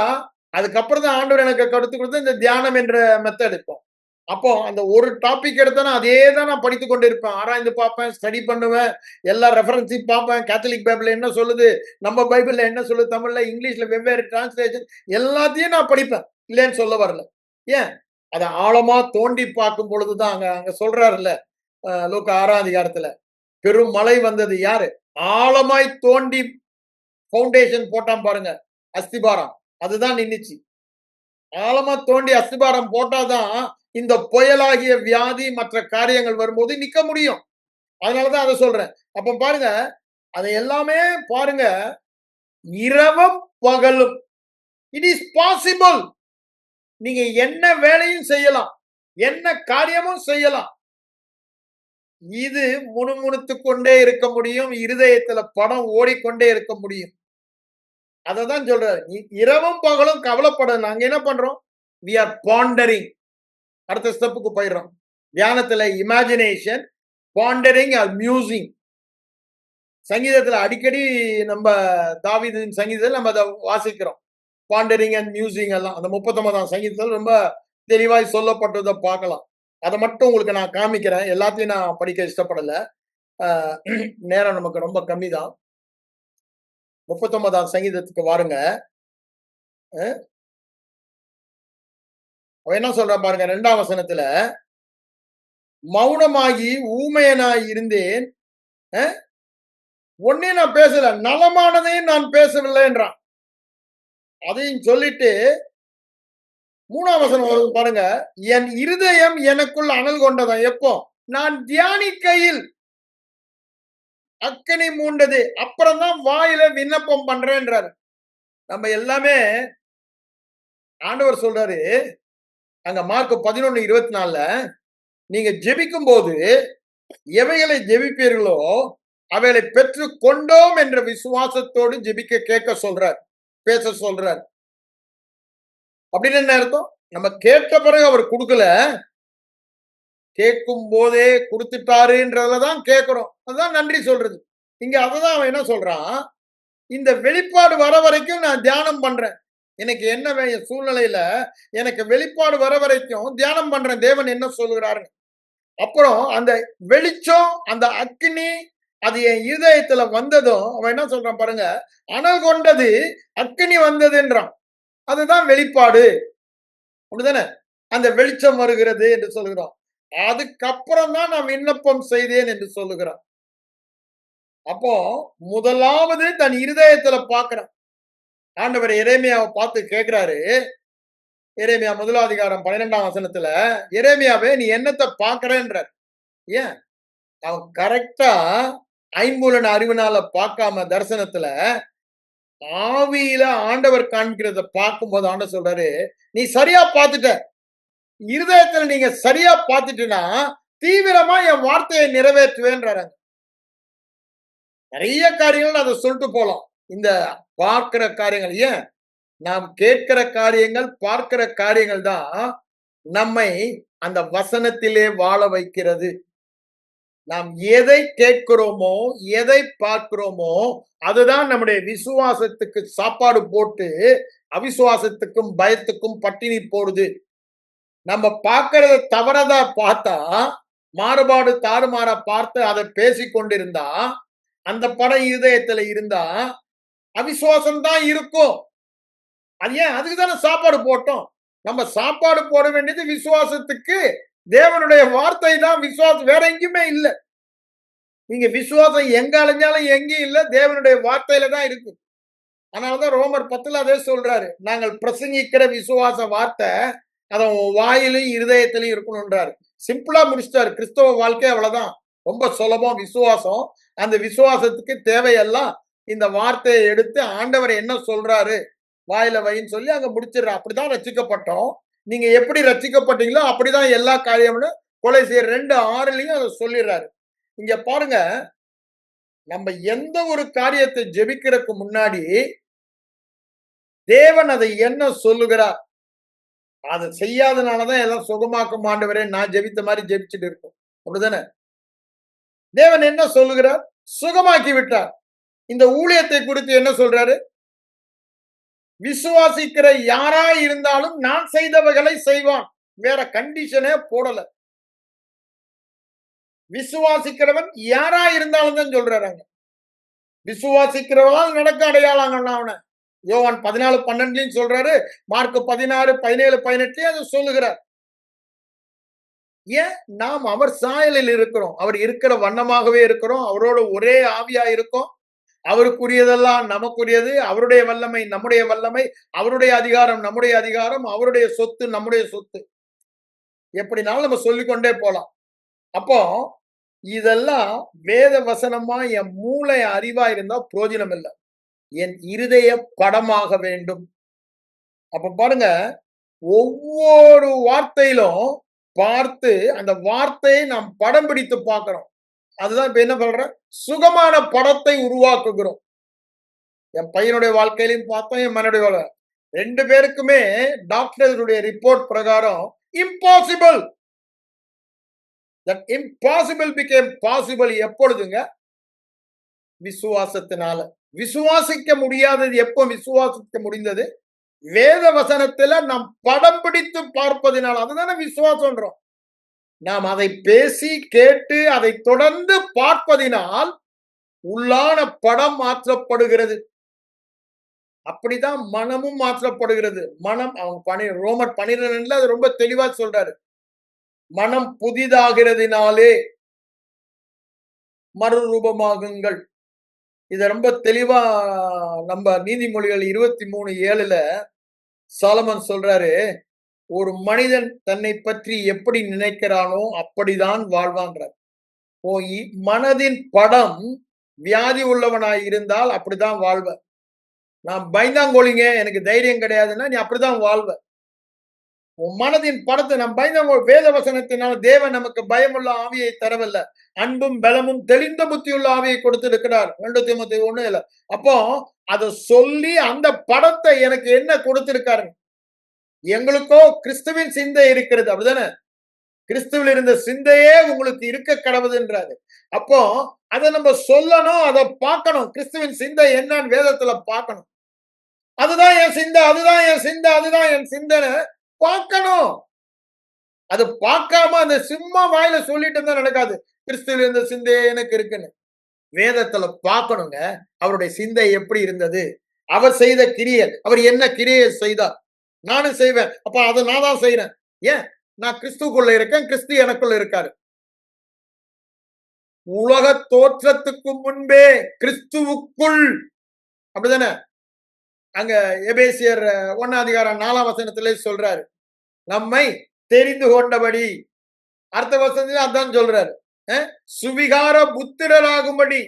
அதுக்கப்புறம் தான் ஆண்டவர் எனக்கு கருத்து கொடுத்து இந்த தியானம் என்ற மெத்தட் இருக்கும். அப்போ அந்த ஒரு டாபிக் எடுத்தா அதே தான் நான் படித்துக் கொண்டிருப்பேன். ஆராய்ந்து பார்ப்பேன், ஸ்டடி பண்ணுவேன், எல்லா ரெஃபரன்ஸையும் பார்ப்பேன். கேத்தலிக் பைபிள் என்ன சொல்லுது, நம்ம பைபிள்ல என்ன சொல்லுது, தமிழ்ல, இங்கிலீஷ்ல வெவ்வேறு டிரான்ஸ்லேஷன் எல்லாத்தையும் நான் படிப்பேன். இல்லைன்னு சொல்ல வரல. ஏன்? அத ஆழமா தோண்டி பார்க்கும் பொழுது தான் அங்க அங்க சொல்றாருல்ல, லூக்கா 6ஆம் அதிகாரத்துல, பெரும் மழை வந்தது யாரு? ஆழமாய் தோண்டி ஃபவுண்டேஷன் போட்டான் பாருங்க, அஸ்திபாரம். அதுதான் நின்னுச்சு. ஆழமா தோண்டி அஸ்திபாரம் போட்டாதான் இந்த புயலாகிய வியாதி மற்ற காரியங்கள் வரும்போது நிக்க முடியும். அதனாலதான் அதை சொல்றேன். அப்ப பாருங்க, அதை எல்லாமே பாருங்க, இரவும் பகலும் இட் இஸ் பாசிபிள். நீங்க என்ன வேலையும் செய்யலாம், என்ன காரியமும் செய்யலாம். இது முணுமுணுத்துக் கொண்டே இருக்க முடியும், இருதயத்துல படம் ஓடிக்கொண்டே இருக்க முடியும். அததான் சொல்றாரு, இரவும் பகலும் கவலைப்பட. நாங்க என்ன பண்றோம்? we are pondering. அடுத்த ஸ்டெப்புக்கு போயிடுறோம். தியானத்துல இமேஜினேஷன், பாண்டரிங் ஆர் மியூசிங். சங்கீதத்துல அடிக்கடி நம்ம தாவீதின் சங்கீதத்தில் நம்ம அதை வாசிக்கிறோம். பாண்டரிங் அண்ட் மியூசிங் எல்லாம் அந்த 39ஆம் சங்கீதத்தில் ரொம்ப தெளிவாய் சொல்லப்பட்டதை பார்க்கலாம். அதை மட்டும் உங்களுக்கு நான் காமிக்கிறேன். எல்லாத்தையும் நான் படிக்க இஷ்டப்படல. நேரம் நமக்கு ரொம்ப கம்மி தான். 39ஆம் சங்கீதத்துக்கு வாருங்க. அவன் என்ன சொல்றான் பாருங்க, 2ஆம் வசனத்துல, மௌனமாகி ஊமையனாய் இருந்தேன், ஒன்னே நான் பேசல, நலமானதையும் நான் பேசவில்லை என்றான். அதையும் சொல்லிட்டு 3ஆம் வசனம் வருது பாருங்க, என் இருதயம் எனக்குள் அனல் கொண்டதான். எப்போ? நான் தியானிக்கையில் அக்கினி மூண்டது. அப்புறம் தான் வாயில விண்ணப்பம் பண்றேன்றாரு. நம்ம எல்லாமே ஆண்டவர் சொல்றாரு அங்க மார்க் 11:24, நீங்க ஜெபிக்கும் போது எவைகளை ஜெபிப்பீர்களோ அவைகளை பெற்று கொண்டோம் என்ற விசுவாசத்தோடு ஜெபிக்க கேட்க சொல்றார், பேச சொல்றார். அப்படின்னு என்ன அர்த்தம்? நம்ம கேட்ட பிறகு அவர் கொடுக்கல, கேட்கும் போதே கொடுத்துட்டாருன்றதுலதான் கேட்கிறோம். அதுதான் நன்றி சொல்றது. இங்க அததான் அவன் என்ன சொல்றான், இந்த வெளிப்பாடு வர வரைக்கும் நான் தியானம் பண்றேன். எனக்கு என்ன சூழ்நிலையில எனக்கு வெளிப்பாடு வர வரைக்கும் தியானம் பண்றேன், தேவன் என்ன சொல்லுகிறாரு. அப்புறம் அந்த வெளிச்சம், அந்த அக்கினி அது என் இருதயத்துல வந்ததும் அவன் என்ன சொல்றான் பாருங்க, அனல் கொண்டது, அக்கினி வந்ததுன்றான். அதுதான் வெளிப்பாடு. அப்படிதானே? அந்த வெளிச்சம் வருகிறது என்று சொல்லுகிறோம். அதுக்கப்புறம் தான் நான் விண்ணப்பம் செய்தேன் என்று சொல்லுகிறான். அப்போ முதலாவது தன் இருதயத்துல பார்க்கிறான். ஆண்டவர் எரேமியாவை பார்த்து கேட்கிறாரு. எரேமியா 1ஆம் அதிகாரம் 12ஆம் வசனத்துல, எரேமியாவே நீ என்னத்தை பார்க்கிறேன்றார். ஏன்? அவன் கரெக்டா ஐம்புலன் அறிவினால பார்க்காம தரிசனத்துல ஆவியில ஆண்டவர் காண்கிறத பார்க்கும்போது ஆண்டவர் சொல்றாரு, நீ சரியா பார்த்துட்ட, இருதயத்துல நீங்க சரியா பார்த்துட்டுனா தீவிரமா என் வார்த்தையை நிறைவேற்றுவேன்றாங்க. நிறைய காரியங்கள் அதை சொல்லிட்டு போலாம். இந்த பார்க்கிற காரியங்கள், ஏன் நாம் கேட்கிற காரியங்கள், பார்க்கிற காரியங்கள் தான் நம்மை அந்த வசனத்திலே வாழ வைக்கிறது. நாம் எதை கேட்கிறோமோ, எதை பார்க்கிறோமோ, அதுதான் நம்முடைய விசுவாசத்துக்கு சாப்பாடு போட்டு அவிசுவாசத்துக்கும் பயத்துக்கும் பட்டினி போடுது. நம்ம பார்க்கறத தவறதா பார்த்தா, மாறுபாடு தாறுமாறா பார்த்து அதை பேசிக் கொண்டிருந்தா, அந்த படம் இருதயத்துல இருந்தா அவிசுவாசம் தான் இருக்கும். அது ஏன்? அதுக்கு தானே சாப்பாடு போட்டோம். நம்ம சாப்பாடு போட வேண்டியது விசுவாசத்துக்கு. தேவனுடைய வார்த்தை தான் விசுவாசம், வேற எங்கேயுமே இல்லை. நீங்க விசுவாசம் எங்க அலைஞ்சாலும் எங்கேயும் இல்லை, தேவனுடைய வார்த்தையில தான் இருக்கு. அதனாலதான் ரோமர் 10 அதே சொல்றாரு, நாங்கள் பிரசங்கிக்கிற விசுவாச வார்த்தை அதை வாயிலும் இருதயத்திலையும் இருக்கணும்ன்றாரு. சிம்பிளா முடிச்சிட்டாரு. கிறிஸ்தவ வாழ்க்கை அவ்வளவுதான், ரொம்ப சுலபம். விசுவாசம், அந்த விசுவாசத்துக்கு தேவையெல்லாம் இந்த வார்த்தையை எடுத்து ஆண்டவர் என்ன சொல்றாரு வாயில வைன்னு சொல்லி அங்க முடிச்சிடுற. அப்படிதான் ரட்சிக்கப்பட்டோம். நீங்க எப்படி ரட்சிக்கப்பட்டீங்களோ அப்படிதான் எல்லா காரியமும். கொலைசியர் 2:6 அதை சொல்லிடுறாரு. இங்க பாருங்க, நம்ம எந்த ஒரு காரியத்தை ஜெபிக்கிறதுக்கு முன்னாடி தேவன் அதை என்ன சொல்லுகிறார், அதை செய்யாதனாலதான் எல்லாம் சுகமாக்கும் ஆண்டவரே நான் ஜெபித்த மாதிரி ஜெபிச்சுட்டு இருக்கோம். அப்படிதானே? தேவன் என்ன சொல்லுகிறார்? சுகமாக்கி விட்டார். இந்த ஊழியத்தை குறித்து என்ன சொல்றாரு? விசுவாசிக்கிற யாரா இருந்தாலும் நான் செய்தவைகளை செய்வான். வேற கண்டிஷனே போடல. விசுவாசிக்கிறவன் யாரா இருந்தாலும் தான் சொல்றாங்க. விசுவாசிக்கிறவனால் நடக்க அடையாளங்கள்னா அவன யோவான் 14:12 சொல்றாரு. மார்க் 16, 17, 18 அதை சொல்லுகிறார். ஏன் நாம் அவர் சாயலில் இருக்கிறோம். அவர் இருக்கிற வண்ணமாகவே இருக்கிறோம். அவரோட ஒரே ஆவியா இருக்கும். அவருக்குரியதெல்லாம் நமக்குரியது. அவருடைய வல்லமை நம்முடைய வல்லமை. அவருடைய அதிகாரம் நம்முடைய அதிகாரம். அவருடைய சொத்து நம்முடைய சொத்து. எப்படினாலும் நம்ம சொல்லிக்கொண்டே போலாம். அப்போ இதெல்லாம் வேத வசனமா என் மூளை அறிவா இருந்தா பிரயோஜனம் இல்லை. என் இருதய படமாக வேண்டும். அப்ப பாருங்க, ஒவ்வொரு வார்த்தையிலும் பார்த்து அந்த வார்த்தையை நாம் படம் பிடித்து பார்க்கிறோம். அதுதான் இப்ப என்ன சொல்றேன், சுகமான படத்தை உருவாக்குகிறோம். என் பையனுடைய வாழ்க்கையிலையும் பார்த்தோம், என் மனுடைய 2 பேருக்குமே டாக்டர்களுடைய ரிப்போர்ட் பிரகாரம் impossible. That impossible become possible எப்பொழுதுங்க? விசுவாசத்தினால. விசுவாசிக்க முடியாதது எப்போ விசுவாசிக்க முடிந்தது? வேத வசனத்துல நாம் படம் பிடித்து பார்ப்பதினால். அதுதானே விசுவாசம்ன்றோம். நாம் அதை பேசி கேட்டு அதை தொடர்ந்து பார்ப்பதினால் உள்ளான படம் மாற்றப்படுகிறது. அப்படிதான் மனமும் மாற்றப்படுகிறது. மனம் அவங்க ரோமர் 12 அது ரொம்ப தெளிவா சொல்றாரு. மனம் புதிதாகிறதுனாலே மறுரூபமாகுங்கள். இத ரொம்ப தெளிவா நம்ம நீதிமொழிகள் 23:7 சாலமன் சொல்றாரு, ஒரு மனிதன் தன்னை பற்றி எப்படி நினைக்கிறானோ அப்படிதான் வாழ்வான்றார். மனதின் படம் வியாதி உள்ளவனாய் இருந்தால் அப்படிதான் வாழ்வ. நான் பயந்தாங்கோலிங்க, எனக்கு தைரியம் கிடையாதுன்னா நீ அப்படிதான் வாழ்வ. உன் மனதின் படத்தை நம் பயந்தாங்கோல் வேத வசனத்தினால் தேவன் நமக்கு பயமுள்ள ஆவியை தரவில்லை, அன்பும் பலமும் தெளிந்த புத்தியுள்ள ஆவியை கொடுத்திருக்கிறார். 2 தீமோத்தேயு 1:7. அப்போ அதை சொல்லி அந்த படத்தை எனக்கு என்ன கொடுத்திருக்காரு? எங்களுக்கோ கிறிஸ்துவின் சிந்தை இருக்கிறது, அப்படிதானே? கிறிஸ்துவில் இருந்த சிந்தையே உங்களுக்கு இருக்க கடவுதுன்றாரு. அப்போ அதை நம்ம சொல்லணும், அதை பார்க்கணும். கிறிஸ்துவின் சிந்தை என்னன்னு வேதத்துல பார்க்கணும். அதுதான் என் சிந்தை, அதுதான் என் சிந்தை, அதுதான் என் சிந்தனை பார்க்கணும். அது பார்க்காம அந்த சும்மா வாயில சொல்லிட்டு தான் நடக்காது. கிறிஸ்துவில் இருந்த சிந்தையே எனக்கு இருக்குன்னு வேதத்துல பார்க்கணுங்க. அவருடைய சிந்தை எப்படி இருந்தது, அவர் செய்த கிரியை, அவர் என்ன கிரியை செய்தார், நானும் செய்வேன். அப்ப அதை நான் தான் செய்யறேன். ஏன்? நான் கிறிஸ்துக்குள்ள இருக்கேன், கிறிஸ்து எனக்குள்ள இருக்காரு. உலக தோற்றத்துக்கு முன்பே கிறிஸ்துவுக்குள், அப்படிதானே? அங்க எபேசியர் 1:4 சொல்றாரு, நம்மை தெரிந்து கொண்டபடி. அடுத்த வசனத்துல அதான் சொல்றாரு, சுவிகார புத்திரராகும்படி,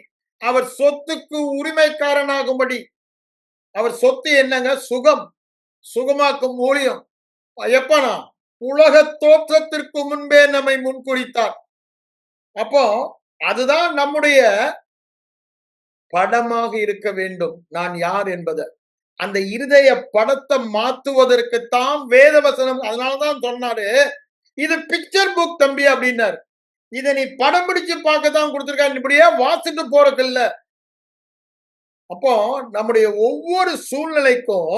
அவர் சொத்துக்கு உரிமைக்காரனாகும்படி. அவர் சொத்து என்னங்க? சுகம், சுகமாக்கும் ஊழியம். எப்பனா? உலக தோற்றத்திற்கு முன்பே நம்மை முன்குறித்தார். அப்போ அதுதான் நம்முடைய படமாக இருக்க வேண்டும், நான் யார் என்பதை. அந்த இருதய படத்தை மாத்துவதற்குத்தான் வேத வசனம். அதனாலதான் சொன்னாரு, இது பிக்சர் புக் தம்பி அப்படின்னாரு. இதை நீ படம் பிடிச்சு பார்க்கத்தான் கொடுத்திருக்காரு, இப்படியே வாசிட்டு போறதுக்கு இல்ல. அப்போ நம்முடைய ஒவ்வொரு சூழ்நிலைக்கும்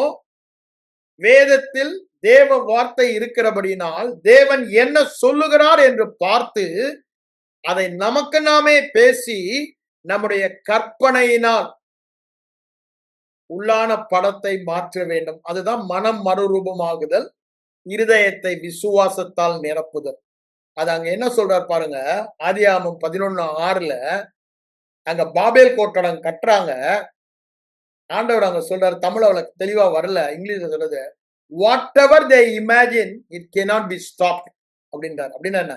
வேதத்தில் தேவ வார்த்தை இருக்கிறபடினால் தேவன் என்ன சொல்லுகிறார் என்று பார்த்து அதை நமக்கு நாமே பேசி நம்முடைய கற்பனையினால் உள்ளான படத்தை மாற்ற வேண்டும். அதுதான் மனம் மறுரூபமாகுதல், இருதயத்தை விசுவாசத்தால் நிரப்புதல். அது அங்க என்ன சொல்றாரு பாருங்க, ஆதியாகமம் 11:6 அங்க பாபேல் கோட்டடம் கட்டுறாங்க. ஆண்டவர் அங்க சொல்றாரு, தமிழ் அவளுக்கு தெளிவா வரல, இங்கிலீஷ்ல சொல்றது, what ever they imagine it cannot be stopped அப்படின்றார். அப்படின்னா என்ன?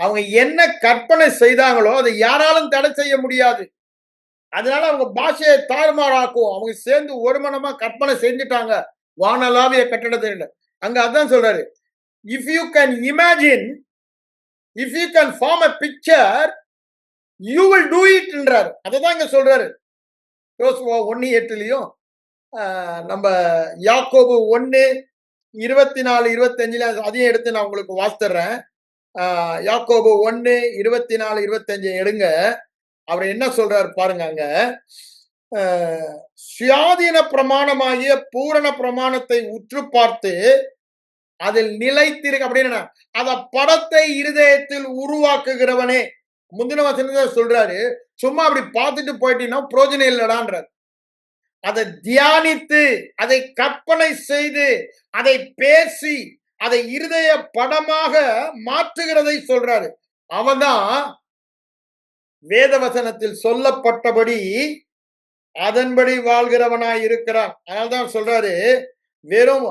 அவங்க என்ன கற்பனை செய்தாங்களோ அதை யாராலும் தடை செய்ய முடியாது. அதனால அவங்க பாஷையை தாறுமாறாக்கும். அவங்க சேர்ந்து ஒரு மனமா கற்பனை செஞ்சுட்டாங்க வானலாவிய கட்டடத்தில். அங்க அதான் சொல்றாரு, if you can imagine, if you can form a picture, you will do இட்ன்றாரு. அதுதான் இங்க சொல்றாரு. யோசுவா 1:8 நம்ம யாக்கோபு 1:24, 25 அதையும் எடுத்து நான் உங்களுக்கு வாசித்துறேன். யாக்கோபு 1:24, 25 எடுங்க. அவர் என்ன சொல்றாரு பாருங்க. அங்க சுயாதீன பிரமாணமாகிய பூரண பிரமாணத்தை உற்று பார்த்து அதில் நிலைத்திருக்க அப்படின்னு அத படத்தை இருதயத்தில் உருவாக்குகிறவனே. முந்தின வசனத்தை சொல்றாரு, சும்மா அப்படி பார்த்துட்டு போயிட்டீங்கன்னா பிரோஜனம் இல்லடான்றார். அதை தியானித்து, அதை கற்பனை செய்து, அதை பேசி, அதை இருதய படமாக மாற்றுகிறதை சொல்றாரு. அவன்தான் வேதவசனத்தில் சொல்லப்பட்டபடி அதன்படி வாழ்கிறவனாய் இருக்கிறான். அதனால்தான் சொல்றாரு, வெறும்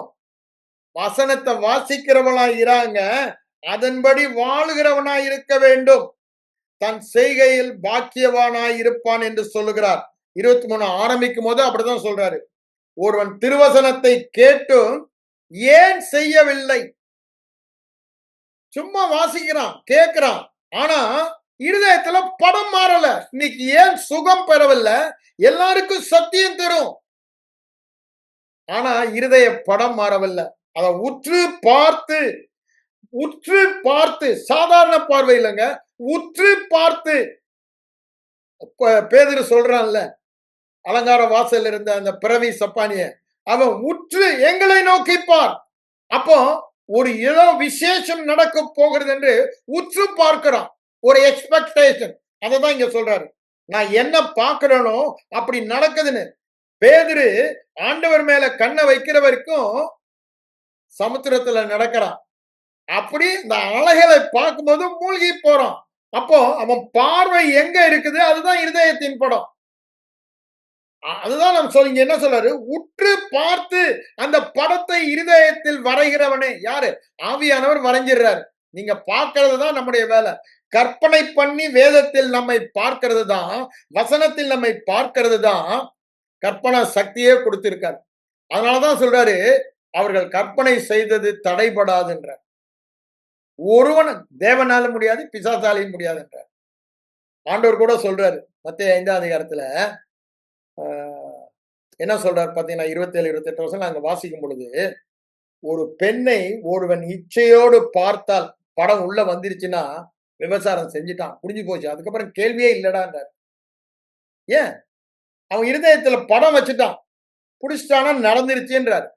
வசனத்தை வாசிக்கிறவனாய் இராங்க, அதன்படி வாழுகிறவனாய் இருக்க வேண்டும், தன் செய்கையில் பாக்கியவானாய் இருப்பான் என்று சொல்லுகிறார். 23 ஆரம்பிக்கும் போது அப்படிதான் சொல்றாரு. ஒருவன் திருவசனத்தை கேட்டும் ஏன் செய்யவில்லை? சும்மா வாசிக்கிறான், கேட்கிறான், ஆனா இருதயத்துல படம் மாறல. இன்னைக்கு ஏன் சுகம் பெறவில்லை? எல்லாருக்கும் சத்தியம் தரும், ஆனா இருதய படம் மாறவில்லை. அதை உற்று பார்த்து, உற்று பார்த்து, சாதாரண பார்வை இல்லைங்க, உற்று பார்த்து. பேதுரு சொல்றான்ல, அலங்கார வாசல் இருந்த அந்த பிறவி சப்பானிய, அவன் உற்று எங்களை நோக்கிப்பார். அப்போ ஒரு ஏதோ விசேஷம் நடக்க போகிறது என்று உற்று பார்க்கிறான், ஒரு எக்ஸ்பெக்டேஷன். அததான் இங்க சொல்றாரு, நான் என்ன பார்க்கிறேனோ அப்படி நடக்குதுன்னு. பேதுரு ஆண்டவர் மேல கண்ணை வைக்கிற வரைக்கும் சமுத்திரத்துல நடக்கிறான். அப்படி இந்த அலைகளை பார்க்கும்போது மூழ்கி போறான். அப்போ அவன் பார்வை எங்க இருக்குது? அதுதான் இருதயத்தின் படம். அதுதான் நம்ம சொல்லுங்க, என்ன சொல்றாரு? உற்று பார்த்து அந்த படத்தை இருதயத்தில் வரைகிறவனே யாரு? ஆவியானவர் வரைஞ்சிடுறாரு. நீங்க பார்க்கிறது தான் நம்முடைய வேலை. கற்பனை பண்ணி வேதத்தில் நம்மை பார்க்கிறது தான், வசனத்தில் நம்மை பார்க்கிறது தான் கற்பனை சக்தியே கொடுத்திருக்காரு. அதனாலதான் சொல்றாரு, அவர்கள் கற்பனை செய்தது தடைபடாதுன்ற. ஒருவன் தேவனால முடியாது, பிசாசாலையும் முடியாதுன்ற ஆண்டவர் கூட சொல்றாரு. மத்தேயு 5ஆம் அதிகாரத்துல என்ன சொல்றாரு பாத்தீங்கன்னா, 27, 28 வருஷம் நாங்க வாசிக்கும் பொழுது, ஒரு பெண்ணை ஒருவன் இச்சையோடு பார்த்தால், படம் உள்ள வந்துருச்சுன்னா விபச்சாரம் செஞ்சுட்டான், புரிஞ்சு போச்சு, அதுக்கப்புறம் கேள்வியே இல்லடான்றார். ஏன்? அவன் இருதயத்துல படம் வச்சுட்டான், புடிச்சிட்டானா நடந்துருச்சுன்றார்.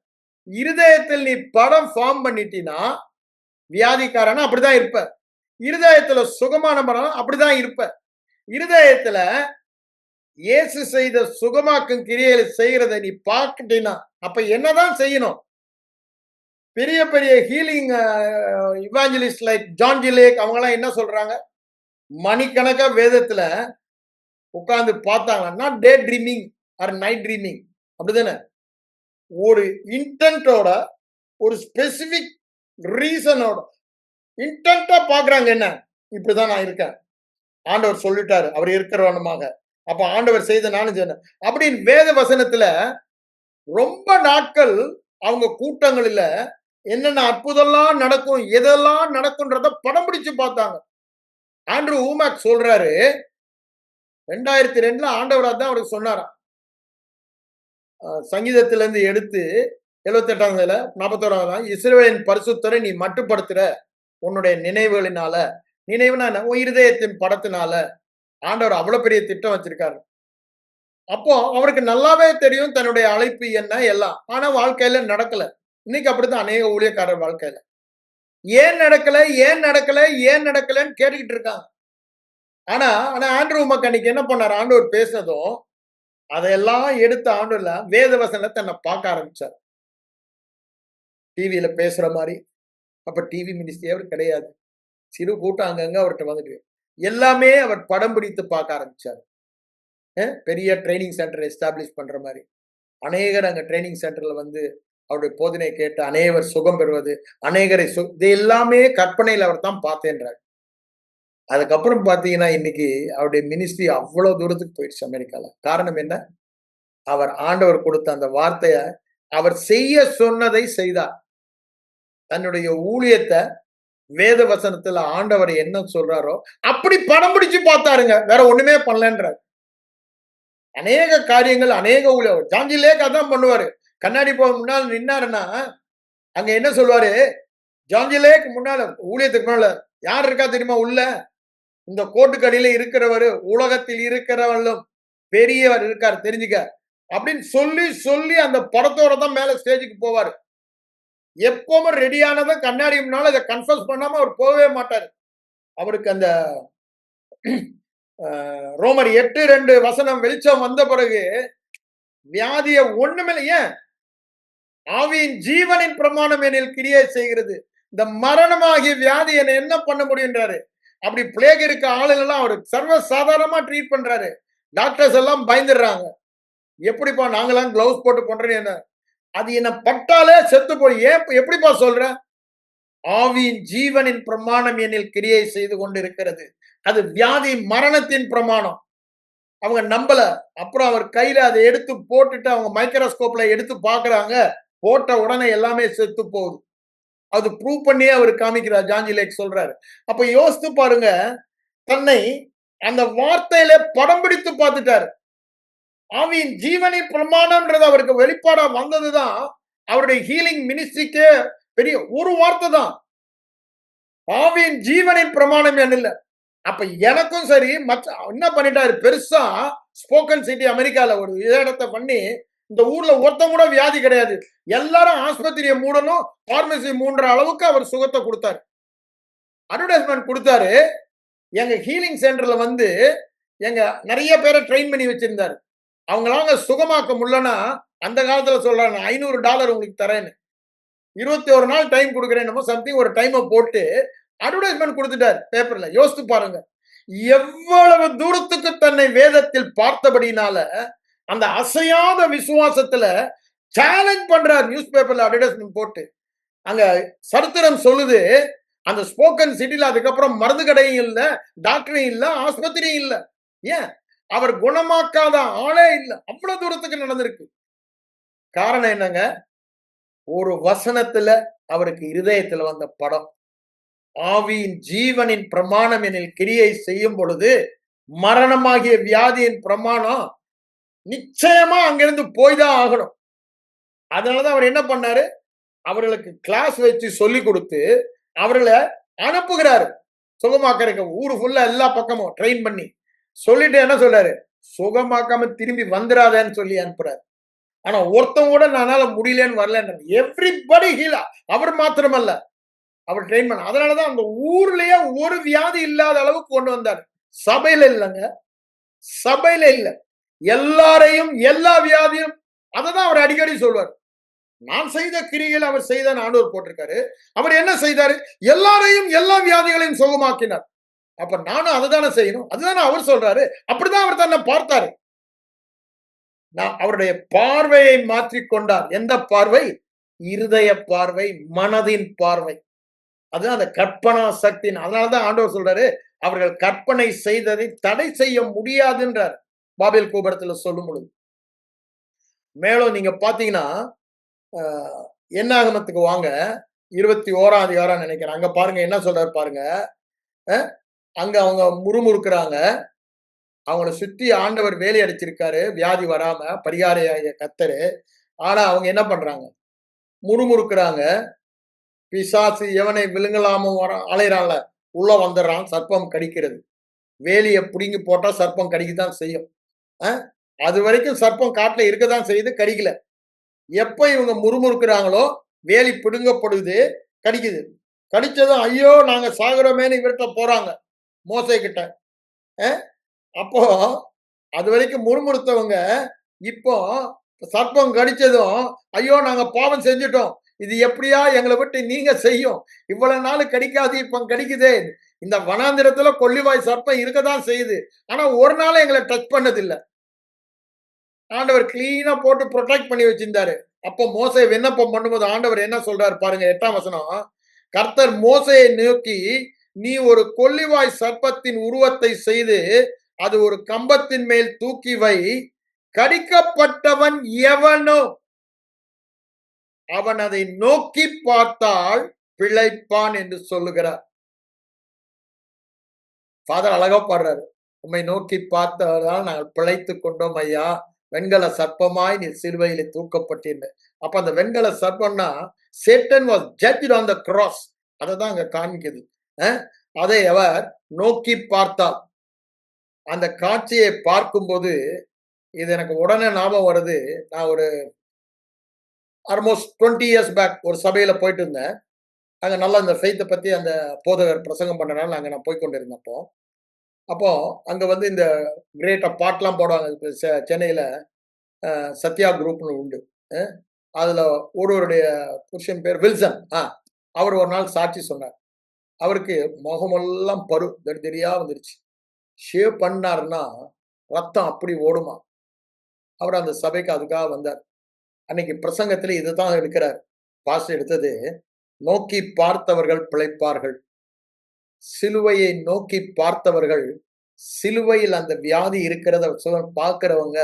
இருதயத்தில் நீ படம் ஃபார்ம் பண்ணிட்டீனா வியாதிக்காரனா அப்படிதான் இருப்ப. இருதயத்துல சுகமான மரம் அப்படிதான் இருப்ப. இருதயத்துல இயேசு செய்த சுகமாக்கும் கிரியைகளை செய்யறத நீ பார்க்கிட்டீனா, அப்ப என்னதான் செய்யணும்? பெரிய பெரிய healing evangelist like John G Lake அவங்க எல்லாம் என்ன சொல்றாங்க? மணிக்கணக்கா வேதத்துல உட்கார்ந்து பார்த்தாங்கன்னா, day dreaming or night dreaming, அப்படிதானே? ஒரு இன்டென்ட்டோட, ஒரு ஸ்பெசிபிக் ரீசனோட இன்டென்ட்டா பாக்குறாங்க. என்ன? இப்படிதான் நான் இருக்கேன், ஆண்டவர் சொல்லிட்டாரு, அவர் இருக்கிறவனுமாக, அப்ப ஆண்டவர் செய்த நானும் செய்யணும் அப்படின்னு வேத வசனத்துல ரொம்ப நாட்கள் அவங்க கூட்டங்களில என்னென்ன அற்புதம்லாம் நடக்கும், எதெல்லாம் நடக்கும்ன்றத படம் பிடிச்சு பார்த்தாங்க. ஆண்ட்ரூ ஊமேக் சொல்றாரு, 2002 ஆண்டவர் தான் அவருக்கு சொன்னாராம். சங்கீதத்திலிருந்து எடுத்து 78 41 இஸ்ரவேலின் பரிசுத்தரை நீ மட்டுப்படுத்துற உன்னுடைய நினைவுகளினால. நினைவுனா என்ன? உன் இருதயத்தின் படத்தினால. ஆண்டவர் அவ்வளவு பெரிய திட்டம் வச்சிருக்காரு. அப்போ அவருக்கு நல்லாவே தெரியும் தன்னுடைய அழைப்பு என்ன எல்லாம், ஆனா வாழ்க்கையில நடக்கல. இன்னைக்கு அப்படித்தான் அநேக ஊழியக்காரர் வாழ்க்கையில ஏன் நடக்கல, ஏன் நடக்கல, ஏன் நடக்கலன்னு கேட்டுக்கிட்டு இருக்காங்க. ஆனா ஆண்ட்ரூ ஊமேக் அன்னைக்கு என்ன பண்ணாரு? ஆண்டவர் பேசினதும் அதையெல்லாம் எடுத்த ஆண்டவர்ல வேத வசனத்தை தன்னை பார்க்க ஆரம்பிச்சார். டிவியில பேசுற மாதிரி. அப்ப டிவி மினிஸ்ட்ரி அவர் கிடையாது, சிறு கூட்டம் அங்கங்க அவர்கிட்ட வந்துட்டு எல்லாமே அவர் படம் பிடித்து பார்க்க ஆரம்பிச்சார். பெரிய ட்ரைனிங் சென்டர் எஸ்டாப்ளிஷ் பண்ற மாதிரி அநேகர் அங்க ட்ரைனிங் சென்டர்ல வந்து அவருடைய போதனை கேட்டு அநேகர் சுகம் பெறுவது, அநேகரை இது எல்லாமே கற்பனையில் அவர் தான் பார்த்தேன்றார். அதுக்கப்புறம் பாத்தீங்கன்னா இன்னைக்கு அவருடைய மினிஸ்ட்ரி அவ்வளவு தூரத்துக்கு போயிடுச்சு அமெரிக்கால. காரணம் என்ன? அவர் ஆண்டவர் கொடுத்த அந்த வார்த்தைய அவர் செய்ய சொன்னதை செய்தார். தன்னுடைய ஊழியத்தை வேத வசனத்துல ஆண்டவர் என்ன சொல்றாரோ அப்படி படம் பிடிச்சு பார்த்தாருங்க, வேற ஒண்ணுமே பண்ணலன்றார். அநேக காரியங்கள், அநேக ஊழியர் ஜான் ஜிலேக் அதான் பண்ணுவாரு. கண்ணாடி போக முன்னால் நின்னாருன்னா அங்க என்ன சொல்லுவாரு? ஜான் ஜிலேக் முன்னால ஊழியத்துக்கு முன்னால யார் இருக்கா தெரியுமா? உள்ள இந்த கோட்டுக்கடியில இருக்கிறவர் உலகத்தில் இருக்கிறவர்களும் பெரியவர் இருக்கார், தெரிஞ்சுக்க அப்படின்னு சொல்லி சொல்லி அந்த படத்தோட தான் மேல ஸ்டேஜுக்கு போவாரு. எப்பவும் ரெடியானதும் கண்ணாடி முன்னால இதை கன்ஃபர்ஸ் பண்ணாம அவர் போகவே மாட்டார். அவருக்கு அந்த ரோமர் 8:2 வெளிச்சம் வந்த பிறகு வியாதிய ஒண்ணுமில்ல. ஏன்? ஆவியின் ஜீவனின் பிரமாணம் என்னில் கிரியை செய்கிறது. இந்த மரணமாகிய வியாதி என்னை என்ன பண்ண முடியுன்றாரு. அப்படி பிளேக் இருக்க ஆளுங்கெல்லாம் அவர் சர்வ சாதாரணமா ட்ரீட் பண்றாரு. டாக்டர்ஸ் எல்லாம் பயந்துடுறாங்க. எப்படிப்பா நாங்களாம் கிளவுஸ் போட்டு பண்றேன்னு என்ன? அது என்ன பட்டாலே செத்து போய் ஏன் எப்படிப்பா சொல்ற? ஆவியின் ஜீவனின் பிரமாணம் என்னில் கிரியை செய்து கொண்டு இருக்கிறது. அது வியாதி மரணத்தின் பிரமாணம். அவங்க நம்பல. அப்புறம் அவர் கையில அதை எடுத்து போட்டுட்டு அவங்க மைக்ரோஸ்கோப்ல எடுத்து பாக்குறாங்க. போட்ட உடனே எல்லாமே செத்து போகுது. அது ப்ரூவ் பண்ணியே அவர் காமிக்கிறார். ஜான் ஜி லேக் சொல்றாரு. அப்ப யோசித்து பாருங்க, தன்னை அந்த வார்த்தையில படம் பிடித்து பார்த்துட்டாரு. ஆவியின் ஜீவனின் பிரமாணம்ன்றது அவருக்கு வெளிப்பாடா வந்ததுதான் அவருடைய ஹீலிங் மினிஸ்ட்ரிக்கே பெரிய ஒரு வார்த்தை தான். ஆவியின் ஜீவனின் பிரமாணம் என்ன இல்ல. அப்ப எனக்கும் சரி மற்ற என்ன பண்ணிட்டாரு, பெருசா ஸ்போக்கன் சிட்டி அமெரிக்கால ஒரு இடத்தை பண்ணி இந்த ஊர்ல ஒருத்தம் கூட வியாதி கிடையாது, எல்லாரும் ஆஸ்பத்திரியை மூடணும், பார்மசி மூடுற அளவுக்கு அவர் சுகத்தை கொடுத்தாரு. அட்வர்டைஸ்மெண்ட் கொடுத்தாரு. எங்க ஹீலிங் சென்டர்ல வந்து எங்க நிறைய பேரை ட்ரெயின் பண்ணி வச்சிருந்தாரு. அவங்களாங்க சுகமாக்க முடியலன்னா அந்த காலத்துல சொல்றாங்க $500 உங்களுக்கு தரேன்னு, 21 நாள் டைம் கொடுக்குறேன் சம்திங் ஒரு டைமை போட்டு அட்வர்டைஸ்மெண்ட் கொடுத்துட்டார் பேப்பர்ல. யோசித்து பாருங்க எவ்வளவு தூரத்துக்கு தன்னை வேதத்தில் பார்த்தபடினால அந்த அசையாத விசுவாசத்துல சேலஞ்ச் பண்றார். நியூஸ் பேப்பர்ல அட்வர்டைஸ்மெண்ட் போட்டு அங்க சரித்திரம் சொல்லுது, அந்த ஸ்போக்கன் சிட்டில அதுக்கப்புறம் மருந்து கடையும் இல்ல, டாக்டரும் இல்ல, ஆஸ்பத்திரியும் இல்ல. ஏன்? அவர் குணமாக்காத ஆளே இல்ல. அவ்வளவு தூரத்துக்கு நடந்திருக்கு. காரணம் என்னங்க? ஒரு வசனத்துல அவருக்கு இருதயத்துல வந்த படம். ஆவியின் ஜீவனின் பிரமாணம் எனில் கிரியை செய்யும் பொழுது மரணமாகிய வியாதியின் பிரமாணம் நிச்சயமா அங்கிருந்து போய்தான் ஆகணும். அதனாலதான் அவர் என்ன பண்ணாரு, அவர்களுக்கு கிளாஸ் வச்சு சொல்லி கொடுத்து அவர்களை அனுப்புகிறாரு சுகமாக்கறதுக்கு. ஊரு ஃபுல்லா எல்லா பக்கமும் ட்ரெயின் பண்ணி சொல்லிட்டு என்ன சொல்றாரு, சுகமாக்காம திரும்பி வந்துடாதேன்னு சொல்லி அனுப்புறாரு. ஆனா ஒருத்தவங்க கூட நானால முடியலன்னு வரலன்னு எவ்ரிபடி ஹீலா. அவர் மாத்திரமல்ல, அவர் ட்ரெயின் பண்ண. அதனாலதான் அந்த ஊர்லயே ஒரு வியாதி இல்லாத அளவுக்கு கொண்டு வந்தார். சபையில இல்லைங்க, சபையில இல்ல, எல்லாரையும் எல்லா வியாதியும். அததான் அவர் அடிக்கடி சொல்வார். நான் செய்த கிரிகள் அவர் செய்த ஆண்டவர் போட்டிருக்காரு. அவர் என்ன செய்தாரு? எல்லாரையும் எல்லா வியாதிகளையும் சுகமாக்கினார். அப்ப நானும் அதை தானே செய்யணும். அதுதானே அவர் சொல்றாரு. அப்படிதான் அவர் தன்னை பார்த்தாரு. அவருடைய பார்வையை மாற்றிக்கொண்டார். எந்த பார்வை? இருதய பார்வை, மனதின் பார்வை. அதுதான் அந்த கற்பனா சக்தி. அதனாலதான் ஆண்டவர் சொல்றாரு, அவர்கள் கற்பனை செய்ததை தடை செய்ய முடியாதுன்றார் பாபேல் கூபரத்துல சொல்லும் பொழுது. மேலும் நீங்க பாத்தீங்கன்னா என்னாகமத்துக்கு வாங்க, 21ஆம் அதிகாரம் நினைக்கிறேன். அங்க பாருங்க என்ன சொல்றாரு பாருங்க. அங்க அவங்க முறுமுறுக்கிறாங்க. அவங்கள சுத்தி ஆண்டவர் வேலை அடிச்சிருக்காரு வியாதி வராம, பரிகாரியாகிய கர்த்தரு. ஆனா அவங்க என்ன பண்றாங்க? முறுமுறுக்கிறாங்க. பிசாசு எவனை விழுங்கலாமோ அலைறான்ல, உள்ள வந்துடுறான், சர்ப்பம் கடிக்கிறது. வேலியை பிடுங்கி போட்டா சர்ப்பம் கடிக்கத்தான் செய்யும். அது வரைக்கும் சர்ப்பம் காட்டுல இருக்கதான் செய்யுது, கடிக்கல. எப்ப இவங்க முறுமுறுக்கிறாங்களோ வேலி பிடுங்கப்படுது, கடிக்குது. கடிச்சதும் ஐயோ நாங்க சாகுறோமேன்னு இவர்கிட்ட போறாங்க மோசே கிட்ட. அப்போ அது வரைக்கும் முறுமுறுத்தவங்க இப்போ சர்ப்பம் கடிச்சதும் ஐயோ நாங்க பாவம் செஞ்சுட்டோம், இது எப்படியா எங்களை விட்டு நீங்க செய்யும், இவ்வளவு நாள் கடிக்காது இப்ப கடிக்குதே. இந்த வனாந்திரத்துல கொள்ளிவாய் சர்ப்பம் இருக்கதான் செய்யுது, ஆனா ஒரு நாள் எங்களை டச் பண்ணதில்லை. ஆண்டவர் கிளீனா போட்டு ப்ரொடெக்ட் பண்ணி வச்சிருந்தாரு. அப்போ மோசே விண்ணப்பம் பண்ணும்போது ஆண்டவர் என்ன சொல்றாரு பாருங்க, 8ஆம் வசனம். கர்த்தர் மோசையை நோக்கி, நீ ஒரு கொள்ளிவாய் சர்ப்பத்தின் உருவத்தை செய்து அது ஒரு கம்பத்தின் மேல் தூக்கி வை, கடிக்கப்பட்டவன் எவனோ அவன் அதை நோக்கி பார்த்தால் பிழைப்பான் என்று சொல்லுகிறார். ஃபாதர் அழகா பாடுறாரு, உம்மை நோக்கி பார்த்ததால் நாங்கள் பிழைத்துக் கொண்டோம் ஐயா, வெண்கல சர்ப்பமாய் நீ சிலுவையில தூக்கப்பட்டீங்க. அப்ப அந்த வெண்கல சர்ப்பம்னா Satan was judged on the cross. அததான் அங்க காண்பிக்குது. அதை அவர் நோக்கி பார்த்தார். அந்த காட்சியை பார்க்கும்போது இது எனக்கு உடனே ஞாபகம் வருது. நான் ஒரு ஆல்மோஸ்ட் 20 இயர்ஸ் பேக் ஒரு சபையில போயிட்டு இருந்தேன். அங்க நல்லா இந்த ஃபெய்த்த பத்தி அந்த போதகர் பிரசங்கம் பண்ணனால அங்க நான் போய் கொண்டிருந்தப்போ, அப்போ அங்க வந்து இந்த கிரேட்டா பாட்டுலாம் போடுவாங்க. இப்ப சென்னையில சத்யா குரூப்னு உண்டு. அ அதுல ஒருவருடைய புருஷன் பேர் வில்சன். அவர் ஒரு நாள் சாட்சி சொன்னார். அவருக்கு முகமெல்லாம் பரு தடி தடியா வந்துருச்சு. ஷேவ் பண்ணாருன்னா, ரத்தம் அப்படி ஓடுமாம். அவர் அந்த சபைக்கு அதுக்காக வந்தார். அன்னைக்கு பிரசங்கத்தில இதுதான் எடுக்கிறார். பாஸ்டர் எடுத்தது, "நோக்கி பார்த்தவர்கள் பிழைப்பார்கள். சிலுவையை நோக்கி பார்த்தவர்கள், சிலுவையில் அந்த வியாதி இருக்கிறத பார்க்கிறவங்க,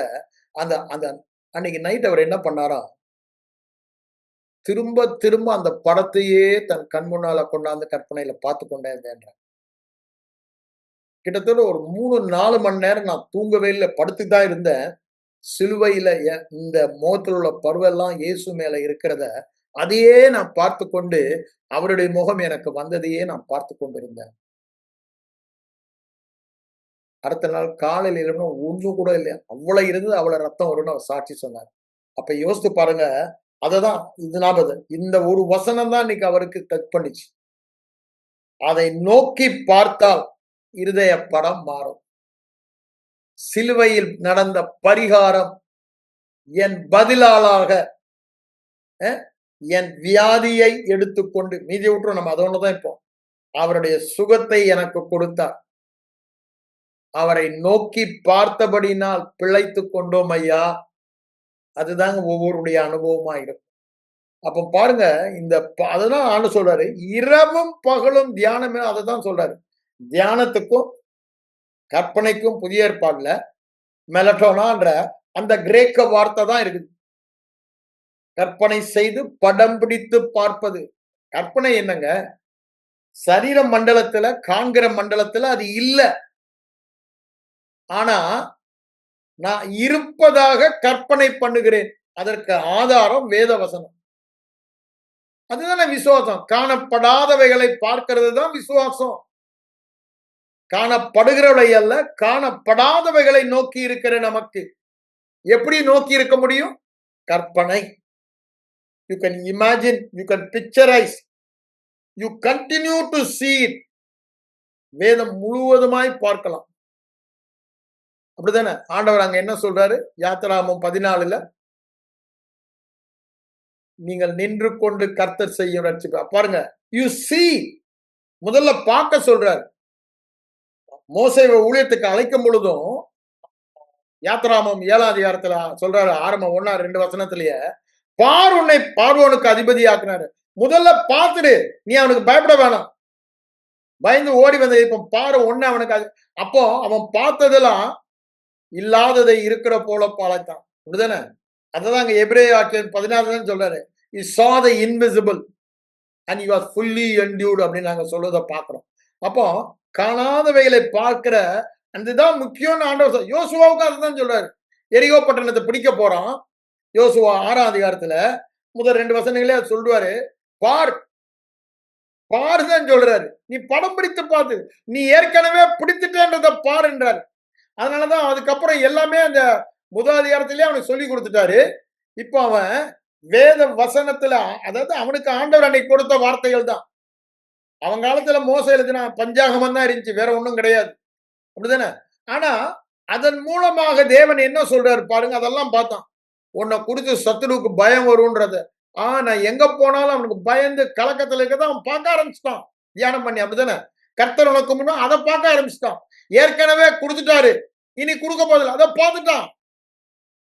அந்த அந்த அன்னைக்கு நைட் அவர் என்ன பண்ணாராம், திரும்ப திரும்ப அந்த படத்தையே தன் கண் முன்னால கொண்டாந்து கற்பனையில பார்த்துக் கொண்டே இருந்தேன்றார். கிட்டத்தட்ட ஒரு 3, 4 மணி நேரம் நான் தூங்கவே இல்ல. படுத்துட்டு தான் இருந்தேன். சிலுவையில இந்த முகத்தில் உள்ள பருவெல்லாம் இயேசு மேல இருக்கிறத, அதையே நான் பார்த்துக் கொண்டு, அவருடைய முகம் எனக்கு வந்ததையே நான் பார்த்துக் கொண்டிருந்தேன். அடுத்த நாள் காலையில எழும்புனா ஒண்ணும் கூட இல்லையாம். அவ்வளவு இருந்தது, அவ்வளவு ரத்தம் வரும்னு அவர் சாட்சி சொன்னார். அப்ப யோசித்து பாருங்க. அததான் இது ஞாபகம். இந்த ஒரு வசனம் தான் இன்னைக்கு அவருக்கு டச் பண்ணுச்சு. அதை நோக்கி பார்த்தால் இருதய படம் மாறும். சிலுவையில் நடந்த பரிகாரம் என் பதிலாளாக என் வியாதியை எடுத்துக்கொண்டு மீதி விட்டுரும், நம்ம அது ஒண்ணுதான் இப்போ அவருடைய சுகத்தை எனக்கு கொடுத்தார். அவரை நோக்கி பார்த்தபடினால் பிழைத்துக் கொண்டோம் ஐயா. அதுதாங்க ஒவ்வொருடைய அனுபவமா இருக்கும். அப்ப பாருங்க, இந்த அதுதான் ஆண்டு சொல்றாரு, இரவும் பகலும் தியானமே அததான் சொல்றாரு. தியானத்துக்கும் கற்பனைக்கும் புதிய ஏற்பாடுல மெலட்டோனான்ற அந்த கிரேக்க வார்த்தை தான் இருக்குது. கற்பனை செய்து படம் பிடித்து பார்ப்பது. கற்பனை என்னங்க? சரீர மண்டலத்துல, காண்கிற மண்டலத்துல அது இல்ல. ஆனா, நான் இருப்பதாக கற்பனை பண்ணுகிறேன். அதற்கு ஆதாரம் வேத வசனம். அதுதானே விசுவாசம். காணப்படாதவைகளை பார்க்கிறது தான் விசுவாசம். காணப்படுகிறவை அல்ல, காணப்படாதவைகளை நோக்கி இருக்கிற நமக்கு எப்படி நோக்கி இருக்க முடியும்? கற்பனை. You can imagine, you can picturize, you continue to see it. வேதம் முழுவதுமாய் பார்க்கலாம். அப்படிதானே? ஆண்டவர் அங்க என்ன சொல்றாரு? யாத்திராகமம் 14ல நீங்கள் நின்று கொண்டு கர்த்தர் செய்யும் ரட்சிப்பை பாருங்க. யூ see, முதல்ல பார்க்க சொல்றாரு. மோசேவை ஊழியத்துக்கு அழைக்கும் பொழுதும் யாத்திராகமம் 7ஆம் அதிகாரத்துல சொல்றாரு, ஆரம்பம் 1, 2 வசனத்திலேயே, பார் உன்னை பார்வோனுக்கு அதிபதியாக்குனாரு. முதல்ல பார்த்துடு, நீ அவனுக்கு பயப்பட வேணாம். பயந்து ஓடி வந்த இப்ப பாரு ஒண்ணு அவனுக்கு அப்போ அவன் பார்த்ததெல்லாம் இல்லாததை இருக்கிற போல பாலத்தான். அப்படிதானே? அததான் அங்க எபிரேய 16 சொல்றாரு. He saw the invisible and he was fully endued அப்படின்னு நாங்க சொல்றத பாக்குறோம். அப்போ காணாதவைகளை பார்க்கிற அதுதான் முக்கியம்னு ஆண்டவர் யோசுவாவுக்கு அதுதான் சொல்றாரு. எரிகோ பட்டணத்தை பிடிக்க போறான். யோசுவா 6ஆம் அதிகாரத்துல முதல் 2 வசனங்களே சொல்றாரு. பாருதான் சொல்றாரு. நீ படம் பிடித்து பார்த்து, நீ ஏற்கனவே பிடித்துட்டேன்றத பாரு என்றாரு. அதனாலதான் அதுக்கப்புறம் எல்லாமே அந்த முதல் அதிகாரத்திலேயே அவனுக்கு சொல்லி கொடுத்துட்டாரு. இப்போ அவன் வேத வசனத்துல, அதாவது அவனுக்கு ஆண்டவர் அன்னைக்கு கொடுத்த வார்த்தைகள் தான். அவன் காலத்துல மோச எழுதினா பஞ்சாகமம் தான் இருந்துச்சு, வேற ஒண்ணும் கிடையாது. அப்படிதானே? ஆனா அதன் மூலமாக தேவன் என்ன சொல்றாரு பாருங்க. அதெல்லாம் பார்த்தான். உன்னை குறித்து சத்துருவுக்கு பயம் வரும்ன்றத. நான் எங்க போனாலும் அவனுக்கு பயந்து கலக்கத்துல இருக்கதான் அவன் பார்க்க ஆரம்பிச்சிட்டான். தியானம் பண்ணி. அப்படிதானே? கர்த்தர் உனக்கு முன்னா அதை பார்க்க ஆரம்பிச்சிட்டான். ஏற்கனவே கொடுத்துட்டாரு, இனி கொடுக்க போதில்லை, அதை பார்த்துட்டான்.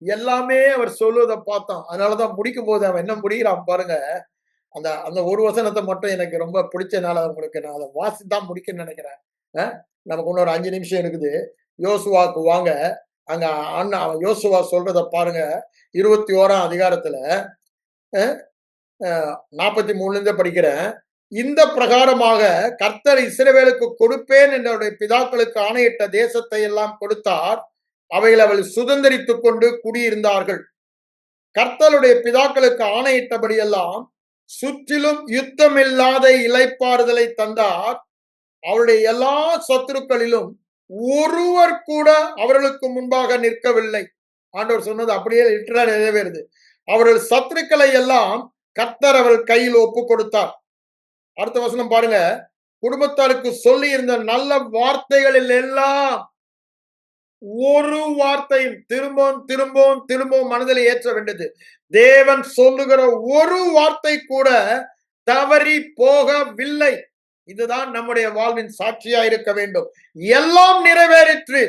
எல்லாமே அவர் சொல்லுவதை பார்த்தான். அதனாலதான் முடிக்கும் போது அவன் என்ன முடிக்கிறான் பாருங்க. அந்த அந்த ஒரு வசனத்தை மட்டும் எனக்கு ரொம்ப பிடிச்சனால உங்களுக்கு நான் அதை வாசித்தான் முடிக்கணும்னு நினைக்கிறேன். நமக்கு இன்னொரு 5 நிமிஷம் இருக்குது. யோசுவாக்கு வாங்க. அங்க அண்ணா யோசுவா சொல்றத பாருங்க. 21ஆம் அதிகாரத்துல 43ல இருந்து படிக்கிறேன். இந்த பிரகாரமாக கர்த்தர் இஸ்ரவேலுக்கு கொடுப்பேன் என்றுடைய பிதாக்களுக்கு ஆணையிட்ட தேசத்தை எல்லாம் கொடுத்தார். அவைகளை அவள் சுதந்திரித்துக் கொண்டு குடியிருந்தார்கள். கர்த்தருடைய பிதாக்களுக்கு ஆணையிட்டபடி எல்லாம் சுற்றிலும் யுத்தமில்லாத இளைப்பாறுதலை தந்தார். அவருடைய எல்லா சத்துருக்களிலும் ஒருவர் கூட அவர்களுக்கு முன்பாக நிற்கவில்லை. ஆண்டவர் சொன்னது அப்படியே லிட்டரலா நிறைவேறுது. அவர்கள் சத்துருக்களை எல்லாம் கர்த்தர் அவள் கையில் ஒப்பு கொடுத்தார். அடுத்த வசனம் பாருங்க. குடும்பத்தாருக்கு சொல்லி இருந்த நல்ல வார்த்தைகளில் எல்லாம் ஒரு வார்த்தையும் திரும்பவும் திரும்பவும் திரும்பவும் மனதில் ஏற்ற வேண்டியது. தேவன் சொல்லுகிற ஒரு வார்த்தை கூட தவறி போகவில்லை. இதுதான் நம்முடைய வாழ்வின் சாட்சியா இருக்க வேண்டும். எல்லாம் நிறைவேறிற்று.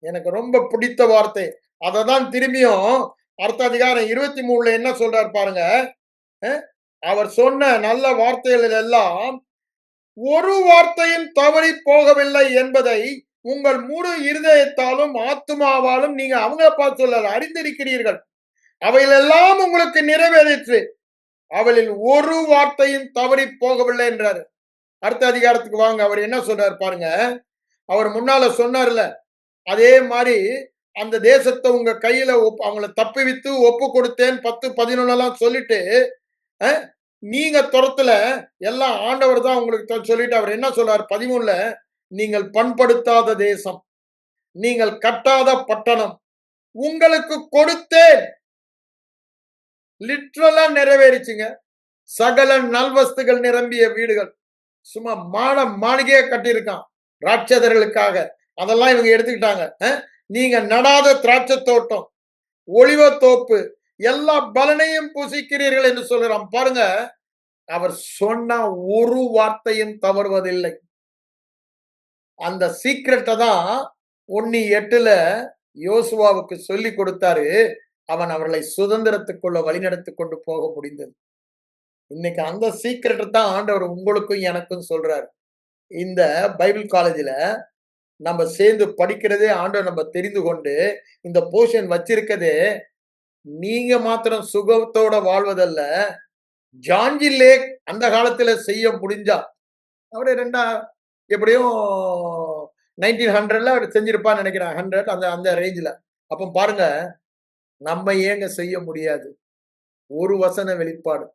எனக்கு ரொம்ப பிடித்த வார்த்தை. அததான் திரும்பியும் அடுத்த அதிகாரம் 23 என்ன சொல்றார் பாருங்க. அவர் சொன்ன நல்ல வார்த்தைகளில் எல்லாம் ஒரு வார்த்தையும் தவறி போகவில்லை என்பதை உங்கள் முழு இருதயத்தாலும் ஆத்துமாவாலும் நீங்க அவங்க பார்த்து சொல்ல அறிந்திருக்கிறீர்கள். அவைகளெல்லாம் உங்களுக்கு நிறைவேறிற்று. அவளில் ஒரு வார்த்தையும் தவறி போகவில்லை என்றார். அடுத்த அதிகாரத்துக்கு வாங்க. அவர் என்ன சொல்றாரு பாருங்க. அவர் முன்னால சொன்னார்ல, அதே மாதிரி அந்த தேசத்தை உங்க கையில அவங்கள தப்புவித்து ஒப்பு கொடுத்தேன் 10-11 எல்லாம் சொல்லிட்டு நீங்க துரத்துல எல்லாம் ஆண்டவர் தான் உங்களுக்கு சொல்லிட்டு அவர் என்ன சொல்றாரு 13ல, நீங்கள் பண்படுத்தாத தேசம், நீங்கள் கட்டாத பட்டணம் உங்களுக்கு கொடுத்தேன். லிட்ரலா நிறைவேறிச்சுங்க. சகல நல்வஸ்துகள் நிரம்பிய வீடுகள். சும்மா மாளிகையை கட்டியிருக்கான் ராட்சதர்களுக்காக. அதெல்லாம் இவங்க எடுத்துக்கிட்டாங்க. நீங்க நடாத திராட்சை தோட்டம், ஒளிவ தோப்பு, எல்லா பலனையும் புசிக்கிறீர்கள் என்று சொல்றான் பாருங்க. அவர் சொன்ன ஒரு வார்த்தையும் தவறுவதில்லை. அந்த சீக்கிரட்டை தான் 1:8 யோசுவாவுக்கு சொல்லி கொடுத்தாரு. அவன் அவர்களை சுதந்திரத்துக்குள்ள வழிநடத்தி கொண்டு போக முடிந்தது. இன்னைக்கு அந்த சீக்கிரட்டை தான் ஆண்டவர் உங்களுக்கும் எனக்கும் சொல்றாரு. இந்த பைபிள் காலேஜ்ல நம்ம சேர்ந்து படிக்கிறதே ஆண்டவர் நம்ம தெரிந்து கொண்டு இந்த போர்ஷன் வச்சிருக்கதே நீங்க மாத்திரம் சுகத்தோட வாழ்வதல்ல. ஜான்ஜி லேக் அந்த காலத்துல செய்ய முடிஞ்சா அவரு எப்படியும் 1900ல அவர் செஞ்சிருப்பான்னு நினைக்கிறேன். 100 அந்த அந்த ரேஞ்சில. அப்ப பாருங்க, நம்ம ஏங்க செய்ய முடியாது? ஒரு வசன வெளிப்பாடு,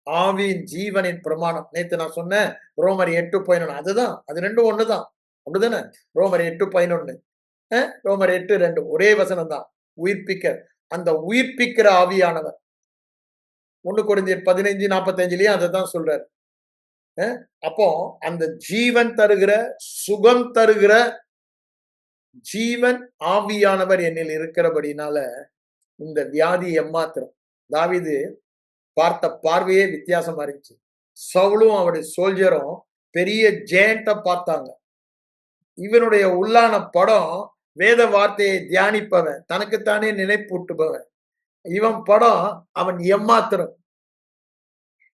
ஆவியின் ஜீவனின் பிரமாணம். நேத்து நான் சொன்னேன் ரோமர் 8:11. அதுதான், அது ரெண்டும் ஒண்ணுதான். அப்படிதானே? ரோமர் 8:11, ரோமர் 8:2 ஒரே வசனம் தான். உயிர்ப்பிக்க, அந்த உயிர்ப்பிக்கிற ஆவியானவர் 1 கொரிந்தியர் 15:45 அதைதான் சொல்றாரு. அப்போ அந்த ஜீவன் தருகிற, சுகம் தருகிற ஜீவன் ஆவியானவர் என்னில் இருக்கிறபடினால இந்த வியாதி எம்மாத்திரம். தாவீது பார்த்த பார்வையே வித்தியாசமா இருந்துச்சு. சவுலும் அவருடைய சோல்ஜரும் பெரிய ஜெயண்ட பார்த்தாங்க. இவனுடைய உள்ளான படம் வேத வார்த்தையை தியானிப்பவன், தனக்குத்தானே நினைப்பூட்டுபவன். இவன் படம் அவன் எம்மாத்திரம்.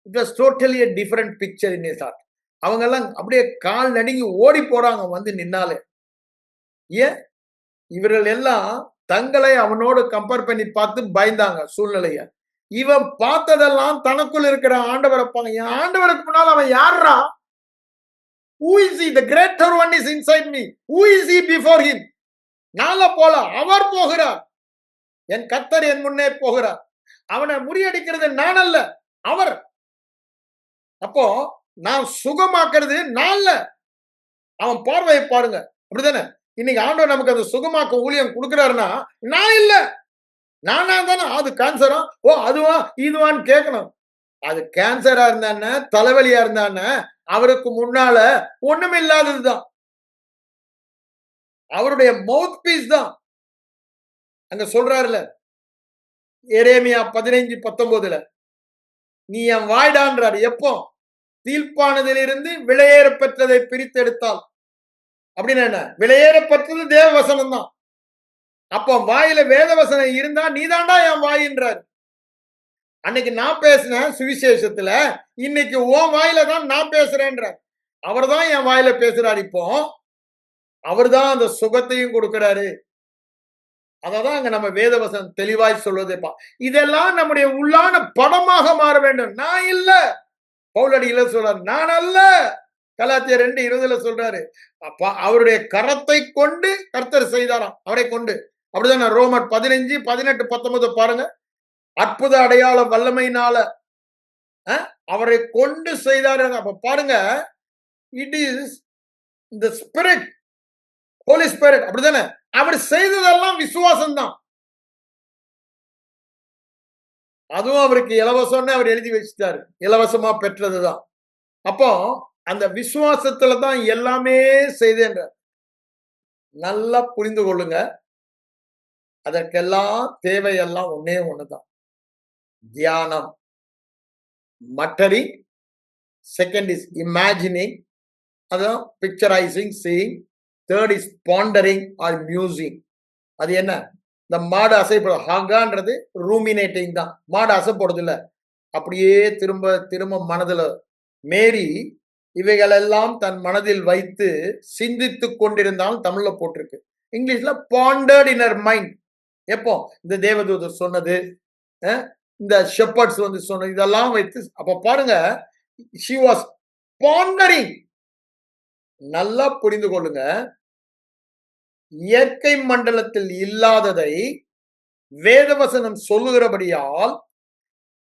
It was totally a different picture in his heart. அவங்க எல்லாம் அப்படியே கால் நடுங்கி ஓடி போறாங்க வந்து நின்னாலே. ஏன்? இவர்கள் எல்லாம் தங்களை அவனோடு கம்பேர் பண்ணி பார்த்து பயந்தாங்க சூழ்நிலைய. இவன் பார்த்ததெல்லாம் தனக்குள் இருக்கிற ஆண்டவரை பாங்க. என் ஆண்டவருக்கு முன்னால் அவன் யாரா? Who is he? The greater one is inside me. Who is he before him? நால போல அவர் போகிறார். என் கர்த்தர் என் முன்னே போகிறார். அவனை முறியடிக்கிறது நான் அல்ல, அவர். அப்போ நான் சுகமாக்குறது நான், அவன் பார்வையை பாருங்க. அப்படிதானே? இன்னைக்கு ஆண்டவர் நமக்கு அந்த சுகமாக்க ஊழியம் கொடுக்கிறாருன்னா நான் இல்ல, நானா தானே. அது கேன்சரா, ஓ அதுவா இதுவான்னு கேட்கணும். அது கேன்சரா இருந்தானே, தலைவலியா இருந்தானே, அவருக்கு முன்னால ஒண்ணும் இல்லாததுதான். அவருடைய மவுத் பீஸ் தான். அங்க சொல்றாருல எரேமியா 15:19, நீ என் வாய்டான்றாரு. எப்போ? தீர்ப்பானதிலிருந்து விலையேற பெற்றதை பிரித்தெடுத்தால். அப்படின்னு என்ன? விலையேற பெற்றது தேவ வசனம் தான். அப்போ வாயில வேத வசனம் இருந்தா நீதாண்டா என் வாயின்றார். அன்னைக்கு நான் பேசினேன் சுவிசேஷத்துல, இன்னைக்கு உன் வாயில தான் நான் பேசுறேன்றார். அவர் தான் என் வாயில பேசுறாரு. இப்போ அவர் தான் அந்த சுகத்தையும் கொடுக்கிறாரு. அததான் அங்க நம்ம வேதவசனம் தெளிவாய் சொல்வதேப்பா. இதெல்லாம் நம்முடைய உள்ளான படமாக மாற வேண்டும். நான் இல்ல, பவுலடியில சொல்றாரு, நான் அல்ல. கலாத்தியர் 2:20 சொல்றாரு. அப்பா அவருடைய கரத்தை கொண்டு கர்த்தர் செய்தாராம், அவரை கொண்டு. அப்படிதான் ரோமர் 15:18-19 பாருங்க. அற்புத அடையாள வல்லமையினால அவரை கொண்டு செய்தாரு. அப்ப பாருங்க, it is the spirit, holy spirit. அப்படிதானே? அவர் செய்ததெல்லாம் விசுவாசம் தான். அதுவும் அவருக்கு இலவசம்னு அவர் எழுதி வச்சுட்டாரு. இலவசமா பெற்றதுதான். அப்போ அந்த விசுவாசத்துல தான் எல்லாமே செய்தேன்ற. நல்லா புரிந்து கொள்ளுங்க. அதற்கெல்லாம் தேவையெல்லாம் ஒண்ணே ஒண்ணுதான். தியானம். மட்டரிங், செகண்ட் இஸ் இமேஜினிங், அதான் picturising, seeing, third is pondering or musing. அது என்ன? இந்த மாடு அசைப்படும் ஹாகான்றது ரூமினேட்டிங் தான். மாடு அசைப்படுது இல்ல, அப்படியே திரும்ப திரும்ப மனதுல மேரி இவைகளெல்லாம் தன் மனதில் வைத்து சிந்தித்துக் கொண்டிருந்தாலும் தமிழ்ல போட்டிருக்கு. இங்கிலீஷ்ல பாண்டர்ட் இன் ஹர் மைண்ட். எப்போ இந்த தேவதூதர் சொன்னது, இந்த ஷெப்பர்ட்ஸ் வந்து சொன்னது, இதெல்லாம் வைத்து அப்ப பாருங்க, she was pondering. நல்லா புரிந்து கொள்ளுங்க. இயற்கை மண்டலத்தில் இல்லாததை வேதவசனம் சொல்லுகிறபடியால்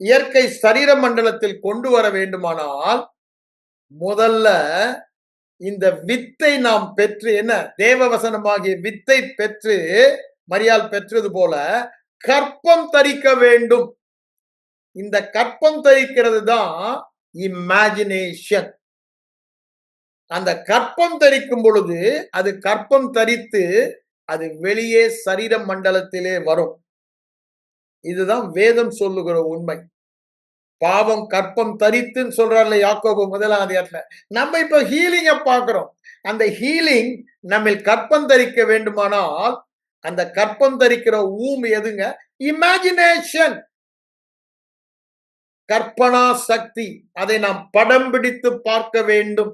இயற்கை சரீர மண்டலத்தில் கொண்டு வர வேண்டுமானால் முதல்ல இந்த வித்தை நாம் பெற்று, என்ன தேவவசனமாகிய வித்தை பெற்று மரியாள் பெற்றது போல கற்பம் தரிக்க வேண்டும். இந்த கற்பம் தரிக்கிறது தான் இமேஜினேஷன். அந்த கற்பம் தரிக்கும் பொழுது அது கற்பம் தரித்து அது வெளியே சரீர மண்டலத்திலே வரும். இதுதான் வேதம் சொல்லுகிற உண்மை. பாவம் கற்பம் தரித்துன்னு சொல்றாருல யாக்கோபு 1ஆம் அதிகாரத்துல. நம்ம இப்ப ஹீலிங்க பார்க்கிறோம். அந்த ஹீலிங் நம்ம கற்பம் தரிக்க வேண்டுமானால் அந்த கற்பம் தரிக்கிற எதுங்க? இமேஜினேஷன், கற்பனா சக்தி. அதை நாம் படம் பிடித்து பார்க்க வேண்டும்.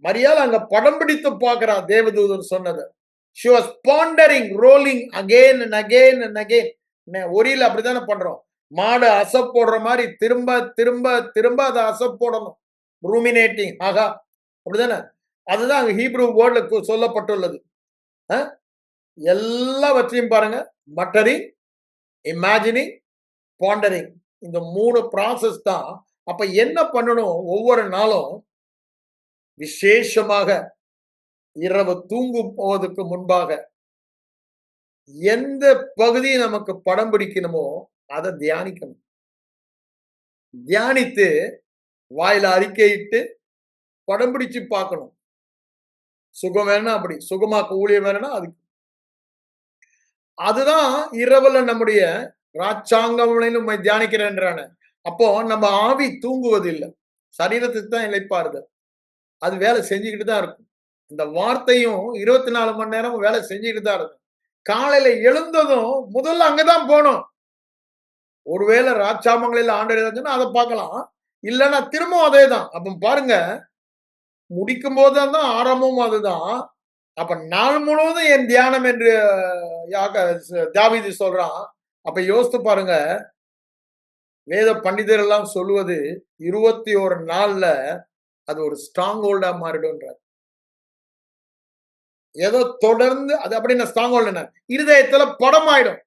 மரியாள் அங்க படம் பிடித்து பார்க்கிறார் தேவதூதன் சொன்னது. she was pondering, rolling again and again and again. ஒரியில அப்படித்தானே பண்றோம். மாடு அசை போடுற மாதிரி திரும்ப திரும்ப திரும்ப அதை அசை போடணும். ரூமினேட்டிங், ஆகா, அப்படிதானே? அதுதான் அங்க ஹீப்ரூ வேர்ட்ல சொல்லப்பட்டுள்ளது. எல்லாவற்றையும் பாருங்க, மட்டரிங், இமேஜினிங், பாண்டரிங், இந்த 3 ப்ராசஸ் தான். அப்ப என்ன பண்ணணும்? ஒவ்வொரு நாளும் விசேஷமாக இரவு தூங்கும் போவதற்கு முன்பாக எந்த பகுதி நமக்கு படம் பிடிக்கணுமோ அதை தியானிக்கணும். தியானித்து வாயில அறிக்கையிட்டு படம் பிடிச்சு பார்க்கணும். சுகம் வேணும்னா அப்படி, சுகமாக்க ஊழியம் வேணும்னா அதுக்கு. அதுதான் இரவுல நம்முடைய ராச்சாங்கம் தியானிக்கிறேன்றான. அப்போ நம்ம ஆவி தூங்குவது இல்லை, சரீரத்துக்கு தான் இளைப்பாறுதல். அது வேலை செஞ்சுக்கிட்டு தான் இருக்கும். இந்த வார்த்தையும் 24 மணி நேரம் வேலை செஞ்சுக்கிட்டு தான் இருக்கும். காலையில எழுந்ததும் முதல்ல அங்கதான் போகணும். ஒருவேளை ராச்சாமங்களில் ஆண்டவர் இருந்துச்சுன்னா அதை பார்க்கலாம், இல்லைன்னா திரும்பவும் அதே தான். அப்ப பாருங்க, முடிக்கும் போதுதான் ஆரம்பமும் அதுதான். அப்ப நாள் முழுவதும் என் தியானம் என்று தாவீது சொல்றான். அப்ப யோசித்து பாருங்க, வேத பண்டிதர் எல்லாம் சொல்லுவது 21 நாள்ல அது ஒரு ஸ்ட்ராங் ஹோல்டா மாறிடும்ன்றார். ஏதோ தொடர்ந்து அது அப்படின்னு ஸ்ட்ராங் ஹோல்டு என்ன, இருதயத்துல படம் ஆயிடும்.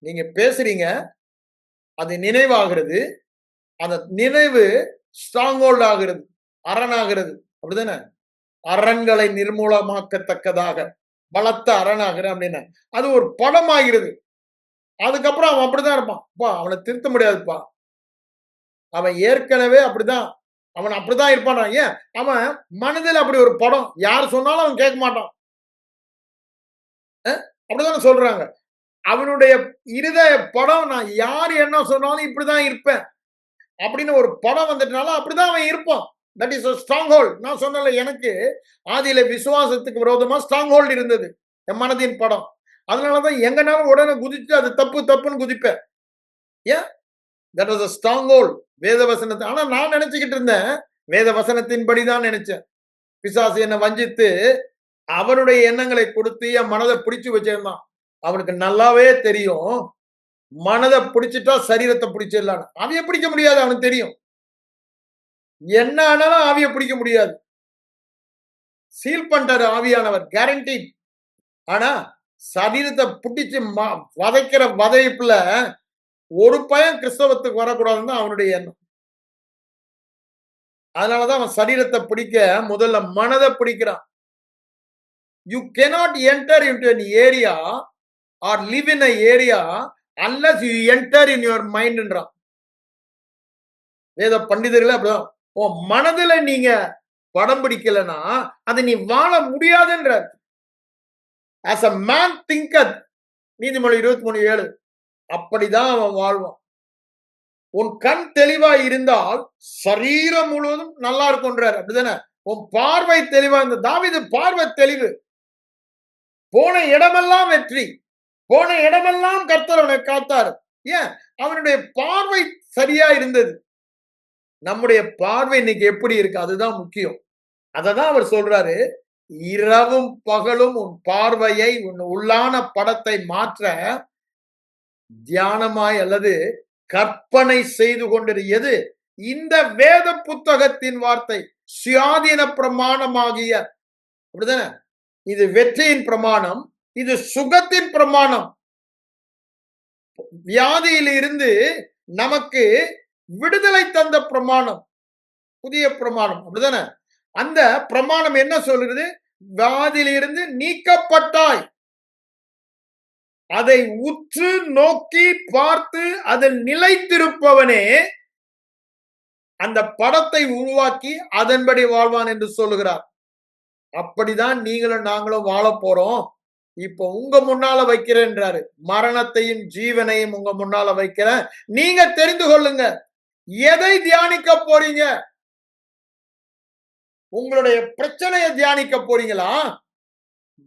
நீங்க பேசுறீங்க, அது நினைவாகிறது, அந்த நினைவு ஸ்ட்ராங் ஹோல்ட் ஆகிறது, அரணாகிறது. அப்படிதானே? அரண்களை நிர்மூலமாக்கத்தக்கதாக பலத்த அரணாகிற அப்படின்னு அது ஒரு படம் ஆகிறது. அதுக்கப்புறம் அவன் அப்படிதான் இருப்பான். அவனை திருத்த முடியாதுப்பா, அவன் ஏற்கனவே அப்படிதான், அவன் அப்படிதான் இருப்பான். ஏன்? அவன் மனதில் அப்படி ஒரு படம், யார் சொன்னாலும் அவன் கேட்க மாட்டான். அப்படிதானே சொல்றாங்க. அவனுடைய இருதய படம், நான் யார் என்ன சொன்னாலும் இப்படிதான் இருப்பேன் அப்படின்னு ஒரு படம் வந்துட்டனால அப்படிதான் அவன் இருப்பான். That is strong hold. நான் சொன்னல, எனக்கு ஆதியில விசுவாசத்துக்கு விரோதமா ஸ்ட்ராங் ஹோல்ட் இருந்தது, என் மனதின் படம். அதனாலதான் எங்கனாலும் உடனே குதிச்சு அது தப்பு தப்புன்னு குதிப்பேன். ஏன்? That was a strong hold. வேத வசனத்தை. ஆனா நான் நினைச்சுக்கிட்டு இருந்தேன் வேத வசனத்தின்படிதான் நினைச்சேன். பிசாசு என்னை வஞ்சித்து அவனுடைய எண்ணங்களை கொடுத்து என் மனதை பிடிச்சு வச்சிருந்தான். அவனுக்கு நல்லாவே தெரியும், மனதை பிடிச்சிட்டா சரீரத்தை பிடிச்சிடலாம். ஆவியை பிடிக்க முடியாது, அவனுக்கு தெரியும். என்ன ஆனாலும் ஆவியை பிடிக்க முடியாது. சீல் பண்ணிட்டாரு ஆவியானவர், கேரண்டி. ஆனா சரீரத்தை பிடிச்சு வதைக்கிற வதைப்புல ஒரு பயம் கிறிஸ்தவத்துக்கு வரக்கூடாதுன்னு அவனுடைய எண்ணம். அதனாலதான் அவன் சரீரத்தை பிடிக்க முதல்ல மனதை பிடிக்கிறான். You cannot enter into an area or live in an area unless you enter in your mindன்றான். வேத பண்டிதர்களே அப்படிதான். உன் மனதுல நீங்க படம் பிடிக்கலனா அது நீ வாழ முடியாதுன்ற. as a man thinketh, நீதிமொழி 23:7, அப்படிதான் அவன் வாழ்வான். உன் கண் தெளிவா இருந்தால் சரீரம் முழுவதும் நல்லா இருக்கும்ன்றார். அப்படிதானே? உன் பார்வை தெளிவா இருந்த தாவீது பார்வை தெளிவு. போன இடமெல்லாம் வெற்றி, போன இடமெல்லாம் கர்த்தர் அவனை காத்தார். ஏன்? அவனுடைய பார்வை சரியா இருந்தது. நம்முடைய பார்வை இன்னைக்கு எப்படி இருக்கு? அதுதான் முக்கியம். அததான் அவர் சொல்றாரு, இரவும் பகலும் உன் பார்வையை உன் உள்ளான படத்தை மாற்ற தியானமாய் அல்லது கற்பனை செய்து கொண்டிரு. எது? இந்த வேத புத்தகத்தின் வார்த்தை சுயாதீன பிரமாணமாகிய, அப்படிதானே? இது வெற்றியின் பிரமாணம், இது சுகத்தின் பிரமாணம். வியாதியில் இருந்து நமக்கு விடுதலை தந்த பிரமாணம், புதிய பிரமாணம். அப்படிதானே? அந்த பிரமாணம் என்ன சொல்கிறது? வியாதியிலிருந்து நீக்கப்பட்டாய், அதை உற்று நோக்கி பார்த்து அதில் நிலைத்திருப்பவனே அந்த படத்தை உருவாக்கி அதன்படி வாழ்வான் என்று சொல்லுகிறார். அப்படிதான் நீங்களும் நாங்களும் வாழ போறோம். இப்போ உங்க முன்னால வைக்கிறேன்றாரு. மரணத்தையும் ஜீவனையும் உங்க முன்னால வைக்கிறேன், நீங்க தெரிந்து கொள்ளுங்க. எதை தியானிக்க போறீங்க? உங்களுடைய பிரச்சனையை தியானிக்க போறீங்களா?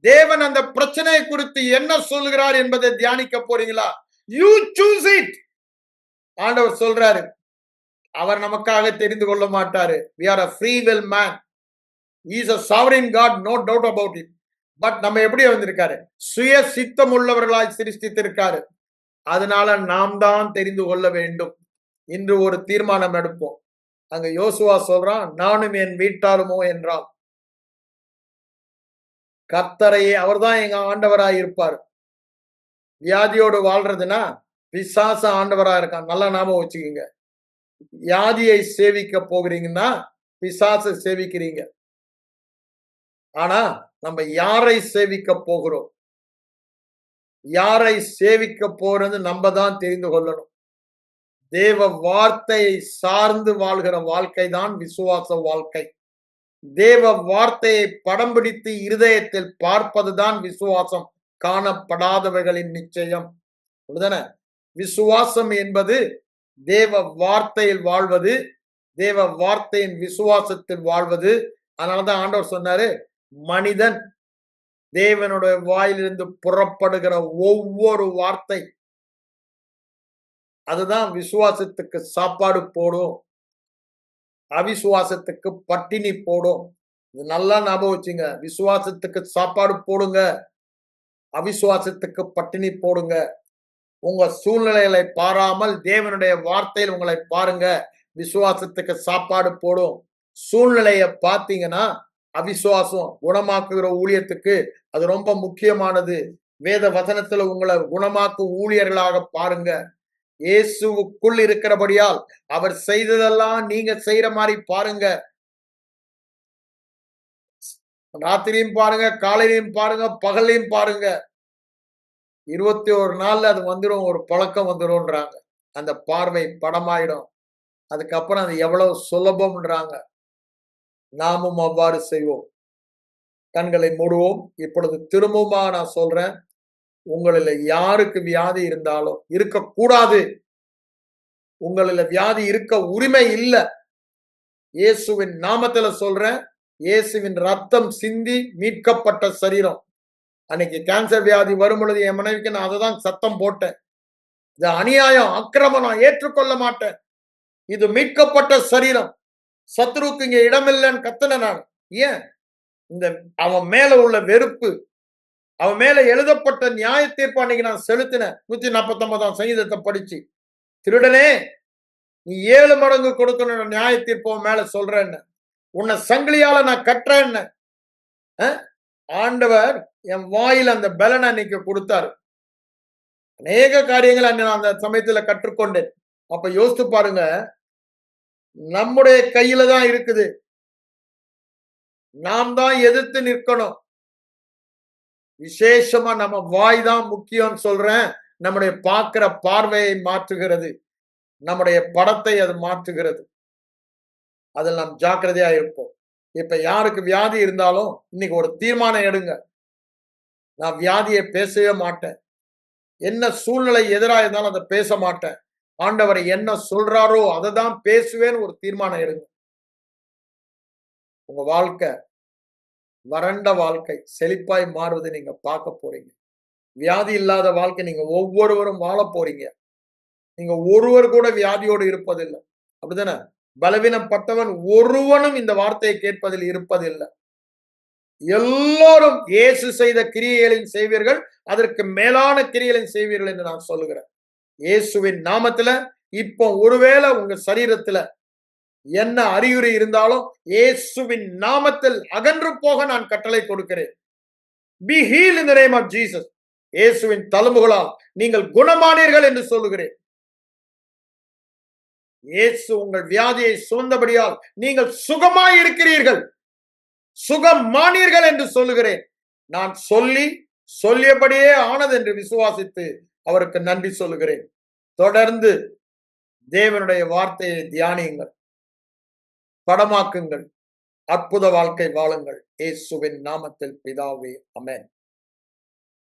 தேவன் அந்த பிரச்சனையை குறித்து என்ன சொல்லுகிறார் என்பதை தியானிக்க போறீங்களா? You choose it. ஆண்டவர் சொல்றாரு, அவர் நமக்காக தெரிந்து கொள்ள மாட்டாரு. we are a free will man, he is a sovereign god, no doubt about it. But நம்ம எப்படி வந்திருக்காரு? சுய சித்தம் உள்ளவர்களாய் சிருஷ்டித்திருக்காரு. அதனால நாம் தான் தெரிந்து கொள்ள வேண்டும். இன்று ஒரு தீர்மானம் எடுப்போம். அங்க யோசுவா சொல்றான், நானும் என் வீட்டாருமோ என்றால் கர்த்தரையே, அவர்தான் எங்க ஆண்டவராய் இருப்பார். வியாதியோடு வாழ்றதுன்னா பிசாச ஆண்டவரா இருக்கான். நல்லா ஞாபகம் வச்சுக்கோங்க. வியாதியை சேவிக்க போகிறீங்கன்னா பிசாசை சேவிக்கிறீங்க. ஆனா நம்ம யாரை சேவிக்க போகிறோம்? யாரை சேவிக்க போறது நம்ம தான் தெரிந்து கொள்ளணும். தேவ வார்த்தையை சார்ந்து வாழ்கிற வாழ்க்கை தான் விசுவாச வாழ்க்கை. தேவ வார்த்தையை படம் பிடித்து இருதயத்தில் பார்ப்பதுதான் விசுவாசம், காணப்படாதவைகளின் நிச்சயம். அப்படிதானே? விசுவாசம் என்பது தேவ வார்த்தையில் வாழ்வது, தேவ வார்த்தையின் விசுவாசத்தில் வாழ்வது. அதனாலதான் ஆண்டவர் சொன்னாரு, மனிதன் தேவனுடைய வாயிலிருந்து புறப்படுகிற ஒவ்வொரு வார்த்தை அதுதான் விசுவாசத்துக்கு சாப்பாடு போடும், அவிசுவாசத்துக்கு பட்டினி போடும். இது நல்லா ஞாபகம் வச்சுங்க. விசுவாசத்துக்கு சாப்பாடு போடுங்க, அவிசுவாசத்துக்கு பட்டினி போடுங்க. உங்க சூழ்நிலைகளை பாராமல் தேவனுடைய வார்த்தையில் உங்களை பாருங்க. விசுவாசத்துக்கு சாப்பாடு போடும். சூழ்நிலையை பார்த்தீங்கன்னா அவிசுவாசம் குணமாக்குகிற ஊழியத்துக்கு அது ரொம்ப முக்கியமானது. வேத வசனத்துல உங்களை குணமாக்கு ஊழியர்களாக பாருங்க. இயேசுவுக்குள் இருக்கிறபடியால் அவர் செய்ததெல்லாம் நீங்க செய்யற மாதிரி பாருங்க. ராத்திரியும் பாருங்க, காலையிலையும் பாருங்க, பகலையும் பாருங்க. 21 நாள்ல அது வந்துடும், ஒரு பழக்கம் வந்துடும்ன்றாங்க. அந்த பார்வை படமாயிடும். அதுக்கப்புறம் அது எவ்வளவு சுலபம்ன்றாங்க. நாமும் அவ்வாறு செய்வோம். கண்களை மூடுவோம். இப்பொழுது திரும்பவுமா நான் சொல்றேன், உங்களில் யாருக்கு வியாதி இருந்தாலும், இருக்கக்கூடாது, உங்களில் வியாதி இருக்க உரிமை இல்லை. இயேசுவின் நாமத்துல சொல்றேன், இயேசுவின் ரத்தம் சிந்தி மீட்கப்பட்ட சரீரம். அன்னைக்கு கேன்சர் வியாதி வரும் பொழுது என் மனைவிக்கு நான் அதுதான் சத்தம் போட்டேன். இது அநியாயம், அக்கிரமம், நான் ஏற்றுக்கொள்ள மாட்டேன். இது மீட்கப்பட்ட சரீரம், சத்ருக்கு இங்க இடமில்லைன்னு கத்தன நான். ஏன்? இந்த அவன் மேல உள்ள வெறுப்பு, அவன் மேல எழுதப்பட்ட நியாய தீர்ப்பு அன்னைக்கு நான் செலுத்தினேன். 149ஆம் சங்கீதத்தை படிச்சு, திருடனே நீ 7 மடங்கு கொடுக்கணும் நியாய தீர்ப்பு மேல சொல்றேன்னு, உன்னை சங்கிலியால நான் கட்டுறேன்னு. ஆண்டவர் என் வாயில் அந்த பலனை அன்னைக்கு கொடுத்தாரு. அநேக காரியங்கள் நான் அந்த சமயத்துல கற்றுக்கொண்டேன். அப்ப யோசித்து பாருங்க, நம்முடைய கையில தான் இருக்குது. நாம் தான் எதிர்த்து நிற்கணும். விசேஷமா நம்ம வாய் தான் முக்கியம் சொல்றேன். நம்முடைய பார்க்கிற பார்வையை மாற்றுகிறது. நம்முடைய படத்தை அது மாற்றுகிறது. அதில் நாம் ஜாக்கிரதையா இருப்போம். இப்ப யாருக்கு வியாதி இருந்தாலும் இன்னைக்கு ஒரு தீர்மானம் எடுங்க. நான் வியாதியை பேசவே மாட்டேன். என்ன சூழ்நிலை எதிரா இருந்தாலும் அதை பேச மாட்டேன். ஆண்டவர் என்ன சொல்றாரோ அதை தான் பேசுவேன்னு ஒரு தீர்மானம் எடுங்க. உங்க வாழ்க்கை, வறண்ட வாழ்க்கை செழிப்பாய் மாறுவதை நீங்க பார்க்க போறீங்க. வியாதி இல்லாத வாழ்க்கை நீங்க ஒவ்வொருவரும் வாழ போறீங்க. நீங்க ஒருவர் கூட வியாதியோடு இருப்பதில்லை. அப்படிதானே? பலவீனப்பட்டவன் ஒருவனும் இந்த வார்த்தையை கேட்பதில் இருப்பதில்லை. எல்லோரும் இயேசு செய்த கிரியைகளின் செய்வீர்கள், அதற்கு மேலான கிரியைகளின் செய்வீர்கள் என்று நான் சொல்லுகிறேன். இயேசுவின் நாமத்துல இப்போ ஒருவேளை உங்க சரீரத்துல என்ன அறிகுறி இருந்தாலும் இயேசுவின் நாமத்தில் அகன்று போக நான் கட்டளை கொடுக்கிறேன். Be healed in the name of Jesus. இயேசுவின் தழும்புகளால் நீங்கள் குணமானீர்கள் என்று சொல்லுகிறேன். இயேசு உங்கள் வியாதியை சுமந்தபடியால் நீங்கள் சுகமாய் இருக்கிறீர்கள், சுகமானீர்கள் என்று சொல்லுகிறேன். நான் சொல்லியபடியே ஆனது என்று விசுவாசித்து அவருக்கு நன்றி சொல்லுகிறேன். தொடர்ந்து தேவனுடைய வார்த்தையை தியானியுங்கள், படமாக்குங்கள், அற்புத வாழ்க்கை வாழுங்கள். இயேசுவின் நாமத்தில் பிதாவே, ஆமென்.